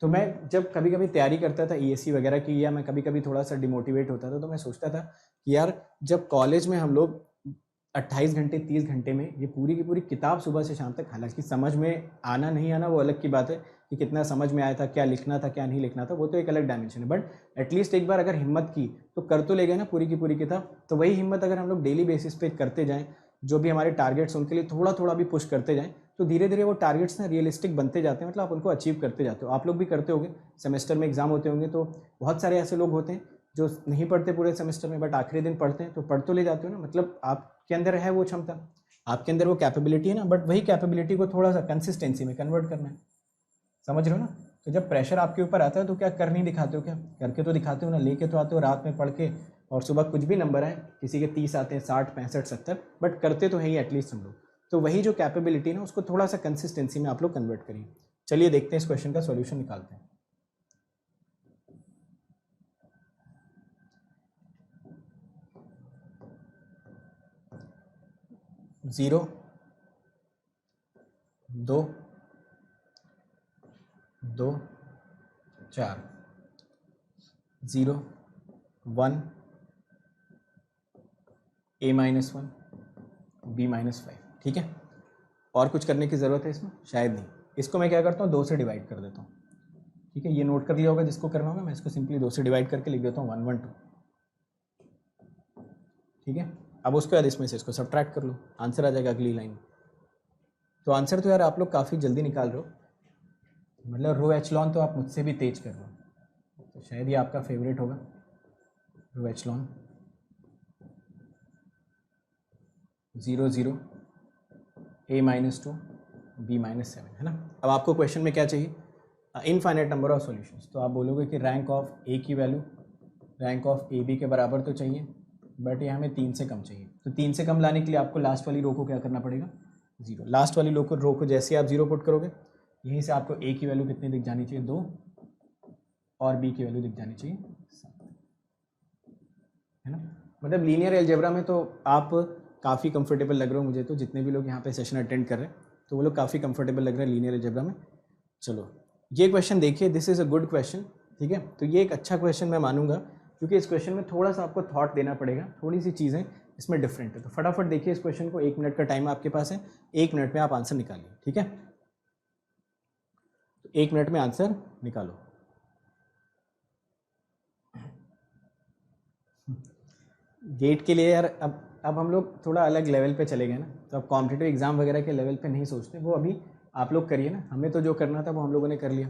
तो मैं जब कभी कभी तैयारी करता था ईएससी वगैरह की, या मैं कभी कभी थोड़ा सा डिमोटिवेट होता था, तो मैं सोचता था कि यार जब कॉलेज में हम लोग 28 घंटे 30 घंटे में ये पूरी की पूरी किताब सुबह से शाम तक, हालांकि समझ में आना नहीं आना वो अलग की बात है कि कितना समझ में आया था, क्या लिखना था क्या नहीं लिखना था, वो तो एक अलग डायमेंशन है, बट एटलीस्ट एक बार अगर हिम्मत की तो कर तो ले गए ना पूरी की पूरी किताब। तो वही हिम्मत अगर हम लोग डेली बेसिस पे करते जाएं, जो भी हमारे टारगेट्स उनके लिए थोड़ा थोड़ा भी पुश करते जाएं, तो धीरे धीरे वो टारगेट्स ना रियलिस्टिक बनते जाते हैं, मतलब आप उनको अचीव करते जाते हो। आप लोग भी करते होंगे, सेमेस्टर में एग्जाम होते होंगे तो बहुत सारे ऐसे लोग होते हैं जो नहीं पढ़ते पूरे सेमेस्टर में, बट आखिरी दिन पढ़ते हैं, तो पढ़ तो ले जाते हो ना, मतलब आपके अंदर है वो क्षमता, आपके अंदर वो कैपेबिलिटी है ना, बट वही कैपेबिलिटी को थोड़ा सा कंसिस्टेंसी में कन्वर्ट करना है। समझ रहे हो ना? तो जब प्रेशर आपके ऊपर आता है तो क्या कर नहीं दिखाते हो, क्या करके तो दिखाते हो ना, लेके तो आते हो रात में पढ़ के, और सुबह कुछ भी नंबर आए, किसी के 30 आते हैं 60 65 70, बट करते तो है ही एटलीस्ट हम लोग। तो वही जो कैपेबिलिटी ना उसको थोड़ा सा कंसिस्टेंसी में आप लोग कन्वर्ट करिए। चलिए देखते हैं इस क्वेश्चन का सॉल्यूशन निकालते हैं। 0 2 2 4 0 1 A-1 B-5, ठीक है। और कुछ करने की ज़रूरत है इसमें? शायद नहीं। इसको मैं क्या करता हूँ 2 से डिवाइड कर देता हूँ, ठीक है। ये नोट कर लिया होगा जिसको करना होगा, मैं इसको सिंपली 2 से डिवाइड करके लिख देता हूँ 1 1 2, ठीक है। अब उसके बाद इसमें से इसको सब्ट्रैक्ट कर लो, आंसर आ जाएगा अगली लाइन। तो आंसर तो यार आप लोग काफ़ी जल्दी निकाल रहे हो, मतलब रो एचलॉन तो आप मुझसे भी तेज कर रहे हो, तो शायद ये आपका फेवरेट होगा रो एचलॉन। 0 0 A-2 B-7, है ना। अब आपको क्वेश्चन में क्या चाहिए? Infinite number of solutions. तो आप बोलोगे कि रैंक ऑफ ए की value rank of A B के बराबर तो चाहिए, बट ये हमें 3 से कम चाहिए। तो 3 से कम लाने के लिए आपको लास्ट वाली रो को क्या करना पड़ेगा? 0। लास्ट वाली रो को जैसे आप 0 पुट करोगे, यहीं से आपको ए की वैल्यू कितनी दिख जानी चाहिए? 2, और बी की वैल्यू दिख जानी चाहिए 7, है ना। मतलब लीनियर अलजेब्रा में तो आप काफ़ी कंफर्टेबल लग रहे हो मुझे, तो जितने भी लोग यहाँ पे सेशन अटेंड कर रहे हैं तो वो लोग काफ़ी कंफर्टेबल लग रहे हैं लीनियर अलजेब्रा में। चलो ये क्वेश्चन देखिए, this is a good question, ठीक है। तो ये एक अच्छा क्वेश्चन मैं मानूंगा, क्योंकि इस क्वेश्चन में थोड़ा सा आपको थॉट देना पड़ेगा, थोड़ी सी चीज़ें इसमें डिफरेंट है। तो फटाफट देखिए इस क्वेश्चन को, 1 मिनट का टाइम आपके पास है, 1 मिनट में आप आंसर निकालिए, ठीक है। तो 1 मिनट में आंसर निकालो। गेट के लिए यार अब हम लोग थोड़ा अलग लेवल पे चले गए ना, तो अब कॉम्पिटिटिव एग्जाम वगैरह के लेवल पे नहीं सोचते, वो अभी आप लोग करिए ना, हमें तो जो करना था वो हम लोगों ने कर लिया,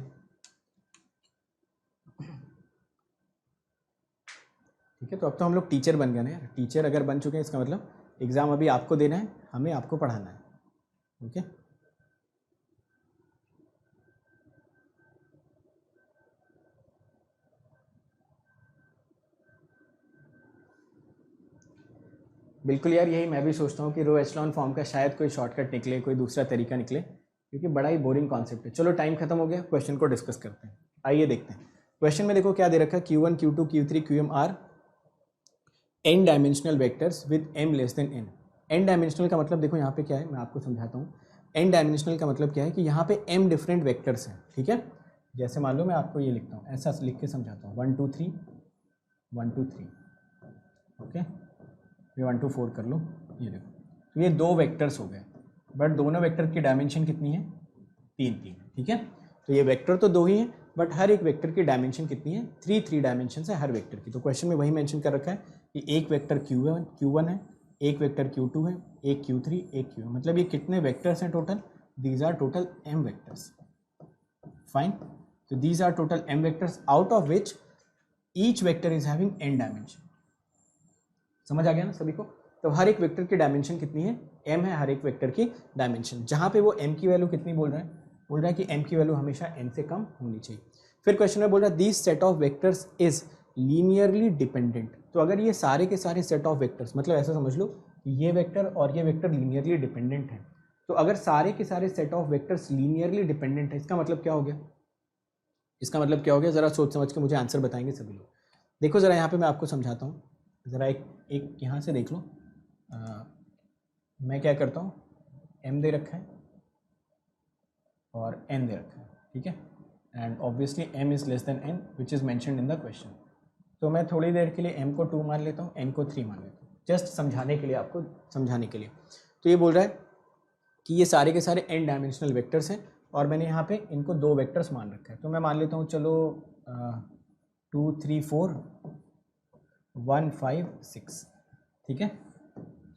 ठीक है। तो अब तो हम लोग टीचर बन गए ना यार, टीचर अगर बन चुके हैं इसका मतलब एग्ज़ाम अभी आपको देना है, हमें आपको पढ़ाना है, ओके। बिल्कुल यार, यही मैं भी सोचता हूँ कि रो एचलॉन फॉर्म का शायद कोई शॉर्टकट निकले, कोई दूसरा तरीका निकले, क्योंकि बड़ा ही बोरिंग कॉन्सेप्ट है। चलो टाइम खत्म हो गया, क्वेश्चन को डिस्कस करते हैं। आइए देखते हैं क्वेश्चन में, देखो क्या दे रखा है, Q1 Q2 Q3 Qm are n dimensional vectors with m less than n। n dimensional का मतलब देखो यहाँ पे क्या है, मैं आपको समझाता हूँ। n डायमेंशनल का मतलब क्या है कि यहाँ पे m डिफरेंट वेक्टर्स हैं, ठीक है। जैसे मान लो मैं आपको ये लिखता हूँ, ऐसा लिख के समझाता हूँ, 1 2 3 1 2 3, ओके। ये 1 2 4 कर लो, ये देखो, तो ये 2 वेक्टर्स हो गए, बट दोनों वेक्टर की डायमेंशन कितनी है? 3 3, ठीक है। तो ये वेक्टर तो 2 ही हैं, बट हर एक वेक्टर की डायमेंशन कितनी है? 3 डायमेंशन है हर वेक्टर की। तो क्वेश्चन में वही मेंशन कर रखा है कि एक वेक्टर Q1 है, एक वेक्टर Q2 है, एक Q3, एक Q, मतलब ये कितने वेक्टर्स हैं total? These are total m vectors, fine. तो these are total m vectors out of which each vector is having n dimension. समझ आ गया ना सभी को? तो हर एक वेक्टर की डायमेंशन कितनी है? m है हर एक वेक्टर की डायमेंशन, जहां पे वो m की वैल्यू कितनी बोल रहा है? बोल रहा है कि m की वैल्यू हमेशा n से कम होनी चाहिए। फिर क्वेश्चन में बोल रहा है this set of vectors is linearly dependent. तो अगर ये सारे के सारे सेट ऑफ वेक्टर्स, मतलब ऐसा समझ लो कि ये वेक्टर और ये वेक्टर लीनियरली डिपेंडेंट है, तो अगर सारे के सारे set of vectors linearly dependent है, इसका मतलब क्या हो गया? इसका मतलब क्या हो गया? जरा सोच समझ के मुझे आंसर बताएंगे सभी लोग। देखो जरा यहाँ पे मैं आपको समझाता हूँ, ज़रा एक यहाँ से देख लो। मैं क्या करता हूँ, m दे रखा है और n दे रखा है, ठीक है, and obviously m is less than n which is mentioned in the question. तो मैं थोड़ी देर के लिए m को 2 मान लेता हूँ, n को 3 मान लेता हूँ, जस्ट समझाने के लिए, आपको समझाने के लिए। तो ये बोल रहा है कि ये सारे के सारे n डायमेंशनल वेक्टर्स हैं और मैंने यहाँ पे इनको 2 वेक्टर्स मान रखा है। तो मैं मान लेता हूँ चलो 2 3 4 1 5 6, ठीक है।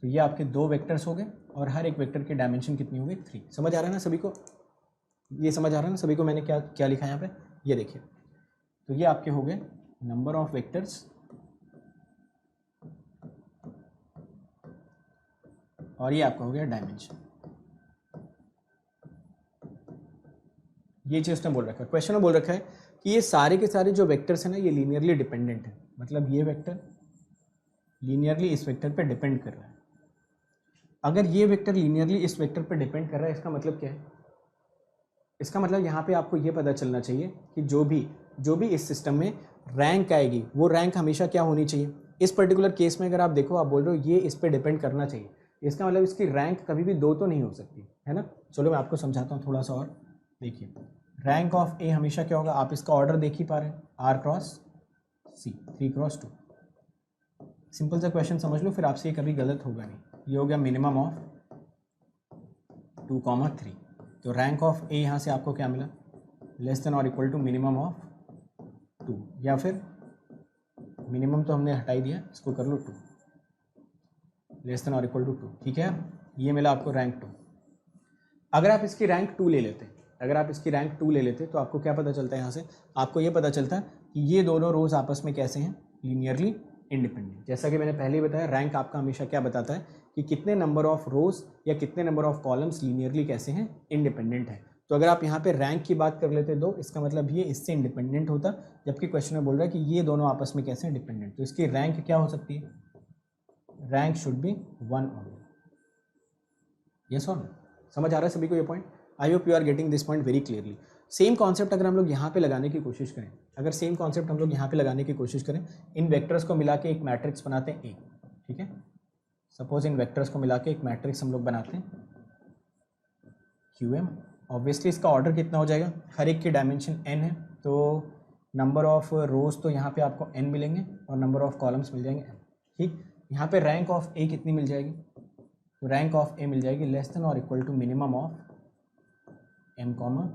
तो ये आपके 2 वेक्टर्स हो गए और हर एक वेक्टर की डायमेंशन कितनी होगी 3। समझ आ रहा है ना सभी को? ये समझ आ रहा है ना सभी को? मैंने क्या क्या लिखा है यहाँ पे, ये देखिए। तो ये आपके हो गए नंबर ऑफ वेक्टर्स और ये आपका हो गया डायमेंशन। ये चीज़ उसने बोल रखा है, क्वेश्चन में बोल रखा है कि ये सारे के सारे जो वेक्टर्स हैं ना ये लीनियरली डिपेंडेंट है, मतलब ये वेक्टर लीनियरली इस वेक्टर पे डिपेंड कर रहा है। अगर ये वेक्टर लीनियरली इस वेक्टर पे डिपेंड कर रहा है, इसका मतलब क्या है? इसका मतलब यहाँ पे आपको ये पता चलना चाहिए कि जो भी इस सिस्टम में रैंक आएगी वो रैंक हमेशा क्या होनी चाहिए। इस पर्टिकुलर केस में अगर आप देखो, आप बोल रहे हो ये इस पर डिपेंड करना चाहिए, इसका मतलब इसकी रैंक कभी भी 2 तो नहीं हो सकती है ना। चलो मैं आपको समझाता हूँ थोड़ा सा और। देखिए रैंक ऑफ ए हमेशा क्या होगा, आप इसका ऑर्डर देख ही पा रहे हैं, R cross C 3 cross 2। Simple सा क्वेश्चन समझ लो, फिर आपसे ये कभी गलत होगा नहीं। ये हो गया मिनिमम ऑफ 2, 3। तो रैंक ऑफ ए यहाँ से आपको क्या मिला, लेस देन और इक्वल टू मिनिमम ऑफ 2, या फिर मिनिमम तो हमने हटाई दिया, इसको कर लो 2, लेस देन और इक्वल टू 2, ठीक है। ये मिला आपको रैंक 2। अगर आप इसकी रैंक 2 ले लेते, तो आपको क्या पता चलता है यहाँ से, आपको ये पता चलता है कि ये दोनों रोज आपस में कैसे हैं, लीनियरली इंडिपेंडेंट। जैसा कि मैंने पहले ही बताया, रैंक आपका हमेशा क्या बताता है कि कितने नंबर ऑफ रोज या कितने नंबर ऑफ कॉलम्स लीनियरली कैसे हैं, इंडिपेंडेंट है। तो अगर आप यहाँ पे रैंक की बात कर लेते 2, इसका मतलब ये इससे इंडिपेंडेंट होता, जबकि क्वेश्चन में बोल रहा है कि ये दोनों आपस में कैसे हैं, डिपेंडेंट। तो इसकी रैंक क्या हो सकती है, rank should be 1 only. Yes और नो? समझ आ रहा है सभी को ये point? I hope you are getting this point very clearly. Same concept अगर हम लोग यहाँ पे लगाने की कोशिश करें, इन वेक्टर्स को मिला के एक मैट्रिक्स बनाते हैं, ठीक है। सपोज इन वेक्टर्स को मिला के एक मैट्रिक्स हम लोग बनाते हैं QM। ऑब्वियसली इसका ऑर्डर कितना हो जाएगा, हर एक की डायमेंशन n है, तो नंबर ऑफ रोज तो यहाँ पे आपको n मिलेंगे और नंबर ऑफ कॉलम्स मिल जाएंगे n, ठीक। यहाँ पे रैंक ऑफ a कितनी मिल जाएगी, तो रैंक ऑफ a मिल जाएगी लेस देन और equal to minimum of m comma n,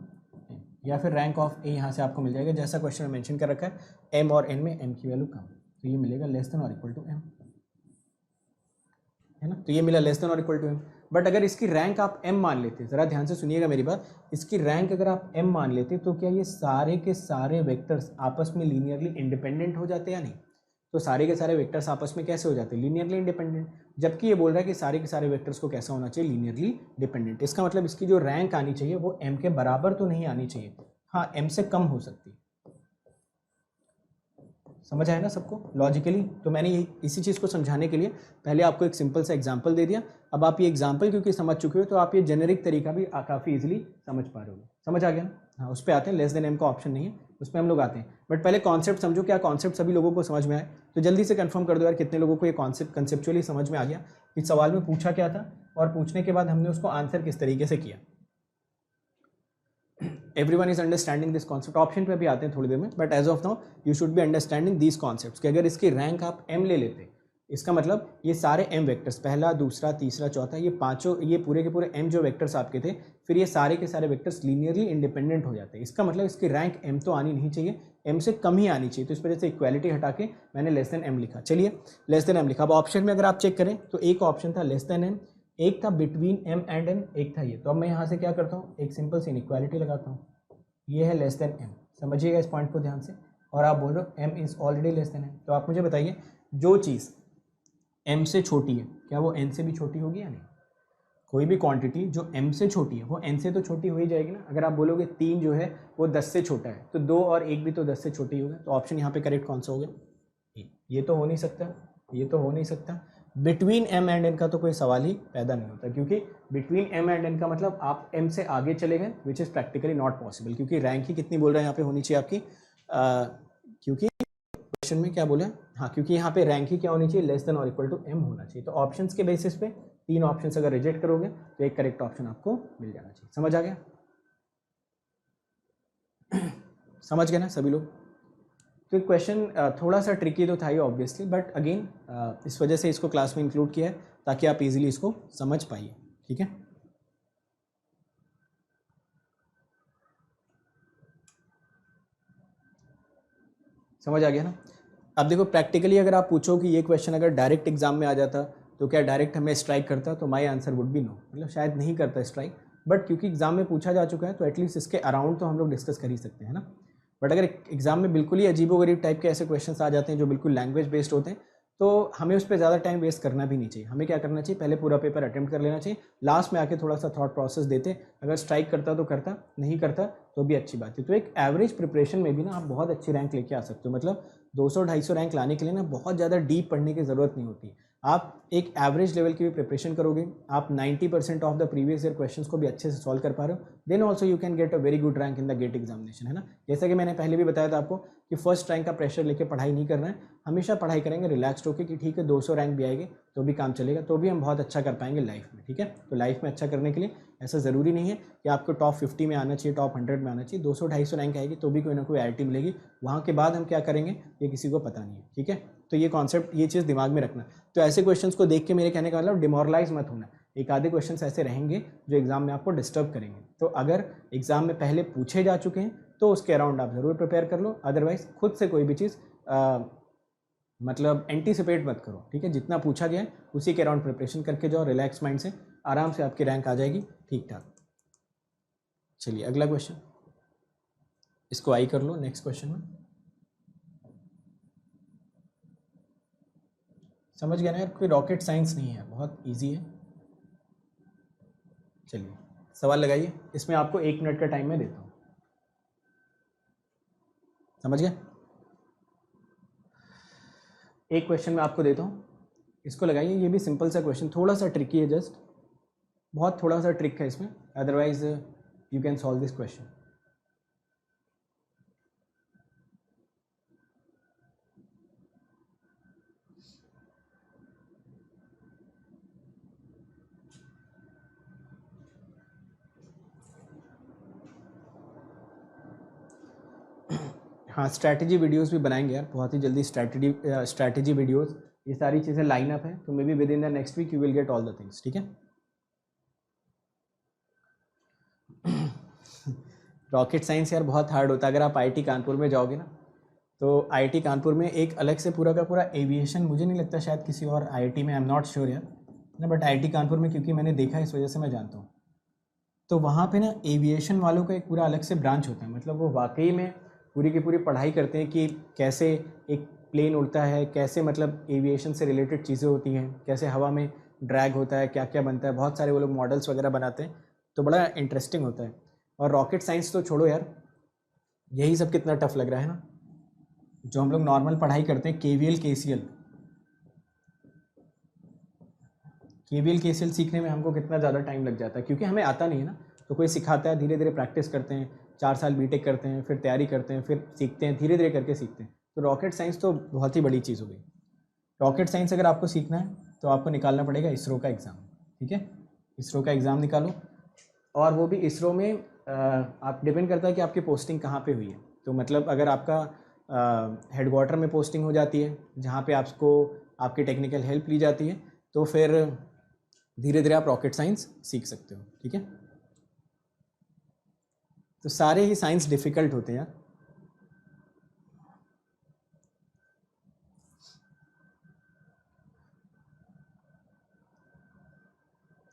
या फिर रैंक ऑफ a यहाँ से आपको मिल जाएगा, जैसा क्वेश्चन में मेंशन कर रखा है, m और n में m की वैल्यू कम, तो ये मिलेगा लेस देन और इक्वल टू m, है ना। तो ये मिला लेस देन और इक्वल टू m। बट अगर इसकी रैंक आप m मान लेते, ज़रा ध्यान से सुनिएगा मेरी बात, इसकी रैंक अगर आप m मान लेते तो क्या ये सारे के सारे वेक्टर्स आपस में लीनियरली इंडिपेंडेंट हो जाते या नहीं? तो सारे के सारे वेक्टर्स आपस में कैसे हो जाते हैं, लीनियरली इंडिपेंडेंट। जबकि ये बोल रहा है कि सारे के सारे वेक्टर्स को कैसा होना चाहिए, लीनियरली डिपेंडेंट। इसका मतलब इसकी जो रैंक आनी चाहिए वो m के बराबर तो नहीं आनी चाहिए, हाँ m से कम हो सकती है। समझ आया ना सबको लॉजिकली? तो मैंने इसी चीज़ को समझाने के लिए पहले आपको एक सिंपल सा एग्जांपल दे दिया। अब आप ये एग्जांपल क्योंकि समझ चुके हो तो आप ये जेनेरिक तरीका भी काफ़ी इजीली समझ पा रहे हो। समझ आ गया ना? हाँ, उस पर आते हैं, लेस देन m का ऑप्शन नहीं है, उस पर हम लोग आते हैं। बट पहले कॉन्सेप्ट समझो, क्या कॉन्सेप्ट सभी लोगों को समझ में आए? तो जल्दी से कंफर्म कर दो यार, कितने लोगों को ये कॉन्सेप्ट कंसेप्चुअली समझ में आ गया, इस सवाल में पूछा क्या था और पूछने के बाद हमने उसको आंसर किस तरीके से किया। Everyone is understanding this concept. Option पे भी आते हैं थोड़ी देर में, but as of now you should be understanding these concepts कि अगर इसकी रैंक आप m ले लेते, इसका मतलब ये सारे m वेक्टर्स, पहला दूसरा तीसरा चौथा, ये पांचों, ये पूरे के पूरे m जो वेक्टर्स आपके थे, फिर ये सारे के सारे वेक्टर्स लीनियरली इंडिपेंडेंट हो जाते हैं। इसका मतलब इसकी रैंक m तो आनी नहीं चाहिए, m से कम ही आनी चाहिए। तो इस वजह से इक्वालिटी हटा के मैंने लेस देन m लिखा। चलिए लेस देन m लिखा। अब ऑप्शन में अगर आप चेक करें तो एक ऑप्शन था लेस देन m, एक था बिटवीन m एंड n, एक था ये। तो अब मैं यहाँ से क्या करता हूँ, एक सिंपल सी इनइक्वालिटी लगाता हूँ, ये है लेस देन m। समझिएगा इस पॉइंट को ध्यान से। और आप बोल रहे हो m is already less than m, तो आप मुझे बताइए जो चीज़ m से छोटी है क्या वो n से भी छोटी होगी या नहीं? कोई भी क्वांटिटी जो m से छोटी है वो n से तो छोटी हो ही जाएगी ना। अगर आप बोलोगे 3 जो है वो 10 से छोटा है, तो 2 और 1 भी तो 10 से छोटी होगा। तो ऑप्शन यहाँ पे करेक्ट कौन सा हो गया? ये तो हो नहीं सकता, ये तो हो नहीं सकता। बिटवीन m एंड n का तो कोई सवाल ही पैदा नहीं होता, क्योंकि बिटवीन m एंड n का मतलब आप m से आगे चले गए, which is practically not possible, क्योंकि रैंक ही कितनी बोल रहे हैं यहाँ पे होनी चाहिए आपकी, क्योंकि क्वेश्चन में क्या बोला, हाँ, क्योंकि यहाँ पे रैंक ही क्या होनी चाहिए, लेस देन और इक्वल टू m होना चाहिए। तो ऑप्शंस के बेसिस पे 3 ऑप्शंस अगर रिजेक्ट करोगे तो एक करेक्ट ऑप्शन आपको मिल जाना चाहिए। समझ आ गया? समझ गए ना सभी लोग? तो क्वेश्चन थोड़ा सा ट्रिकी तो था ही ऑब्वियसली, बट अगेन इस वजह से इसको क्लास में इंक्लूड किया है ताकि आप इजीली इसको समझ पाइए, ठीक है। समझ आ गया ना? अब देखो प्रैक्टिकली अगर आप पूछो कि ये क्वेश्चन अगर डायरेक्ट एग्जाम में आ जाता तो क्या डायरेक्ट हमें स्ट्राइक करता, तो my answer would be no, मतलब शायद नहीं करता स्ट्राइक, बट क्योंकि एग्जाम में पूछा जा चुका है तो एटलीस्ट इसके अराउंड तो हम लोग डिस्कस कर ही सकते हैं ना। बट अगर एग्जाम में बिल्कुल ही अजीबोगरीब टाइप के ऐसे क्वेश्चंस आ जाते हैं जो बिल्कुल लैंग्वेज बेस्ड होते हैं, तो हमें उस पर ज़्यादा टाइम वेस्ट करना भी नहीं चाहिए। हमें क्या करना चाहिए, पहले पूरा पेपर अटेम्प्ट कर लेना चाहिए, लास्ट में आके थोड़ा सा थॉट प्रोसेस देते, अगर स्ट्राइक करता तो करता, नहीं करता तो भी अच्छी बात है। तो एक एवरेज प्रिपरेशन में भी ना आप बहुत अच्छी रैंक लेके आ सकते हो, मतलब 200-250 रैंक लाने के लिए ना बहुत ज़्यादा डीप पढ़ने की ज़रूरत नहीं होती। आप एक एवरेज लेवल की भी प्रिपरेशन करोगे, आप 90% of the previous year questions को भी अच्छे से सॉल्व कर पा रहे हो, then also you can get a very good rank in the GATE examination, है ना। जैसा कि मैंने पहले भी बताया था आपको कि फर्स्ट रैंक का प्रेशर लेके पढ़ाई नहीं करना है, हमेशा पढ़ाई करेंगे रिलैक्सड होकर कि ठीक है 200 रैंक भी आएगी तो भी काम चलेगा, तो भी हम बहुत अच्छा कर पाएंगे लाइफ में, ठीक है। तो लाइफ में अच्छा करने के लिए ऐसा ज़रूरी नहीं है कि आपको टॉप 50 में आना चाहिए, टॉप 100 में आना चाहिए, 200-250 रैंक आएगी तो भी कोई ना कोई IIT मिलेगी, वहाँ के बाद हम क्या करेंगे ये किसी को पता नहीं है, ठीक है। तो ये कॉन्सेप्ट, ये चीज़ दिमाग में रखना। तो ऐसे क्वेश्चंस को देख के मेरे कहने का मतलब डिमोरलाइज मत होना, एक आधे क्वेश्चंस ऐसे रहेंगे जो एग्जाम में आपको डिस्टर्ब करेंगे, तो अगर एग्जाम में पहले पूछे जा चुके हैं तो उसके अराउंड आप ज़रूर प्रिपेयर कर लो, अदरवाइज खुद से कोई भी चीज़ मतलब एंटीसिपेट मत करो, ठीक है। जितना पूछा गया है उसी के अराउंड प्रिपरेशन करके जाओ, रिलैक्स माइंड से, आराम से आपकी रैंक आ जाएगी ठीक ठाक। चलिए अगला क्वेश्चन, इसको आई कर लो नेक्स्ट क्वेश्चन में। समझ गया ना यार, कोई रॉकेट साइंस नहीं है, बहुत इजी है। चलिए सवाल लगाइए, इसमें आपको 1 मिनट का टाइम मैं देता हूँ, समझ गए। एक क्वेश्चन मैं आपको देता हूँ, इसको लगाइए, ये भी सिंपल सा क्वेश्चन, थोड़ा सा ट्रिकी है, जस्ट बहुत थोड़ा सा ट्रिक है इसमें, otherwise you can solve this question. हाँ स्ट्रैटेजी वीडियोस भी बनाएंगे यार बहुत ही जल्दी, स्ट्रैटेजी वीडियोस, ये सारी चीज़ें लाइन अप है, तो maybe within the next week you will get all the things, ठीक है। रॉकेट साइंस यार बहुत हार्ड होता है, अगर आप IIT कानपुर में जाओगे ना, तो IIT कानपुर में एक अलग से पूरा का पूरा एविएशन, मुझे नहीं लगता शायद किसी और IIT में, आई एम नॉट श्योर यार ना, बट IIT कानपुर में क्योंकि मैंने देखा है इस वजह से मैं जानता हूँ, तो वहाँ पे ना एविएशन वालों का एक पूरा अलग से ब्रांच होता है, मतलब वो वाकई में पूरी की पूरी पढ़ाई करते हैं कि कैसे एक प्लेन उड़ता है, कैसे मतलब एविएशन से रिलेटेड चीज़ें होती हैं, कैसे हवा में ड्रैग होता है, क्या क्या बनता है, बहुत सारे वो लोग मॉडल्स वगैरह बनाते हैं, तो बड़ा इंटरेस्टिंग होता है। और रॉकेट साइंस तो छोड़ो यार, यही सब कितना टफ लग रहा है ना, जो हम लोग नॉर्मल पढ़ाई करते हैं KVL KCL सीखने में हमको कितना ज़्यादा टाइम लग जाता है, क्योंकि हमें आता नहीं है ना, तो कोई सिखाता है, धीरे धीरे प्रैक्टिस करते हैं, 4 साल बीटेक करते हैं, फिर तैयारी करते हैं, फिर सीखते हैं, धीरे धीरे करके सीखते हैं। तो रॉकेट साइंस तो बहुत ही बड़ी चीज़ हो गई। रॉकेट साइंस अगर आपको सीखना है तो आपको निकालना पड़ेगा इसरो का एग्ज़ाम, ठीक है। इसरो का एग्ज़ाम निकालो, और वो भी इसरो में आप डिपेंड करता है कि आपकी पोस्टिंग कहाँ पे हुई है, तो मतलब अगर आपका हेडक्वार्टर में पोस्टिंग हो जाती है जहाँ पे आपको आपकी टेक्निकल हेल्प ली जाती है, तो फिर धीरे धीरे आप रॉकेट साइंस सीख सकते हो, ठीक है। तो सारे ही साइंस डिफ़िकल्ट होते हैं यार।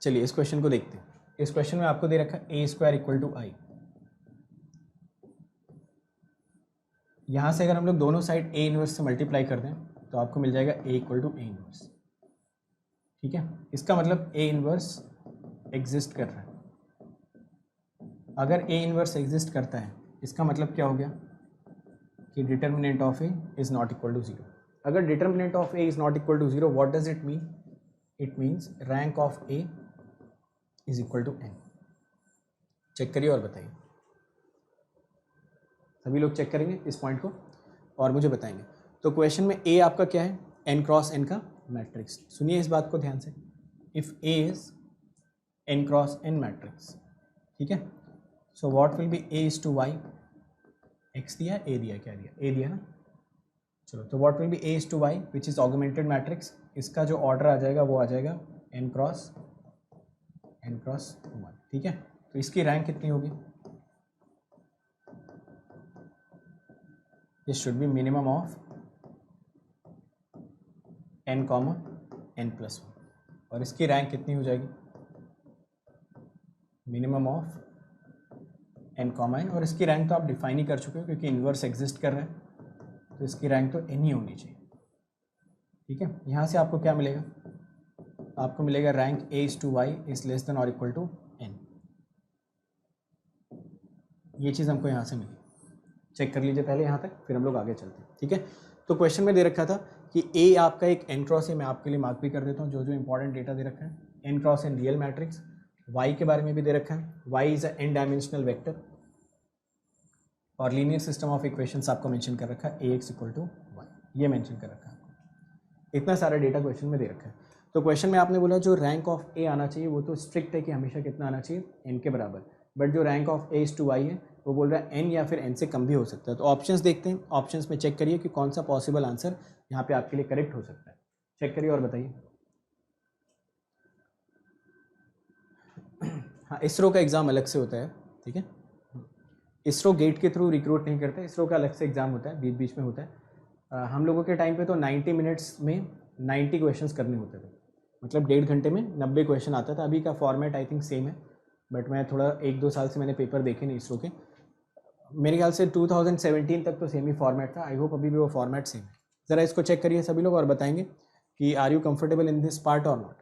चलिए इस क्वेश्चन को देखते हैं। इस क्वेश्चन में आपको दे रखा है A² = I। यहाँ से अगर हम लोग दोनों साइड A इनवर्स से मल्टीप्लाई कर दें तो आपको मिल जाएगा A = A इनवर्स, ठीक है। इसका मतलब A इनवर्स एग्जिस्ट कर रहा है। अगर A इनवर्स एग्जिस्ट करता है इसका मतलब क्या हो गया कि determinant of A is not equal to 0। अगर determinant of A is not equal to 0, what does it mean? It means rank of A is equal to n। Check करिए और बताइए, सभी लोग चेक करेंगे इस पॉइंट को और मुझे बताएंगे। तो क्वेश्चन में A आपका क्या है? n क्रॉस n का मैट्रिक्स। सुनिए इस बात को ध्यान से, if A is n cross n matrix, ठीक है, so what will B A is to Y? X दिया, ए दिया, क्या दिया, ए दिया ना। चलो, तो what will be A is to Y which is augmented matrix, इसका जो ऑर्डर आ जाएगा वो आ जाएगा n क्रॉस 1, ठीक है। तो इसकी रैंक कितनी होगी, this should be minimum of n, n+1, और इसकी रैंक कितनी हो जाएगी, मिनिमम ऑफ n, n, और इसकी रैंक तो आप डिफाइन ही कर चुके हो क्योंकि इन्वर्स एग्जिस्ट कर रहा है, तो इसकी रैंक तो n ही होनी चाहिए, ठीक है। यहाँ से आपको क्या मिलेगा, आपको मिलेगा rank a is to Y is less than और इक्वल टू n, ये चीज़ हमको यहाँ से मिली, चेक कर लीजिए पहले यहाँ तक, फिर हम लोग आगे चलते हैं, ठीक है। तो क्वेश्चन में दे रखा था कि a आपका एक n क्रॉस है, मैं आपके लिए मार्क भी कर देता हूँ जो जो इंपॉर्टेंट डेटा दे रखा है, n cross N real matrix, y के बारे में भी दे रखा है, y is a n dimensional vector, और लीनियर सिस्टम ऑफ इक्वेशंस आपको मेंशन कर रखा है ax इक्वल टू वाई, ये मेंशन कर रखा है आपको, इतना सारा डेटा क्वेश्चन में दे रखा है। तो क्वेश्चन में आपने बोला जो रैंक ऑफ a आना चाहिए वो तो स्ट्रिक्ट है कि हमेशा कितना आना चाहिए, n के बराबर, बट जो rank of a is to Y है वो बोल रहा है n या फिर n से कम भी हो सकता है। तो ऑप्शंस देखते हैं, ऑप्शंस में चेक करिए कि कौन सा पॉसिबल आंसर यहाँ पे आपके लिए करेक्ट हो सकता है, चेक करिए और बताइए। हाँ, इसरो का एग्ज़ाम अलग से होता है, ठीक है, इसरो गेट के थ्रू रिक्रूट नहीं करता, इसरो का अलग से एग्ज़ाम होता है, बीच बीच में होता है। हम लोगों के टाइम पे तो 90 मिनट्स में 90 क्वेश्चंस करने होते थे, मतलब 1.5 घंटे में 90 क्वेश्चन आता था। अभी का फॉर्मेट आई थिंक सेम है, बट मैं थोड़ा 1-2 साल से मैंने पेपर देखे नहीं इसरो के, मेरे ख्याल से 2017 तक तो सेम ही फॉर्मेट था, आई होप अभी भी वो फॉर्मेट सेम है। ज़रा इसको चेक करिए सभी लोग और बताएंगे कि are you comfortable in this part or not,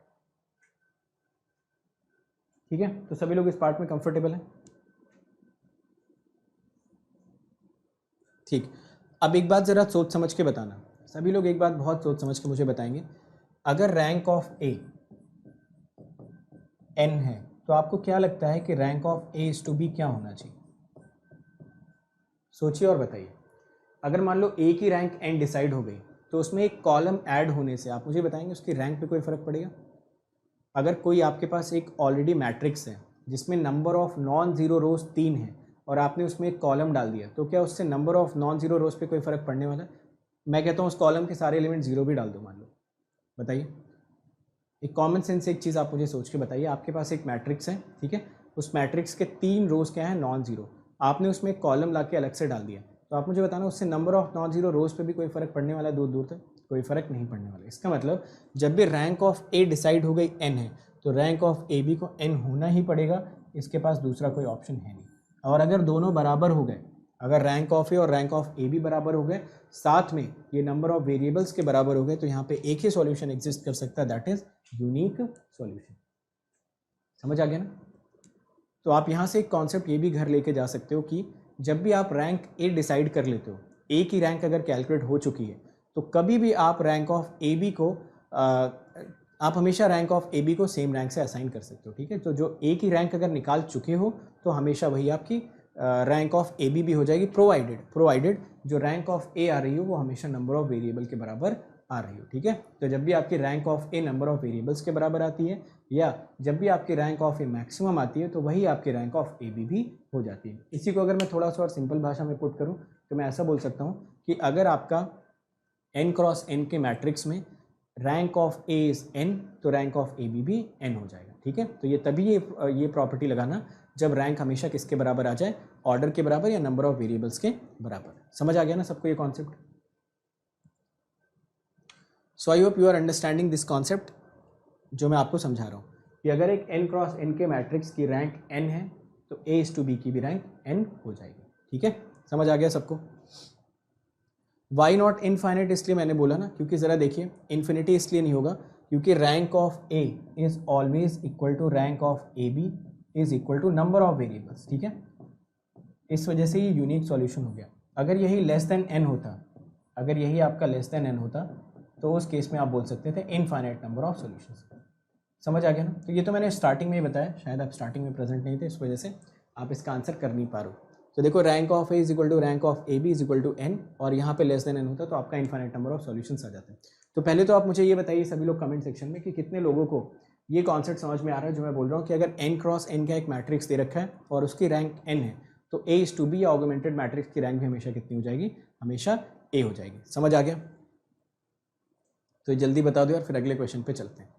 ठीक है। तो सभी लोग इस पार्ट में कंफर्टेबल हैं, ठीक। अब एक बात ज़रा सोच समझ के बताना, सभी लोग एक बात बहुत सोच समझ के मुझे बताएंगे, अगर रैंक ऑफ ए n है तो आपको क्या लगता है कि rank of a is to be क्या होना चाहिए, सोचिए और बताइए। अगर मान लो a की रैंक n डिसाइड हो गई तो उसमें एक कॉलम ऐड होने से आप मुझे बताएंगे उसकी रैंक पे कोई फ़र्क पड़ेगा। अगर कोई आपके पास एक ऑलरेडी मैट्रिक्स है जिसमें नंबर ऑफ नॉन ज़ीरो रोज 3 है और आपने उसमें एक कॉलम डाल दिया, तो क्या उससे नंबर ऑफ नॉन ज़ीरो रोज पे कोई फ़र्क पड़ने वाला है? मैं कहता हूँ उस कॉलम के सारे एलिमेंट जीरो भी डाल दो, मान लो, बताइए। एक कॉमन सेंस एक चीज़ आप मुझे सोच के बताइए, आपके पास एक मैट्रिक्स है, ठीक है, उस मैट्रिक्स के 3 रोज क्या है, नॉन जीरो, आपने उसमें एक कॉलम ला के अलग से डाल दिया, तो आप मुझे बताना उससे नंबर ऑफ नॉन जीरो रोज पे भी कोई फ़र्क पड़ने वाला है? दूर दूर तक कोई फ़र्क नहीं पड़ने वाला। इसका मतलब जब भी रैंक ऑफ ए डिसाइड हो गई n है तो रैंक ऑफ ए बी को n होना ही पड़ेगा, इसके पास दूसरा कोई ऑप्शन है नहीं। और अगर दोनों बराबर हो गए, अगर रैंक ऑफ ए और रैंक ऑफ ए बी बराबर हो गए, साथ में ये नंबर ऑफ वेरिएबल्स के बराबर हो गए, तो यहाँ पे एक ही सॉल्यूशन एग्जिस्ट कर सकता है, दैट इज यूनिक सॉल्यूशन। समझ आ गया ना? तो आप यहाँ से एक कॉन्सेप्ट ये भी घर लेके जा सकते हो कि जब भी आप रैंक ए डिसाइड कर लेते हो, ए की रैंक अगर कैलकुलेट हो चुकी है, तो कभी भी आप रैंक ऑफ ए बी को आप हमेशा रैंक ऑफ ए बी को सेम रैंक से असाइन कर सकते हो, ठीक है। तो जो ए की रैंक अगर निकाल चुके हो तो हमेशा वही आपकी रैंक ऑफ ए बी भी हो जाएगी, प्रोवाइडेड जो रैंक ऑफ ए आ रही हो वो हमेशा नंबर ऑफ वेरिएबल के बराबर आ रही हो, ठीक है। तो जब भी आपकी rank of A number of variables के बराबर आती है या जब भी आपकी रैंक ऑफ ए मैक्सिमम आती है तो वही आपकी रैंक ऑफ ए बी भी हो जाती है। इसी को अगर मैं थोड़ा सा और सिंपल भाषा में पुट करूँ तो मैं ऐसा बोल सकता हूँ कि अगर आपका n क्रॉस n के मैट्रिक्स में rank of A is n तो रैंक ऑफ ए बी भी n हो जाएगा, ठीक है। तो ये तभी ये प्रॉपर्टी लगाना जब रैंक हमेशा किसके बराबर आ जाए, ऑर्डर के बराबर या नंबर ऑफ वेरिएबल्स के बराबर। समझ आ गया ना सबको ये concept? So I hope you are understanding this concept जो मैं आपको समझा रहा हूँ कि अगर एक n क्रॉस n के मैट्रिक्स की रैंक n है तो a इज टू बी की भी रैंक n हो जाएगी, ठीक है। समझ आ गया सबको? वाई नॉट इनफाइनाइट इसलिए मैंने बोला ना, क्योंकि ज़रा देखिए इन्फिनिटी इसलिए नहीं होगा क्योंकि rank of A is always equal to rank of A B is equal to number of variables, ठीक है। इस वजह से ये यूनिक सॉल्यूशन हो गया। अगर यही लेस देन n होता, अगर यही आपका लेस देन n होता तो उस केस में आप बोल सकते थे इनफाइनाइट नंबर ऑफ सॉल्यूशंस। समझ आ गया ना? तो ये तो मैंने स्टार्टिंग में ही बताया, शायद आप स्टार्टिंग में प्रेजेंट नहीं थे, इस वजह से आप इसका आंसर कर नहीं पा रहे हो। तो देखो rank of A is equal to rank of A B is equal to n, और यहाँ पे लेस देन n होता है तो आपका इनफाइनाइट नंबर ऑफ सॉल्यूशंस आ जाते हैं। तो पहले तो आप मुझे ये बताइए सभी लोग कमेंट सेक्शन में कि कितने लोगों को ये कॉन्सेप्ट समझ में आ रहा है जो मैं बोल रहा हूँ कि अगर n क्रॉस n का एक मैट्रिक्स दे रखा है और उसकी रैंक n है तो A/B या ऑगमेंटेड मैट्रिक्स की रैंक भी हमेशा कितनी हो जाएगी, हमेशा A हो जाएगी। समझ आ गया? तो जल्दी बता दो यार, फिर अगले क्वेश्चन पे चलते हैं।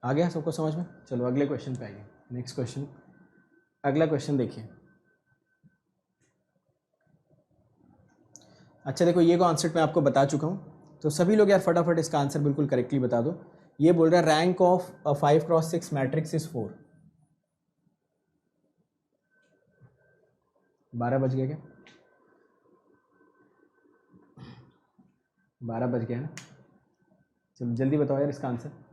आ गया सबको समझ में? चलो अगले क्वेश्चन पे आइए। नेक्स्ट क्वेश्चन, अगला क्वेश्चन देखिए। अच्छा देखो, ये कॉन्सेप्ट मैं आपको बता चुका हूँ, तो सभी लोग यार फटाफट इसका आंसर बिल्कुल करेक्टली बता दो। ये बोल रहा है rank of 5x6 matrix is 4। 12 बज गया क्या? 12 बज गया ना? चलो जल्दी बताओ यार इसका आंसर।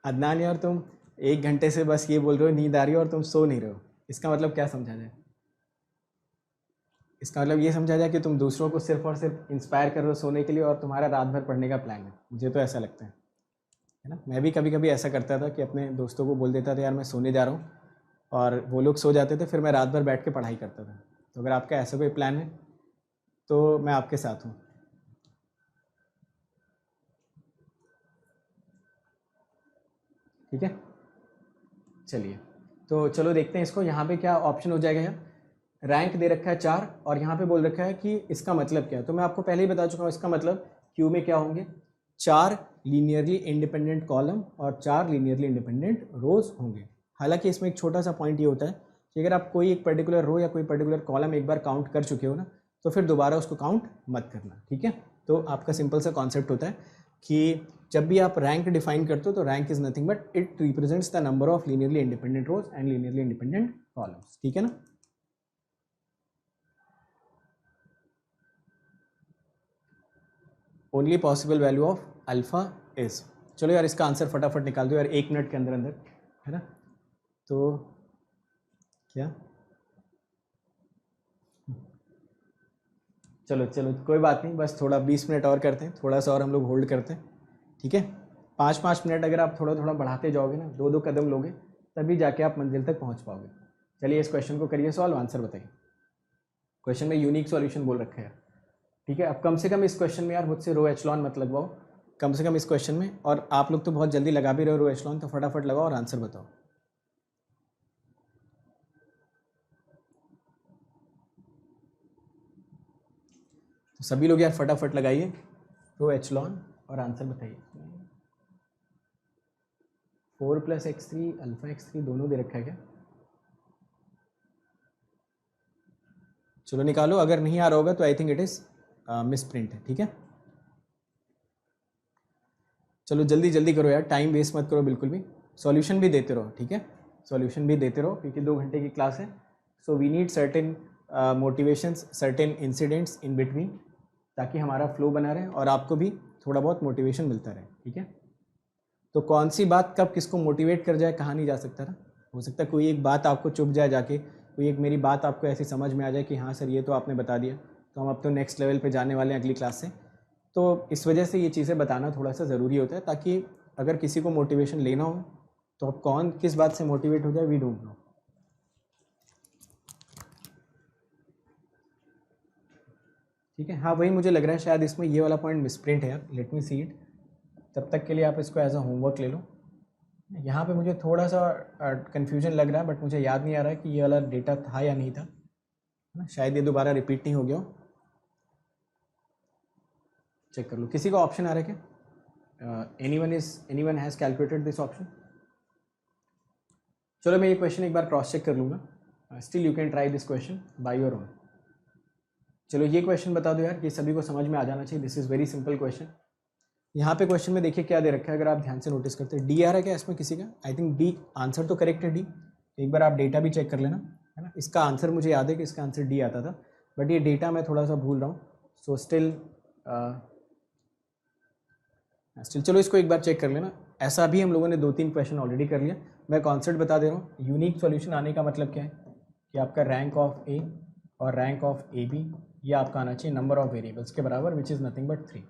अदनान यार, तुम 1 घंटे से बस ये बोल रहे हो नींद आ रही है और तुम सो नहीं रहे हो, इसका मतलब क्या समझा जाए? इसका मतलब ये समझा जाए कि तुम दूसरों को सिर्फ और सिर्फ इंस्पायर कर रहे हो सोने के लिए और तुम्हारा रात भर पढ़ने का प्लान है। मुझे तो ऐसा लगता है ना। मैं भी कभी कभी ऐसा करता था कि अपने दोस्तों को बोल देता था यार मैं सोने जा रहा हूँ, और वो लोग सो जाते थे, फिर मैं रात भर बैठ के पढ़ाई करता था। तो अगर आपका ऐसा कोई प्लान है तो मैं आपके साथ हूँ। ठीक है, चलिए तो चलो देखते हैं इसको। यहाँ पे क्या ऑप्शन हो जाएगा यार? रैंक दे रखा है 4 और यहाँ पे बोल रखा है कि इसका मतलब क्या है। तो मैं आपको पहले ही बता चुका हूँ इसका मतलब क्यू में क्या होंगे, 4 लीनियरली इंडिपेंडेंट कॉलम और 4 लीनियरली इंडिपेंडेंट रोज होंगे। हालांकि इसमें एक छोटा सा पॉइंट ये होता है कि अगर आप कोई एक पर्टिकुलर रो या कोई पर्टिकुलर कॉलम एक बार काउंट कर चुके हो ना, तो फिर दोबारा उसको काउंट मत करना। ठीक है, तो आपका सिंपल सा कॉन्सेप्ट होता है कि जब भी आप रैंक डिफाइन करते हो तो rank is nothing but it represents the number of linearly independent rows and linearly independent columns. ठीक है ना? Only possible value of alpha is. चलो यार इसका आंसर फटाफट निकाल दो यार 1 मिनट के अंदर अंदर, है ना? तो क्या, चलो चलो कोई बात नहीं, बस थोड़ा 20 मिनट और करते हैं, थोड़ा सा और हम लोग होल्ड करते हैं। ठीक है, 5-5 मिनट अगर आप थोड़ा थोड़ा बढ़ाते जाओगे ना, 2-2 कदम लोगे, तभी जाके आप मंजिल तक पहुंच पाओगे। चलिए इस क्वेश्चन को करिए सॉल्व, आंसर बताइए। क्वेश्चन में यूनिक सॉल्यूशन बोल रखा है। ठीक है, अब कम से कम इस क्वेश्चन में यार मुझसे रो एचलॉन मत लगवाओ, कम से कम इस क्वेश्चन में। और आप लोग तो बहुत जल्दी लगा भी रहे हो रो एचलॉन, तो फटाफट लगाओ और आंसर बताओ। तो सभी लोग यार फटाफट लगाइए रो एचलॉन और आंसर बताइए। 4 + x3 अल्फा x3 दोनों दे रखा है क्या? चलो निकालो, अगर नहीं आ रहा होगा तो I think it is miss print है। ठीक है, चलो जल्दी जल्दी करो यार, टाइम वेस्ट मत करो बिल्कुल भी। सॉल्यूशन भी देते रहो, ठीक है, सॉल्यूशन भी देते रहो क्योंकि 2 घंटे की क्लास है। So we need certain motivations, certain incidents in between, ताकि हमारा फ्लो बना रहे और आपको भी थोड़ा बहुत मोटिवेशन मिलता रहे। ठीक है, तो कौन सी बात कब किसको मोटिवेट कर जाए कहा नहीं जा सकता ना। हो सकता है कोई एक बात आपको चुभ जाए जाके, कोई एक मेरी बात आपको ऐसी समझ में आ जाए कि हाँ सर ये तो आपने बता दिया, तो हम अब तो नेक्स्ट लेवल पे जाने वाले हैं अगली क्लास से। तो इस वजह से ये चीज़ें बताना थोड़ा सा ज़रूरी होता है, ताकि अगर किसी को मोटिवेशन लेना हो तो अब कौन किस बात से मोटिवेट हो जाए वी डोंट नो। ठीक है, हाँ वही मुझे लग रहा है शायद इसमें ये वाला पॉइंट मिसप्रिंट है यार, लेट मी सी इट। तब तक के लिए आप इसको एज अ होमवर्क ले लो। यहाँ पे मुझे थोड़ा सा कन्फ्यूजन लग रहा है, बट मुझे याद नहीं आ रहा है कि ये वाला डेटा था या नहीं था, है ना? शायद ये दोबारा रिपीट नहीं हो गया हो, चेक कर लो। किसी का ऑप्शन आ रहा है क्या? Anyone has calculated this option? चलो मैं ये क्वेश्चन एक बार क्रॉस चेक कर लूँगा, still you can try this question by your own. चलो ये क्वेश्चन बता दो यार, ये सभी को समझ में आ जाना चाहिए। This is very simple question. यहाँ पे क्वेश्चन में देखिए क्या दे रखा है, अगर आप ध्यान से नोटिस करते हैं डी आ रहा है क्या इसमें किसी का? आई थिंक डी आंसर तो करेक्ट है डी, एक बार आप डेटा भी चेक कर लेना, है ना? इसका आंसर मुझे याद है कि इसका आंसर डी आता था, बट ये डेटा मैं थोड़ा सा भूल रहा हूँ। सो स्टिल चलो इसको एक बार चेक कर लेना। ऐसा भी हम लोगों ने 2-3 क्वेश्चन ऑलरेडी कर लिया। मैं कॉन्सेप्ट बता दे रहा हूँ। यूनिक सॉल्यूशन आने का मतलब क्या है कि आपका रैंक ऑफ ए और रैंक ऑफ ए बी ये आपका आना चाहिए नंबर ऑफ वेरिएबल्स के बराबर, विच इज़ नथिंग बट 3।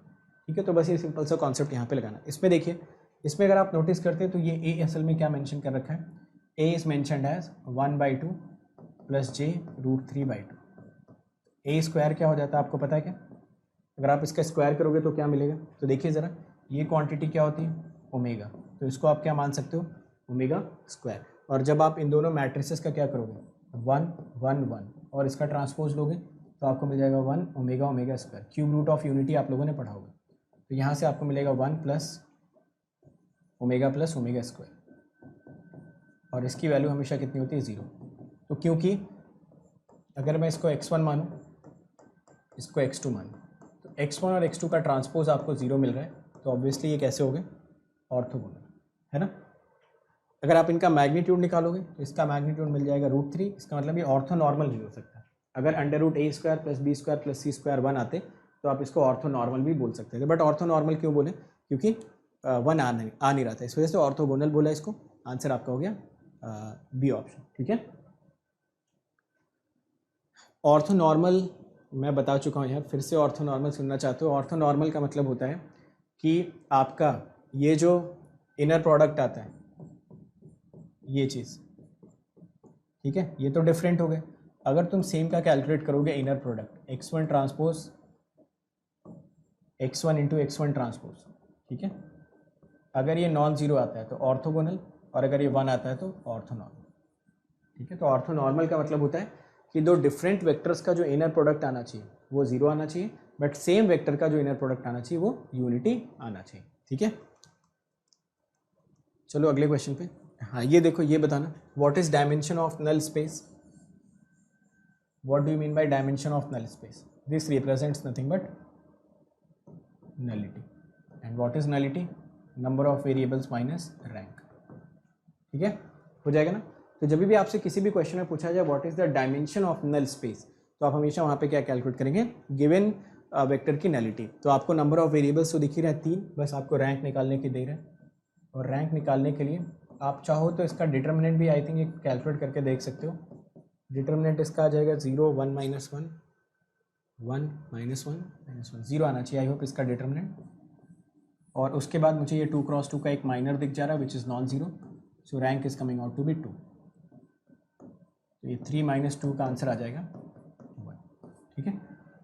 ठीक है, तो बस ये सिंपल सा कॉन्सेप्ट यहाँ पे लगाना। इसमें देखिए इसमें अगर आप नोटिस करते हैं तो ये ए असल में क्या मेंशन कर रखा है, A is mentioned as 1/2 plus J √3/2। ए स्क्वायर क्या हो जाता है आपको पता है क्या? अगर आप इसका स्क्वायर करोगे तो क्या मिलेगा? तो देखिए ज़रा, ये क्वांटिटी क्या होती है? ओमेगा। तो इसको आप क्या मान सकते हो? Omega square. और जब आप इन दोनों मैट्रिसेस का क्या करोगे, 1 1 1 और इसका ट्रांसपोज लोगे तो आपको मिल जाएगा 1 omega omega square. Cube root of unity आप लोगों ने पढ़ा होगा। तो यहाँ से आपको मिलेगा 1 प्लस ओमेगा स्क्वायर, और इसकी वैल्यू हमेशा कितनी होती है? 0। तो क्योंकि अगर मैं इसको x1 मानूँ, इसको x2 मानूँ, तो x1 और x2 का ट्रांसपोज आपको 0 मिल रहा है, तो ऑब्वियसली ये कैसे हो गए? ऑर्थोगोनल, है ना। अगर आप इनका मैग्नीट्यूड निकालोगे तो इसका मैग्नीट्यूड मिल जाएगा √3। इसका मतलब ये ऑर्थो नॉर्मल नहीं हो सकता। अगर √a² + b² + c² 1 आते तो आप इसको ऑर्थो नॉर्मल भी बोल सकते थे, बट ऑर्थो नॉर्मल क्यों बोले? क्योंकि 1 आ नहीं रहा था, इस वजह से ऑर्थोगोनल बोला इसको। आंसर आपका हो गया बी ऑप्शन, ठीक है। ऑर्थो नॉर्मल मैं बता चुका हूँ यार, फिर से ऑर्थो नॉर्मल सुनना चाहते हो? ऑर्थो नॉर्मल का मतलब होता है कि आपका ये जो इनर प्रोडक्ट आता है, ये चीज़, ठीक है, ये तो डिफरेंट हो गए। अगर तुम सेम का कैलकुलेट करोगे inner product x1 transpose x1 into x1 transpose, ठीक है, अगर ये नॉन ज़ीरो आता है तो ऑर्थोगोनल, और अगर ये 1 आता है तो ऑर्थो नॉर्मल, ठीक है। तो ऑर्थो नॉर्मल का मतलब होता है कि दो डिफरेंट वेक्टर्स का जो इनर प्रोडक्ट आना चाहिए वो 0 आना चाहिए, बट सेम वेक्टर का जो इनर प्रोडक्ट आना चाहिए वो यूनिटी आना चाहिए, ठीक है। चलो अगले क्वेश्चन पे। हाँ, ये देखो, ये बताना, what is dimension of null space? What do you mean by dimension of null space? This represents nothing but nullity, and what is nullity? Number of variables minus rank, ठीक है, हो जाएगा ना। तो जब भी आपसे किसी भी क्वेश्चन में पूछा जाए what is the dimension of null space, तो आप हमेशा वहाँ पे क्या कैलकुलेट करेंगे? गिवन वेक्टर की नलिटी। तो आपको नंबर ऑफ वेरिएबल्स तो दिख ही रहा है 3, बस आपको रैंक निकालने की देर है। और रैंक निकालने के लिए आप चाहो तो इसका डिटर्मिनेंट भी आई थिंक एक कैलकुलेट करके देख सकते हो। डिटर्मिनेंट इसका आ जाएगा 0 1 -1 1 -1 0 आना चाहिए, आई होप इसका डिटर्मिनेंट। और उसके बाद मुझे ये 2 × 2 का एक माइनर दिख जा रहा है which is non zero, so rank is coming out to be 2। तो ये 3 - 2 का आंसर आ जाएगा 1, ठीक है।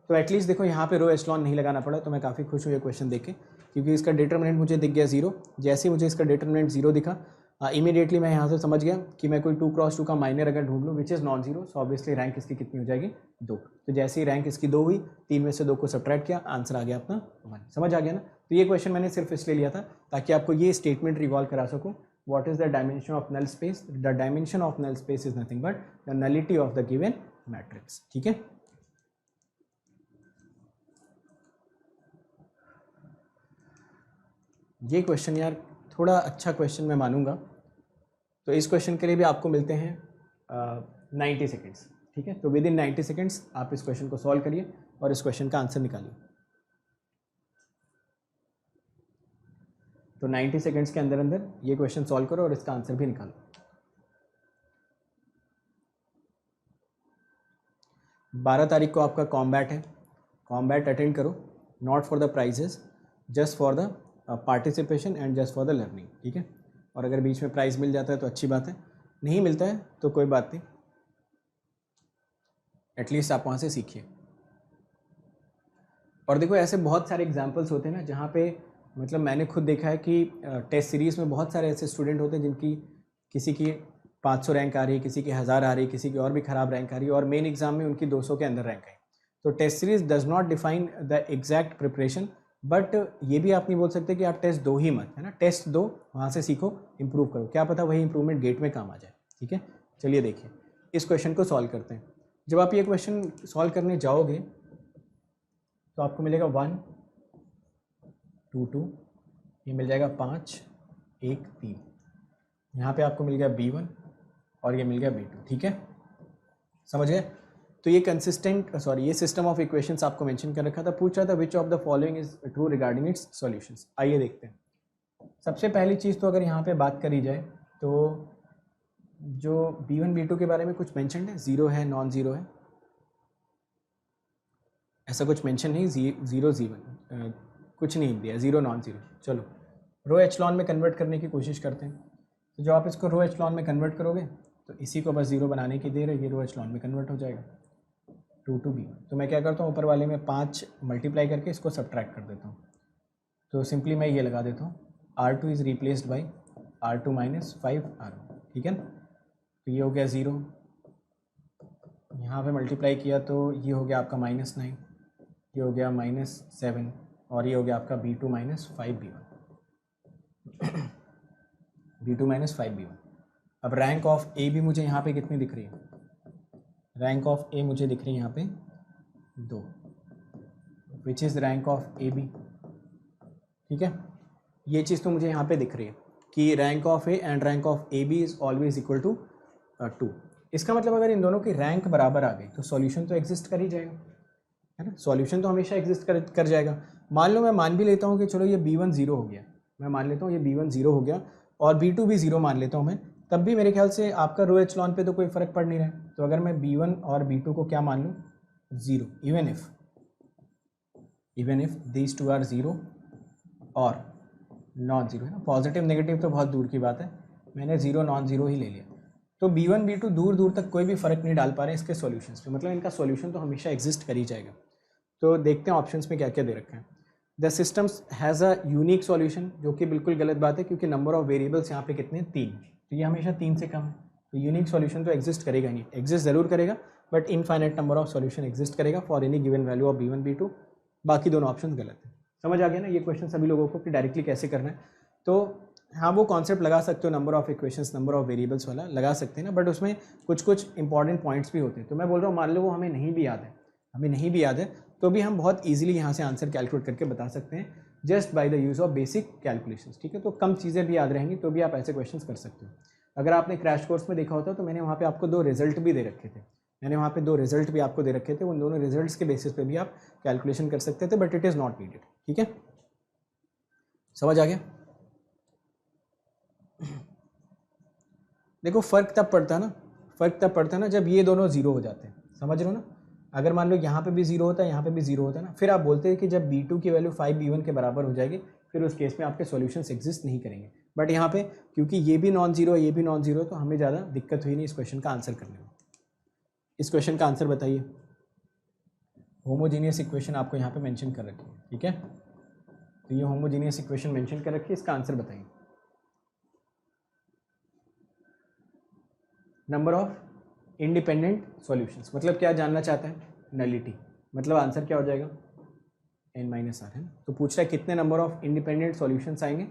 तो एटलीस्ट देखो यहाँ पे रो एचलॉन नहीं लगाना पड़ा, तो मैं काफ़ी खुश हूँ ये क्वेश्चन देख के, क्योंकि इसका डिटर्मिनेंट मुझे दिख गया 0। जैसे ही मुझे इसका डिटर्मिनेंट 0 दिखा, इमीडिएटली मैं यहाँ से समझ गया कि मैं कोई 2 × 2 का माइनर अगर ढूंढ लूँ विच is non zero, so obviously rank इसकी कितनी हो जाएगी? 2। तो जैसे ही रैंक इसकी 2 हुई, 3 में से 2 को सब्ट्रैक्ट किया, आंसर आ गया अपना 1। समझ आ गया ना। तो ये क्वेश्चन मैंने सिर्फ इसलिए लिया था ताकि आपको ये स्टेटमेंट रिवॉल्व करा सकूँ, what is the dimension of null space? The dimension of null space is nothing but the nullity of the given matrix, ठीक है। ये क्वेश्चन यार थोड़ा अच्छा क्वेश्चन मैं मानूंगा, तो इस क्वेश्चन के लिए भी आपको मिलते हैं 90 सेकेंड्स, ठीक है। तो विद इन 90 सेकेंड्स आप इस क्वेश्चन को सॉल्व करिए और इस क्वेश्चन का आंसर निकालिए। तो 90 सेकेंड्स के अंदर अंदर ये क्वेश्चन सॉल्व करो और इसका आंसर भी निकालो। 12 तारीख को आपका कॉम्बैट है, कॉम्बैट अटेंड करो, not for the prizes, just for the participation and just for the learning, ठीक है। और अगर बीच में प्राइज़ मिल जाता है तो अच्छी बात है, नहीं मिलता है तो कोई बात नहीं, एटलीस्ट आप वहाँ से सीखिए। और देखो ऐसे बहुत सारे एग्जाम्पल्स होते हैं ना जहाँ पे मतलब मैंने खुद देखा है कि टेस्ट सीरीज़ में बहुत सारे ऐसे स्टूडेंट होते हैं जिनकी किसी की 500 रैंक आ रही है, किसी की 1000 आ रही है, किसी की और भी ख़राब रैंक आ रही है, और मेन एग्जाम में उनकी 200 के अंदर रैंक आई। तो test series does not define the exact preparation, but ये भी आप नहीं बोल सकते कि आप टेस्ट दो ही मत, है ना। टेस्ट दो, वहाँ से सीखो, इंप्रूव करो, क्या पता वही इंप्रूवमेंट गेट में काम आ जाए, ठीक है। चलिए देखिए इस क्वेश्चन को सॉल्व करते हैं। जब आप ये क्वेश्चन सॉल्व करने जाओगे तो आपको मिलेगा 1 2 2, ये मिल जाएगा 5 1 3, यहाँ पे आपको मिल गया B1 और ये मिल गया B2, ठीक है, समझ गए। तो ये ये सिस्टम ऑफ इक्वेशंस आपको मेंशन कर रखा था, पूछ रहा था विच of the following is true regarding it's solutions. आइए देखते हैं। सबसे पहली चीज़ तो अगर यहाँ पे बात करी जाए तो जो B1 B2 के बारे में कुछ मेंशन है, 0 है, नॉन ज़ीरो है, ऐसा कुछ मेंशन नहीं, 0 0 कुछ नहीं दिया, 0 नॉन ज़ीरो। चलो रो एचलॉन में कन्वर्ट करने की कोशिश करते हैं। तो जब आप इसको रो एचलॉन में कन्वर्ट करोगे तो इसी को बस 0 बनाने की देर है, ये रो एचलॉन में कन्वर्ट हो जाएगा 2 to B1। तो मैं क्या करता हूँ, ऊपर वाले में 5 मल्टीप्लाई करके इसको सब्ट्रैक्ट कर देता हूँ। तो सिंपली मैं ये लगा देता हूँ, R2 is replaced by R2 minus 5R1, ठीक है ना। तो ये हो गया 0, यहाँ पे मल्टीप्लाई किया तो ये हो गया आपका -9, ये हो गया -7 और ये हो गया आपका B2 minus 5B1 B2 minus 5B1। अब रैंक ऑफ ए भी मुझे यहाँ पे कितनी दिख रही है, रैंक ऑफ ए मुझे दिख रही है यहाँ पे 2, which is rank of A B, ठीक है। ये चीज़ तो मुझे यहाँ पे दिख रही है कि rank of A and rank of A B is always equal to 2। इसका मतलब अगर इन दोनों की रैंक बराबर आ गई तो सॉल्यूशन तो एग्जिस्ट कर ही जाएगा, है ना। सॉल्यूशन तो हमेशा एग्जिस्ट कर जाएगा। मान लो मैं मान भी लेता हूँ कि चलो ये B1 0 हो गया, मैं मान लेता हूँ ये B1 0 हो गया और B2 भी 0 मान लेता हूँ मैं, तब भी मेरे ख्याल से आपका रो एचलॉन पे तो कोई फ़र्क पड़ नहीं रहा है। तो अगर मैं B1 और B2 को क्या मान लूँ, 0, even if these two are 0 और नॉन ज़ीरो, है ना। पॉजिटिव नेगेटिव तो बहुत दूर की बात है, मैंने 0 नॉन ज़ीरो ही ले लिया। तो B1 B2 दूर दूर तक कोई भी फ़र्क नहीं डाल पा रहे हैं इसके सॉल्यूशंस पे, मतलब इनका सॉल्यूशन तो हमेशा एग्जिस्ट कर ही जाएगा। तो देखते हैं ऑप्शंस में क्या क्या दे रखा है। The systems has a unique solution, जो कि बिल्कुल गलत बात है क्योंकि नंबर ऑफ वेरिएबल्स यहाँ पे कितने 3, तो ये हमेशा 3 से कम है, तो यूनिक सॉल्यूशन तो एग्जिस्ट करेगा ही नहीं। एग्जिस्ट ज़रूर करेगा but infinite number of solution exist करेगा for any given value of B1 B2। बाकी दोनों ऑप्शन गलत है। समझ आ गया ना ये क्वेश्चन सभी लोगों को कि डायरेक्टली कैसे करना है। तो हाँ, वो कॉन्सेप्ट लगा सकते हो, number of equations number of variables वाला लगा सकते हैं ना, बट उसमें कुछ कुछ इंपॉर्टेंट पॉइंट्स भी होते हैं। तो मैं बोल रहा हूँ मान लो वो हमें नहीं भी याद है तो भी हम बहुत ईजिली यहाँ से आंसर कैलकुलेट करके बता सकते हैं just by the use of basic calculations, ठीक है। तो कम चीज़ें भी याद रहेंगी तो भी आप ऐसे क्वेश्चंस कर सकते हो। अगर आपने क्रैश कोर्स में देखा होता तो मैंने वहाँ पे आपको 2 रिजल्ट भी दे रखे थे, आपको दे रखे थे। उन दोनों रिजल्ट्स के बेसिस पे भी आप कैलकुलेशन कर सकते थे, but it is not needed, ठीक है। समझ आ गया। देखो फ़र्क तब पड़ता है ना जब ये दोनों 0 हो जाते हैं, समझ रहे हो ना। अगर मान लो यहाँ पे भी 0 होता है, यहाँ पे भी 0 होता है ना, फिर आप बोलते हैं कि जब B2 की वैल्यू 5B1 के बराबर हो जाएगी फिर उस केस में आपके सॉल्यूशंस एग्जिस्ट नहीं करेंगे। बट यहाँ पे क्योंकि ये भी नॉन जीरो है, ये भी नॉन जीरो है, तो हमें ज़्यादा दिक्कत हुई नहीं इस क्वेश्चन का आंसर करने में। इस क्वेश्चन का आंसर बताइए। होमोजीनियस इक्वेशन आपको यहाँ पे मेंशन कर रखी है, ठीक है। तो ये होमोजीनियस इक्वेशन मेंशन कर रखी है, इसका आंसर बताइए। नंबर ऑफ इंडिपेंडेंट सॉल्यूशंस, मतलब क्या जानना चाहता है, नलिटी, मतलब आंसर क्या हो जाएगा n-r, है। तो पूछ रहा है कितने नंबर ऑफ इंडिपेंडेंट सॉल्यूशंस आएंगे,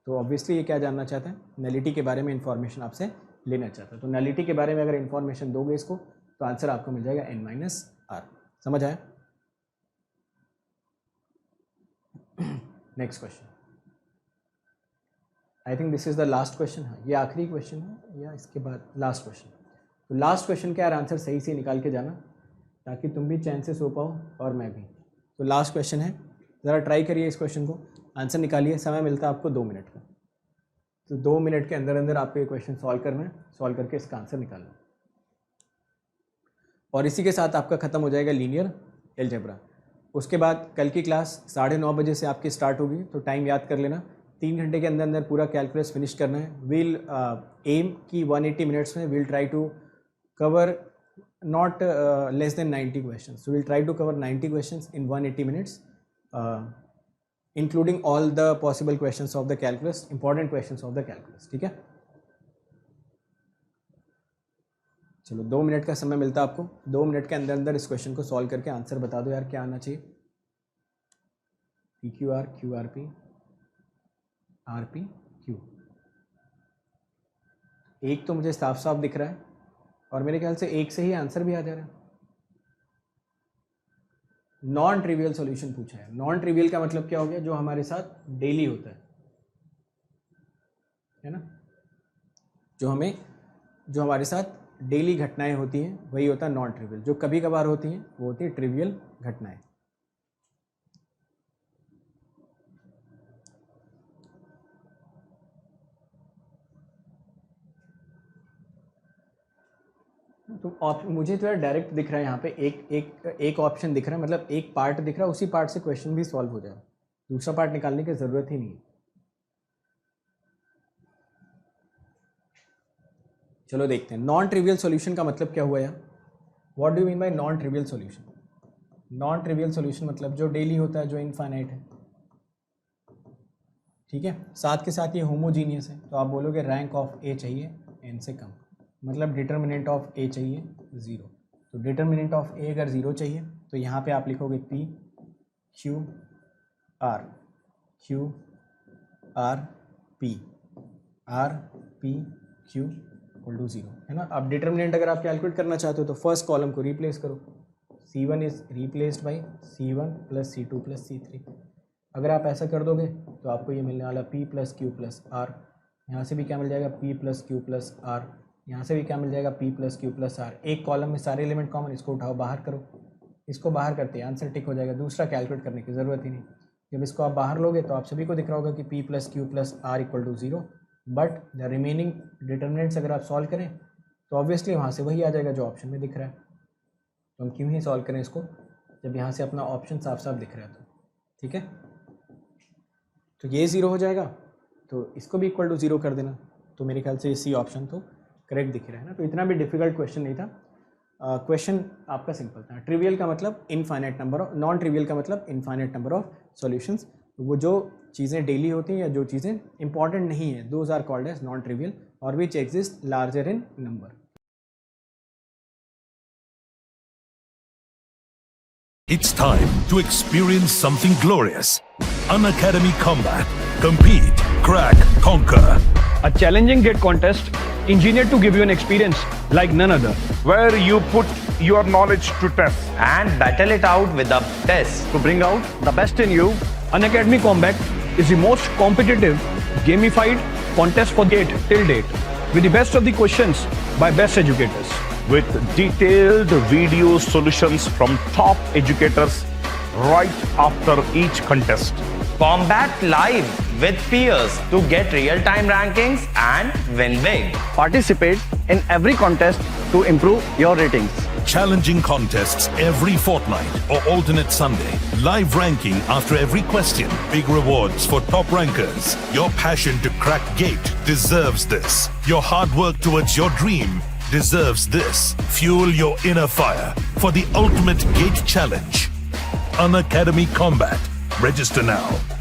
तो ऑब्वियसली ये क्या जानना चाहता है, नलिटी के बारे में इंफॉर्मेशन आपसे लेना चाहता है। तो नलिटी के बारे में अगर इंफॉर्मेशन दोगे इसको तो आंसर आपको मिल जाएगा n-r। समझ आया। Next question, I think this is the last question है, ये आखिरी क्वेश्चन है या इसके बाद लास्ट क्वेश्चन। तो लास्ट क्वेश्चन का यार आंसर सही से निकाल के जाना ताकि तुम भी चैन से सो पाओ और मैं भी। तो लास्ट क्वेश्चन है, ज़रा ट्राई करिए इस क्वेश्चन को, आंसर निकालिए। समय मिलता है आपको 2 मिनट का, तो 2 मिनट के अंदर अंदर आपको ये क्वेश्चन सॉल्व करना है, सॉल्व करके इसका आंसर निकालना। और इसी के साथ आपका ख़त्म हो जाएगा लीनियर अलजेब्रा। उसके बाद कल की क्लास 9:30 बजे से आपकी स्टार्ट होगी, तो टाइम याद कर लेना, 3 घंटे के अंदर अंदर पूरा कैलकुलस फिनिश करना है। विल एम की 180 मिनट्स में will try to cover not less than 90 questions. So we'll try to cover 90 questions in 180 minutes, including all the possible questions of the calculus, important questions of the calculus, ठीक है। चलो 2 मिनट का समय मिलता है आपको, 2 मिनट के अंदर अंदर इस क्वेश्चन को सॉल्व करके आंसर बता दो यार क्या आना चाहिए। PQR QRP RP Q, एक तो मुझे साफ साफ दिख रहा है और मेरे ख्याल से एक से ही आंसर भी आ जा रहा है। नॉन ट्रिवियल सॉल्यूशन पूछा है। नॉन ट्रिवियल का मतलब क्या हो गया, जो हमारे साथ डेली होता है ना, जो हमारे साथ डेली घटनाएं होती हैं वही होता है नॉन ट्रिवियल। जो कभी कभार होती हैं वो होती है ट्रिवियल घटनाएं। तो मुझे तो यार डायरेक्ट दिख रहा है यहाँ पे एक ऑप्शन दिख रहा है, मतलब एक पार्ट दिख रहा है, उसी पार्ट से क्वेश्चन भी सॉल्व हो जाए, दूसरा पार्ट निकालने की ज़रूरत ही नहीं है। चलो देखते हैं नॉन ट्रिवियल सॉल्यूशन का मतलब क्या हुआ यार. What do you mean bye non trivial solution? Non trivial solution मतलब जो डेली होता है, जो इनफाइनाइट है. ठीक है, साथ के साथ ये होमोजीनियस है, तो आप बोलोगे रैंक ऑफ ए चाहिए n से कम, मतलब डिटर्मिनेंट ऑफ ए चाहिए 0. तो डिटर्मिनेंट ऑफ ए अगर 0 चाहिए तो यहाँ पे आप लिखोगे P Q R P Q equal to 0 है ना. अब डिटर्मिनेंट अगर आप कैलकुलेट करना चाहते हो तो फर्स्ट कॉलम को रिप्लेस करो. C1 is replaced by C1 plus C2 plus C3. अगर आप ऐसा कर दोगे तो आपको ये मिलने वाला P plus Q plus R. यहाँ से भी क्या मिल जाएगा P plus Q plus R. यहाँ से भी क्या मिल जाएगा P plus Q plus R. एक कॉलम में सारे एलिमेंट कॉमन, इसको उठाओ बाहर करो. इसको बाहर करते हैं आंसर टिक हो जाएगा, दूसरा कैलकुलेट करने की ज़रूरत ही नहीं. जब इसको आप बाहर लोगे तो आप सभी को दिख रहा होगा कि P plus Q plus R equal to 0. But the remaining determinants अगर आप सॉल्व करें तो ऑब्वियसली वहाँ से वही आ जाएगा जो ऑप्शन में दिख रहा है. तो हम क्यों ही सॉल्व करें इसको जब यहाँ से अपना ऑप्शन साफ साफ दिख रहा है. तो ठीक है, तो ये 0 हो जाएगा, तो इसको भी इक्वल टू 0 कर देना. तो मेरे ख्याल से सी ऑप्शन तो करेक्ट दिख रहा है ना. तो इतना भी डिफिकल्ट क्वेश्चन नहीं था. क्वेश्चन आपका सिंपल था. ट्रिवियल का मतलब infinite number of, non trivial का मतलब इनफाइनाइट नंबर ऑफ सॉल्यूशंस. वो जो चीज़ें डेली होती हैं या जो चीज़ें इंपॉर्टेंट नहीं है, those are called as non trivial और which exist larger in number. It's time to experience something glorious. Unacademy Combat. Compete, crack, conquer. A challenging gate contest engineered to give you an experience like none other. Where you put your knowledge to test and battle it out with the best. To bring out the best in you, Unacademy Combat is the most competitive, gamified contest for GATE till date, with the best of the questions by best educators. with detailed video solutions from top educators right after each contest. Combat live with peers to get real-time rankings and win big. Participate in every contest to improve your ratings. Challenging contests every fortnight or alternate Sunday. Live ranking after every question. Big rewards for top rankers. Your passion to crack GATE deserves this. Your hard work towards your dream deserves this. Fuel your inner fire for the ultimate GATE challenge. Unacademy Combat. Register now.